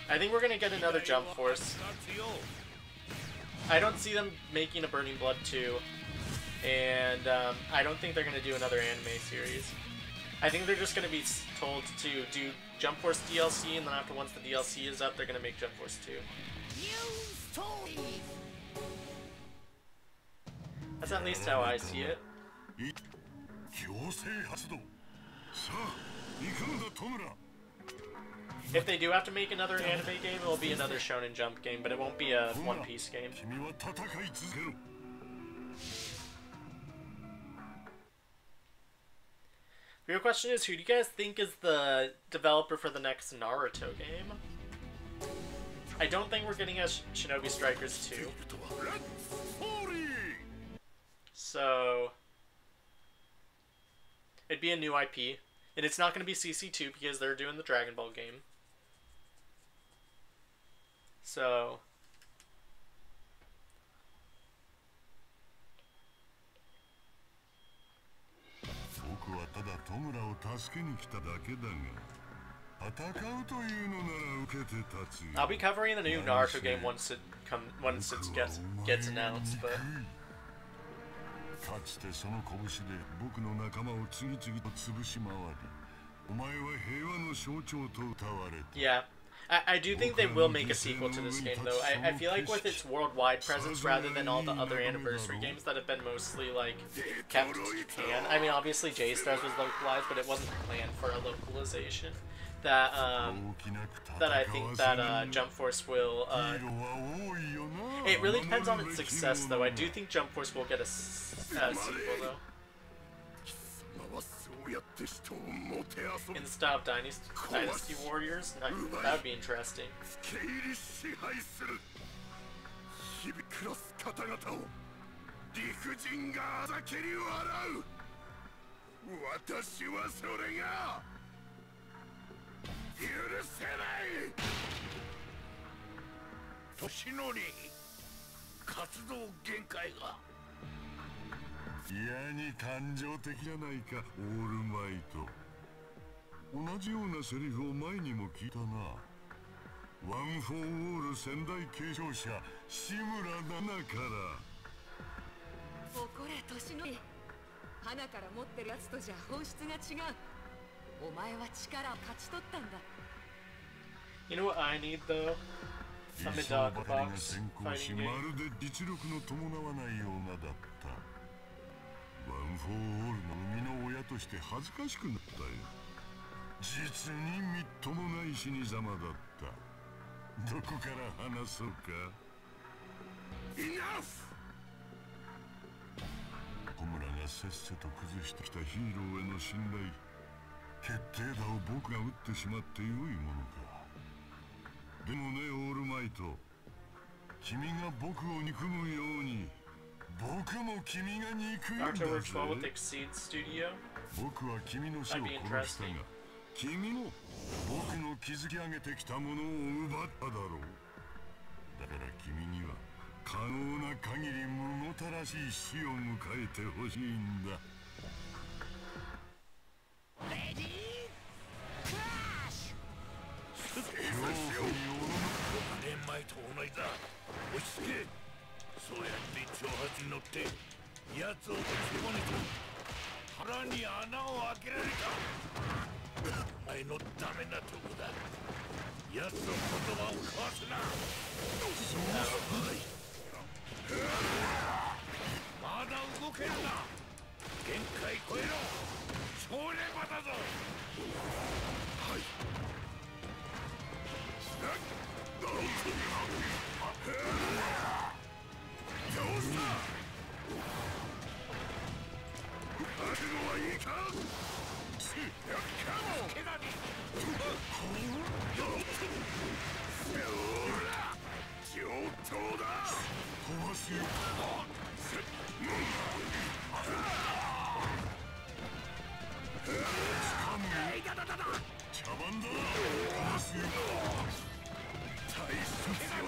I think we're gonna get another Jump Force. I don't see them making a Burning Blood 2, and I don't think they're gonna do another anime series. I think they're just gonna be told to do Jump Force DLC, and then after once the DLC is up, they're gonna make Jump Force 2. That's at least how I see it. If they do have to make another anime game, it will be another Shonen Jump game, but it won't be a One Piece game. The real question is, who do you guys think is the developer for the next Naruto game? I don't think we're getting a Shinobi Strikers 2. So it'd be a new IP. And it's not going to be CC2 because they're doing the Dragon Ball game. So I'll be covering the new Naruto game once it gets announced, but yeah, I do think they will make a sequel to this game, though. I feel like with its worldwide presence, rather than all the other anniversary games that have been mostly, like, kept to Japan. I mean, obviously J-Stars was localized, but it wasn't planned for a localization. That I think that Jump Force will, it really depends on its success, though. I do think Jump Force will get a sequel, though. In the style of Dynasty Warriors? That would be interesting. You know what I need, though? A Medaka box fighting game. 小村がせっせと崩してきたヒーローへの信頼、決定打を僕が打ってしまって良いものか。でもね、オールマイト、君が僕を憎むように僕も君が憎いんだぜ。僕は君の死を殺したが、君も僕の築き上げてきたものを奪っただろう。だから君には可能な限りむごたらしい死を迎えてほしいんだ。レディークラッシュ。恐怖におの6年前と同じだ。落ち着け。そうやって挑発に乗って奴を手こねて腹に穴を開けられた。お前のダメなとこだ。奴の言葉を交わすな。まだ動けるな。限界超えろ。超レバだぞ。はい。どうした。覚悟はいいか。けだに上等だ。飛ばすよ。茶番だ。飛ばすよ。大切よ。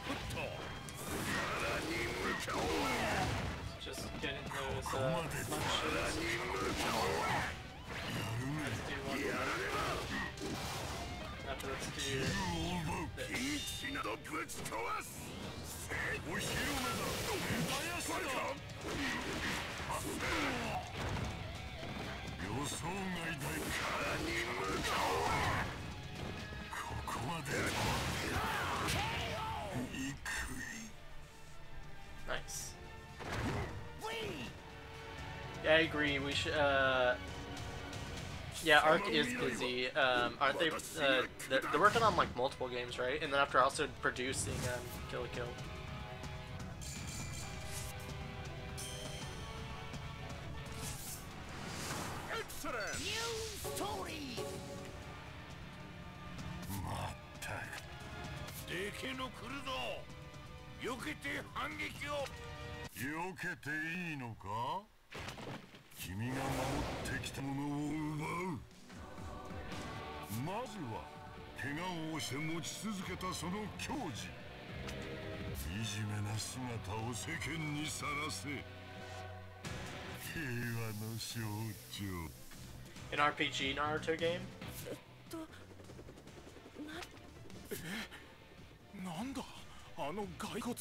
ふっとさらに向かおう。Just getting those punches. After let's do this. ぶち壊す。お披露目だ。予想外だ。からに向かおう。ここまで。いくい。Nice. Yeah, I agree. We should. Yeah, Arc is busy. Aren't they? They're working on like multiple games, right? And then after also producing Kill la Kill. Excellent. New story. まったく。でけの来るぞ。避けて反撃を。避けていいのか。君が守ってきたものを奪う。まずは怪我をして持ち続けたその矜持、惨めな姿を世間にさらせ。平和の象徴。 An RPG Naruto game? なんだあの骸骨。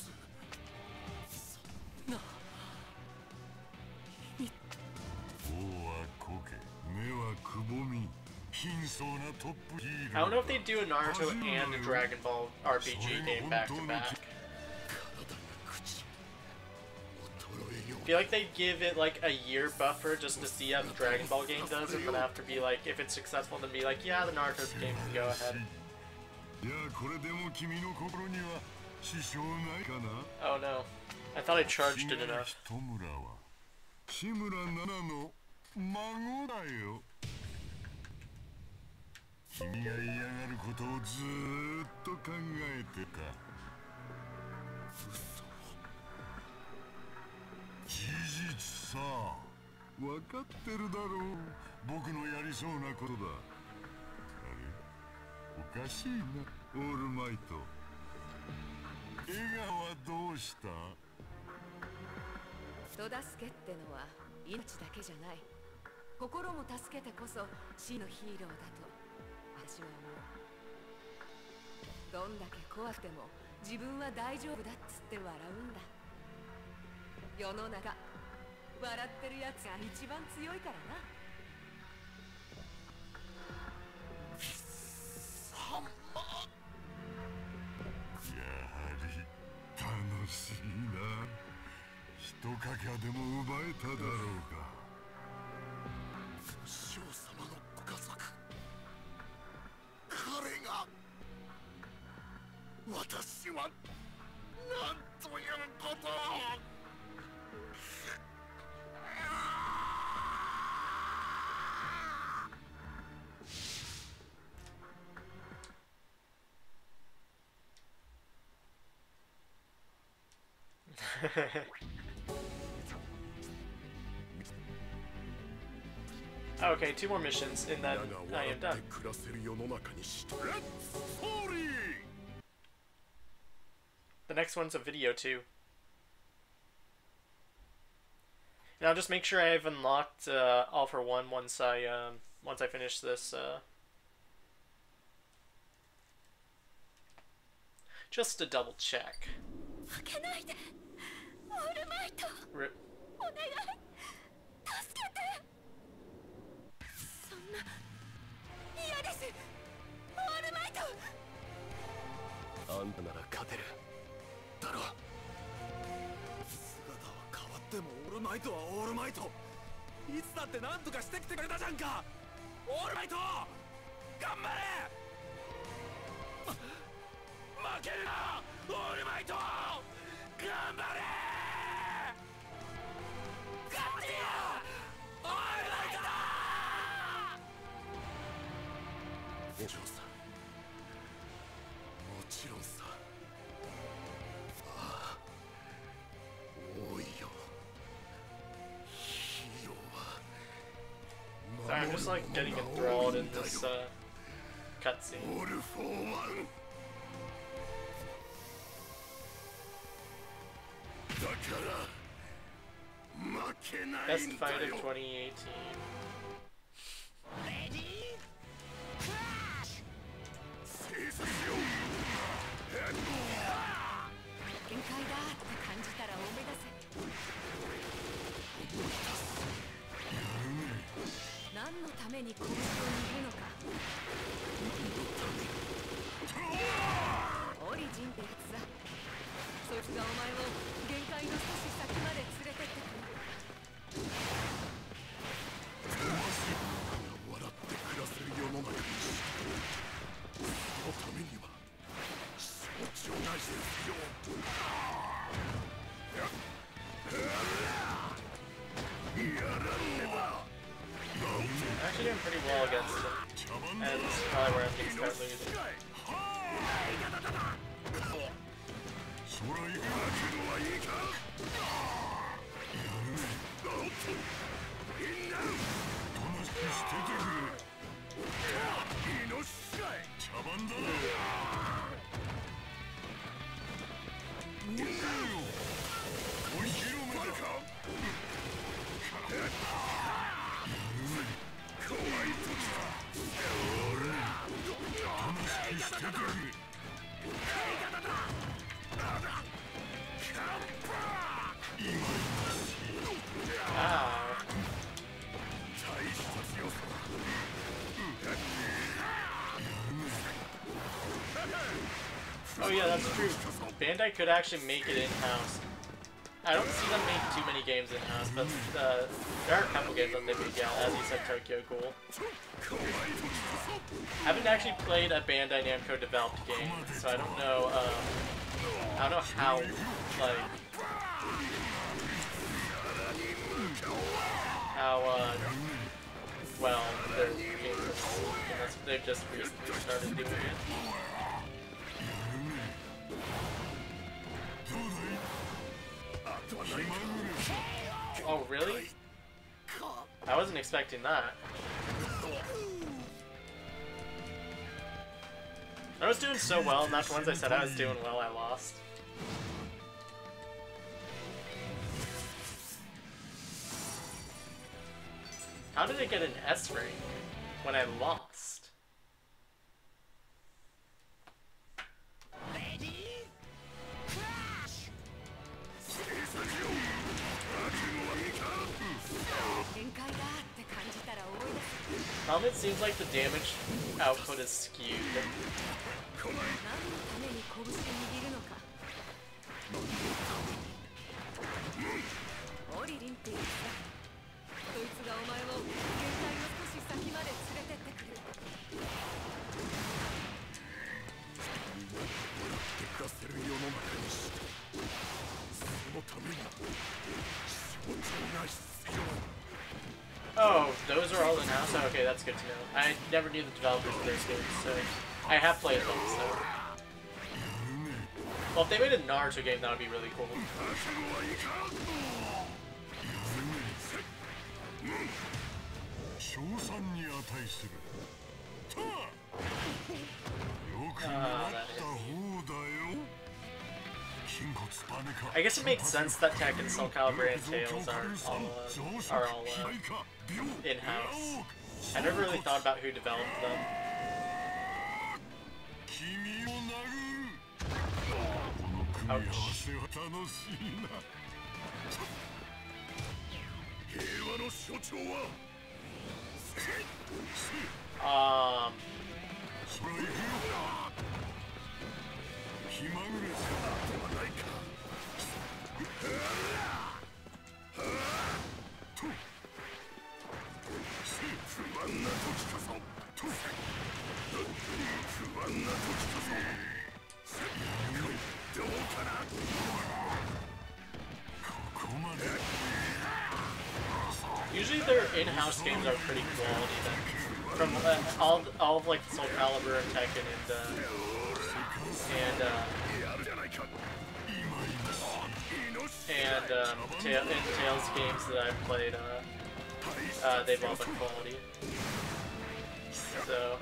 王はこけ、目はくぼみ、貧相なトップヒーロー。 I don't know if they do a Naruto and a Dragon Ball RPG game back to back. I feel like they give it like a year buffer just to see how the Dragon Ball game does, and then after be like, if it's successful, then be like, yeah, the Naruto game can go ahead. いや、これでも君の心には支障ないかな。 Oh no, I thought I charged it enough. 人村は志村奈々の孫だよ。君が嫌がることをずーっと考えてか。事実さ、分かってるだろう。僕のやりそうなことだ。あれ、おかしいな、オールマイト。笑顔はどうした？人助けってのは命だけじゃない。心も助けてこそ真のヒーローだと私は思う。どんだけ怖くても自分は大丈夫だっつって笑うんだ。世の中笑ってるやつが一番強いからな。やはり楽しいな。一かきゃでも奪えただろうか。将様のご家族、彼が。私はなんということを。Okay, 2 more missions and then I am done. The next one's a video too. And I'll just make sure I've unlocked All for One once I finish this. Just to double check. Rip. あんたなら勝てるだろ。姿は変わってもオールマイトはオールマイト。いつだって何とかしてきてくれたじゃんか。オールマイト頑張れ。負けるなオールマイト頑張れ。勝ってよオールマイトだ。もちろんさ、もちろんさ。ああ、多いよ。ヒーローは Sorry, I'm just like getting enthralled in this cutscene. All for one. Best fight of 2018. Actually doing pretty well against him, and this is probably where I'm going to start losing. Oh yeah, that's true. Bandai could actually make it in-house. I don't see them make too many games in-house, but there are a couple games that they make, yeah, as you said, Tokyo Ghoul. I haven't actually played a Bandai Namco developed game, so I don't know how, like, well their games are received, unless they've just recently started doing it. Oh, really? I wasn't expecting that. I was doing so well, and not once I said I was doing well, I lost. How did I get an S rank when I lost? It seems like the damage output is skewed. Oh, those are all in-house? Oh, okay, that's good to know. I never knew the developers of those games, so I have played them, so... Well, if they made a Naruto game, that would be really cool. 賞賛に値する。よくやった方だよ。 I guess it makes sense that Tekken, Soul Calibur, and Tails are all in-house. I never really thought about who developed them. Ouch. Usually their in-house games are pretty quality then. From all of like Soul Calibur and Tekken and Tails games that I've played, they've all been quality. So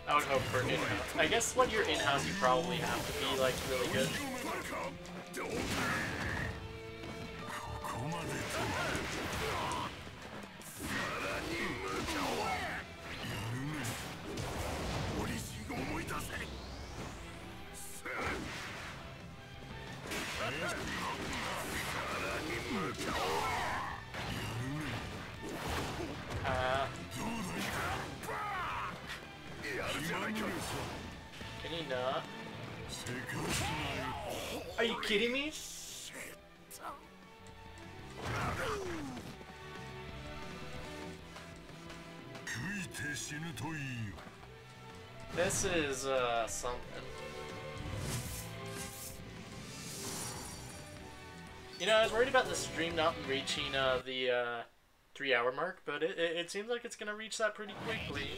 I would hope for in-house. I guess when you're in-house, you probably have to be like really good. Can he not? Are you kidding me? This is something. You know, I was worried about the stream not reaching the 3-hour mark, but it seems like it's gonna reach that pretty quickly.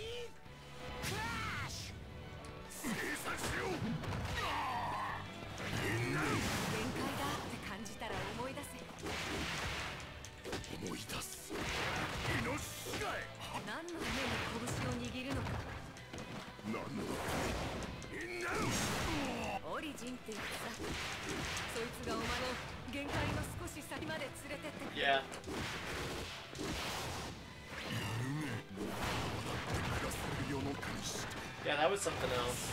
Yeah. Yeah, that was something else.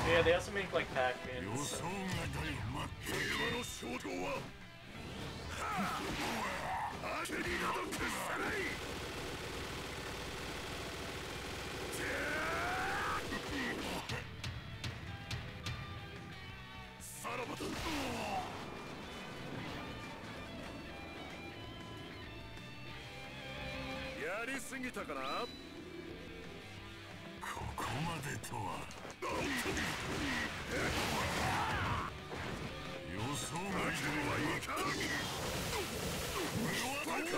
Yeah, they also make like Pac-Man. So.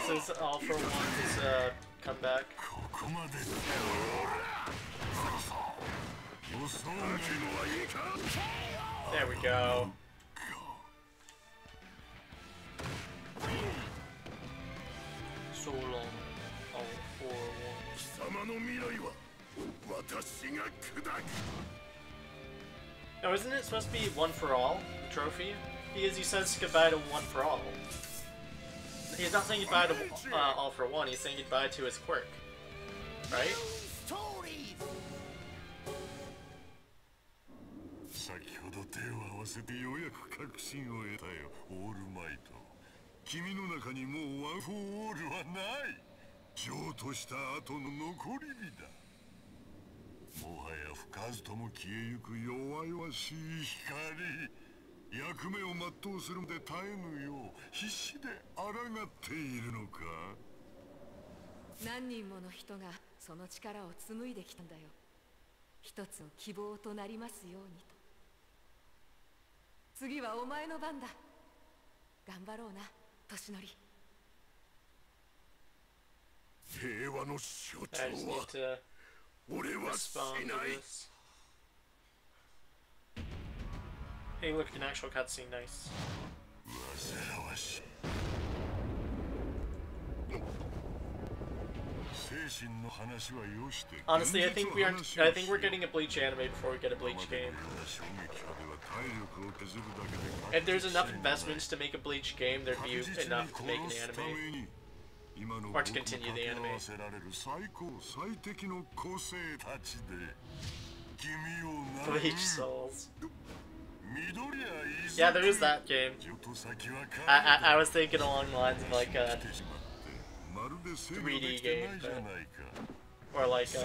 This is All For One's comeback. There we go. So long, All For One. Now, isn't it supposed to be One For All, the trophy? Because he says goodbye to One For All. He's not saying goodbye to All For One, he's saying goodbye to his quirk. Right? 先ほど手を合わせてようやく確信を得たよ、オールマイト。君の中にもうワン・フォー・オールはない。譲渡した後の残り火だ。もはや吹かずとも消えゆく弱々しい光。役目を全うするまで絶えぬよう必死で抗っているのか。何人もの人がその力を紡いできたんだよ。一つの希望となりますようにと。次はお前の番だ。頑張ろうな、年寄り。平和の象徴は俺はしない。 Hey, look, an actual cutscene, nice. Honestly, I think we're getting a Bleach anime before we get a Bleach game. If there's enough investments to make a Bleach game, there'd be enough to make an anime. Or to continue the anime. Bleach Souls. Yeah, there is that game. I was thinking along the lines of like a 3D game, or like a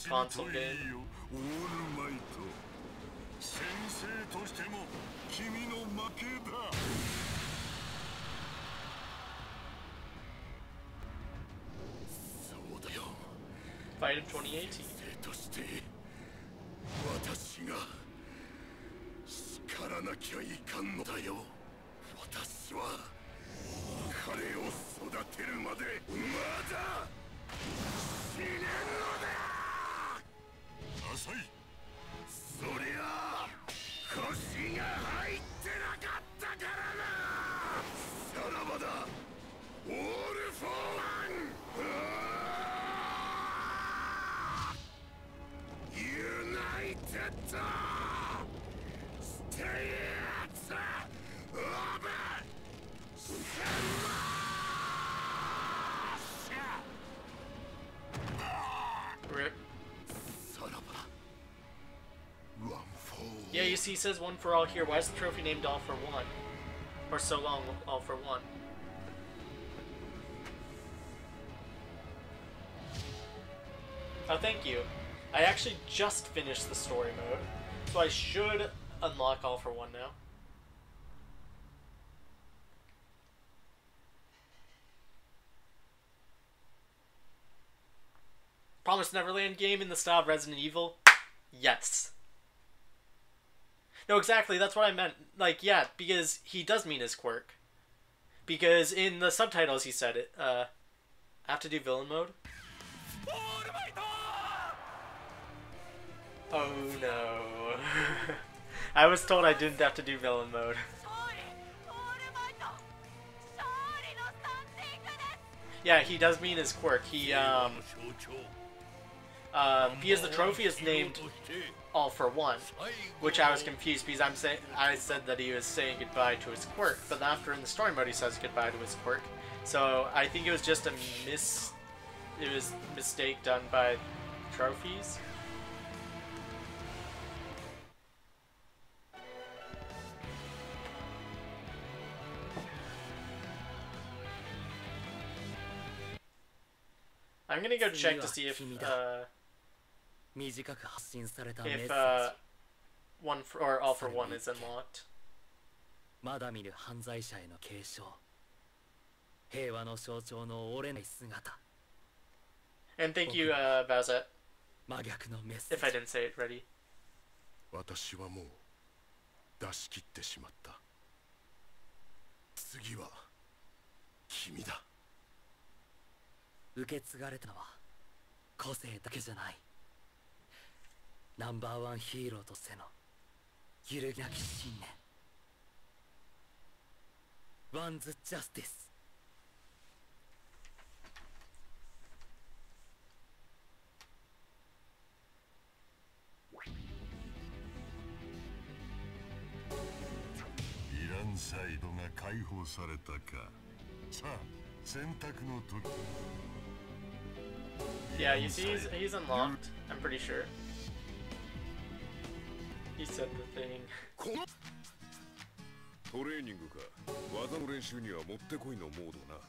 console game. Fight of 2018. 叱らなきゃいかんのだよ。私は彼を育てるまでまだ死ねんのだ。浅い。そりゃ腰が入ってなかったからな。さらばだ。オールフォーワン。ユナイテッド。 Rip. Yeah, you see, it says one for all here. Why is the trophy named all for one? Or so long, all for one? Oh, thank you. I actually just finished the story mode, so I should unlock all for one now. Promised Neverland game in the style of Resident Evil? Yes. No, exactly, that's what I meant. Like, yeah, because he does mean his quirk. Because in the subtitles he said it, I have to do villain mode? Oh no. I was told I didn't have to do villain mode. Yeah, he does mean his quirk. Because the trophy is named all for one, which I was confused because I said that he was saying goodbye to his quirk, but after in the story mode he says goodbye to his quirk. So I think it was just a mistake done by trophies. I'm gonna go check to see if one for, or all for one is unlocked. And thank you, Bowsette. If I didn't say it ready. 私はもう出し切ってしまった。次は君だ。受け継がれたのは個性だけじゃない。ナンバーワンヒーローとしての揺るぎなき信念。ワンズ・ジャスティス。イランサイドが解放されたか。さあ、選択の時。Yeah, you see, he's unlocked. I'm pretty sure. He said the thing. トレーニングか。技の練習にはもってこいのモードな。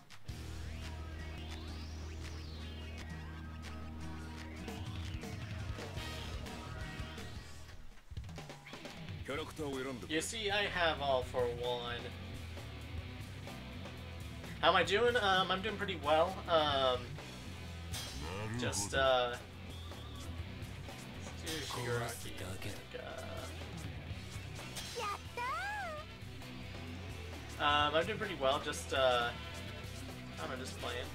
You see, I have All for One. How am I doing? I'm doing pretty well. Just, let's do Shigaraki. I'm doing pretty well, just, I don't know, just playing.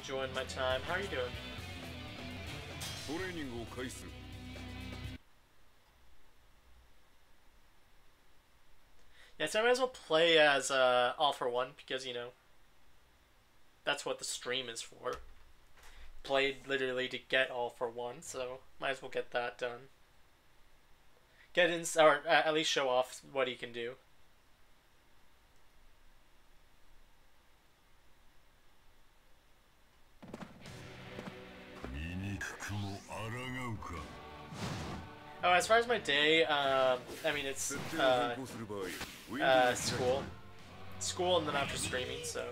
Enjoying my time. How are you doing? Yeah, so I might as well play as All for One because, you know, that's what the stream is for. Played literally to get All for One, so might as well get that done. Get in, or at least show off what he can do. Oh, as far as my day, I mean, it's school, and then after streaming, so.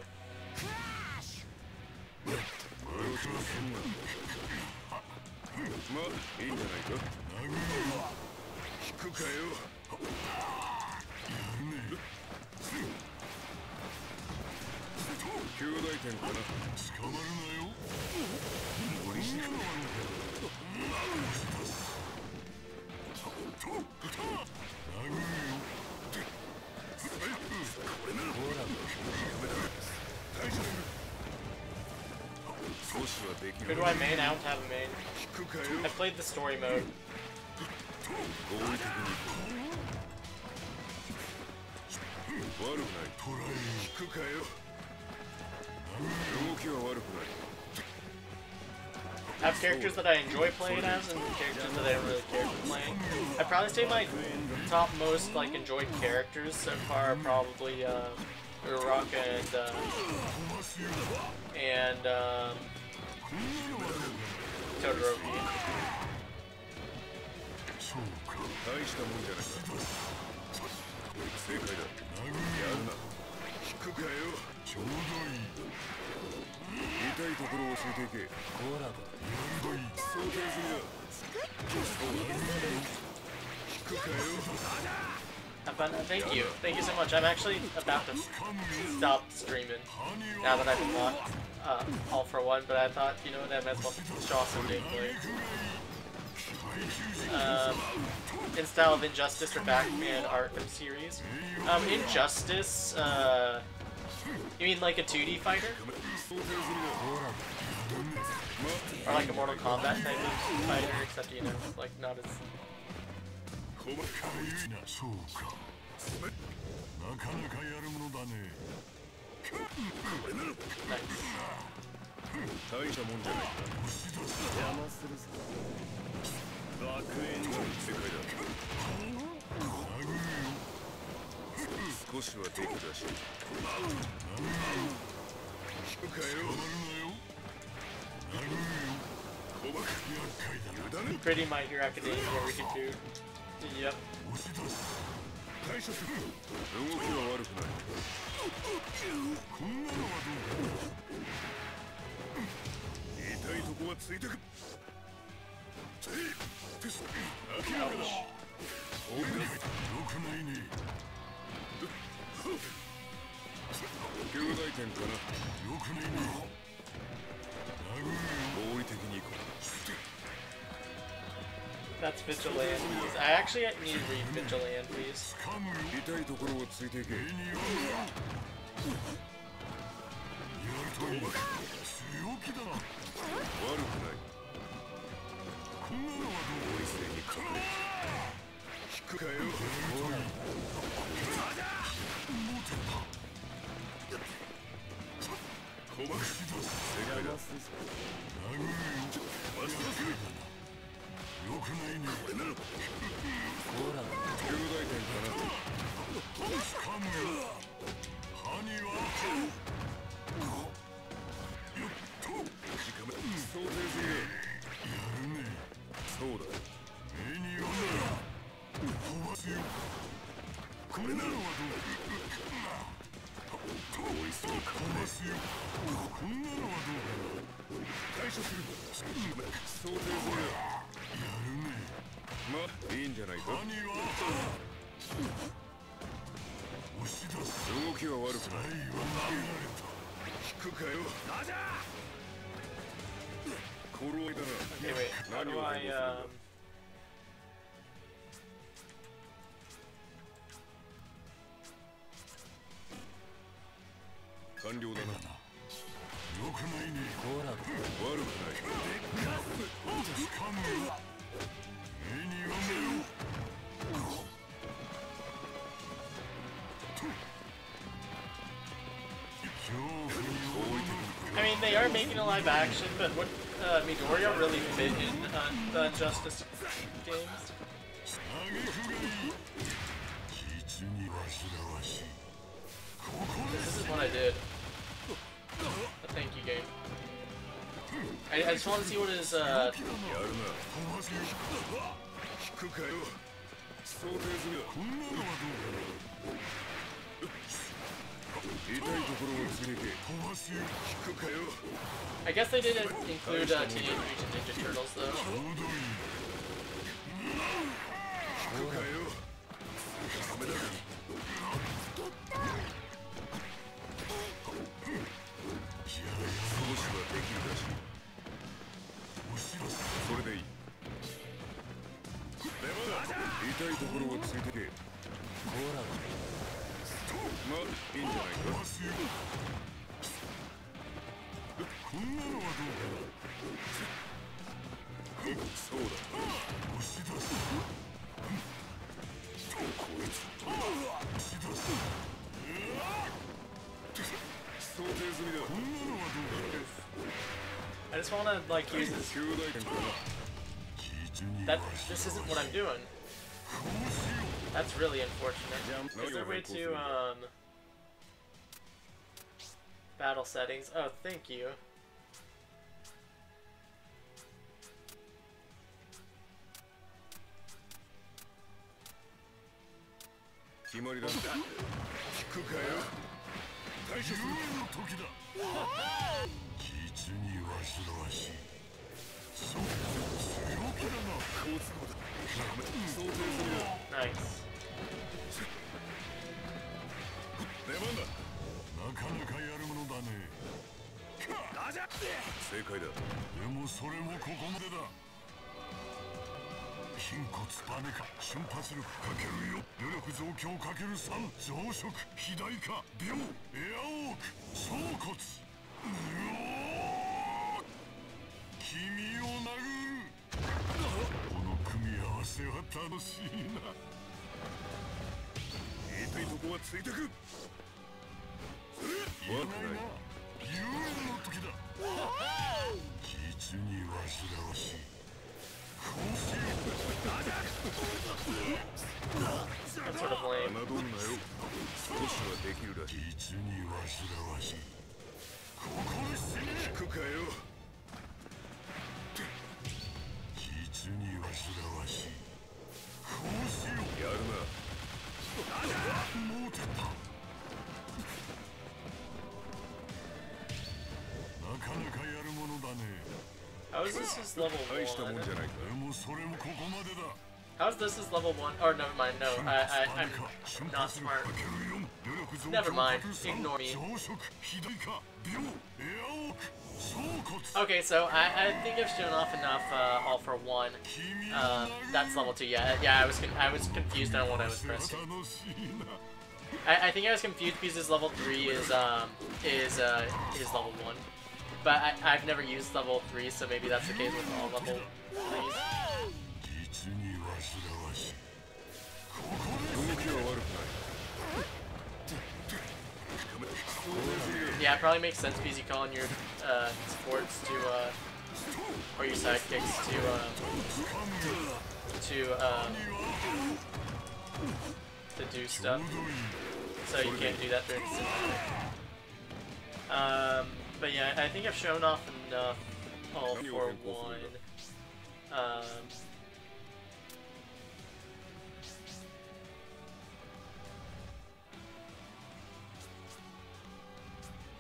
Who do I main? I don't have a main. I played the story mode. I have characters that I enjoy playing as and characters that I don't really care for playing. I'd probably say my top most like enjoyed characters so far are probably Uraraka and Todoroki. Thank you so much. I'm actually about to stop streaming now that I've unlocked All for One, but I thought, you know, that I might as well show off some gameplay. In style of Injustice or Batman Arkham series. Injustice, you mean like a 2D fighter? Or like a Mortal Kombat type of fighter, except, you know, like not as... Pretty My Hero Academia we can do. Yep. That's Vigilantes. I actually need to read Vigilantes. まあいいんじゃないか。何は押し出す。動きは悪くない。引くかよ。ラジャー。頃合いだな。Anyway, how do I完了だな。よくないね。ほら悪くない。掴む。目には目を。I mean, they are making a live action, but would Midoriya really fit in the Injustice games? This is what I did. A thank you game. I just want to see what his I guess they didn't include Teenage Mutant Ninja Turtles though. I just want to like use this. This isn't what I'm doing. That's really unfortunate. Is there a way to battle settings? Oh, thank you. Nice. なかなかやるものだね。正解だ。でもそれもここまでだ。筋骨バネか瞬発力かけるよ。努力増強かける3。増殖肥大化秒エアオーク総骨。君を殴る。この組み合わせは楽しいな。言いたいとこはついてく。悪くないな。遊園の時だ。実に煩わしい。こうしよう。That's sort of lame. 侮んなよ。少しはできるらしい。実に煩わしい。ここで死ね。聞くかよ。実に煩わしい。こうしよう。やるな。もうてった。なかなかやるものだね。How is this his level 1? 大したもんじゃないか。でもそれもここまでだ。How is this his level 1? Or never mind, no, I'm not smart. Never mind, ignore me. Okay, so I think I've shown off enough all for 1. That's level 2, yeah, I was confused on what I was pressing. I think I was confused because his level 3 is his level 1. But I've never used level 3, so maybe that's the case with all level 3s. Yeah, it probably makes sense because you call on your supports to or your sidekicks to do stuff. So you can't do that during cinematic. But yeah, I think I've shown off enough all for 1.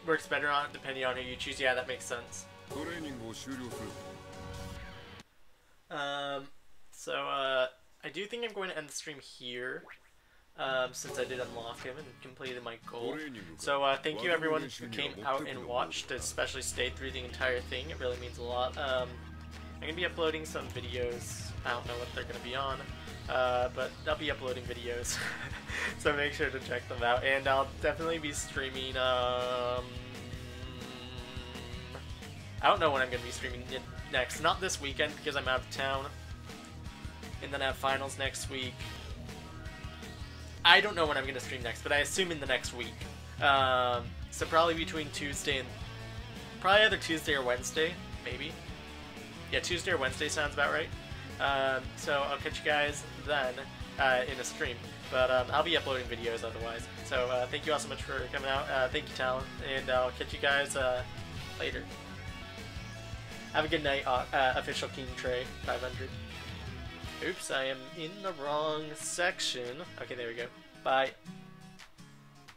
Works better on depending on who you choose. Yeah, that makes sense. So do think I'm going to end the stream here, since I did unlock him and completed my goal. So thank you everyone who came out and watched, especially stayed through the entire thing. It really means a lot. I'm going to be uploading some videos. I don't know what they're going to be on, but I'll be uploading videos, so make sure to check them out. And I'll definitely be streaming, I don't know when I'm going to be streaming next. Not this weekend because I'm out of town, and then I have finals next week. I don't know when I'm going to stream next, but I assume in the next week. So probably between Tuesday and... probably either Tuesday or Wednesday, maybe. Yeah, Tuesday or Wednesday sounds about right. So I'll catch you guys then in a stream. But I'll be uploading videos otherwise. So thank you all so much for coming out. Thank you, Talon. And I'll catch you guys later. Have a good night, Official King Trey 500. Oops, I am in the wrong section. Okay, there we go. Bye.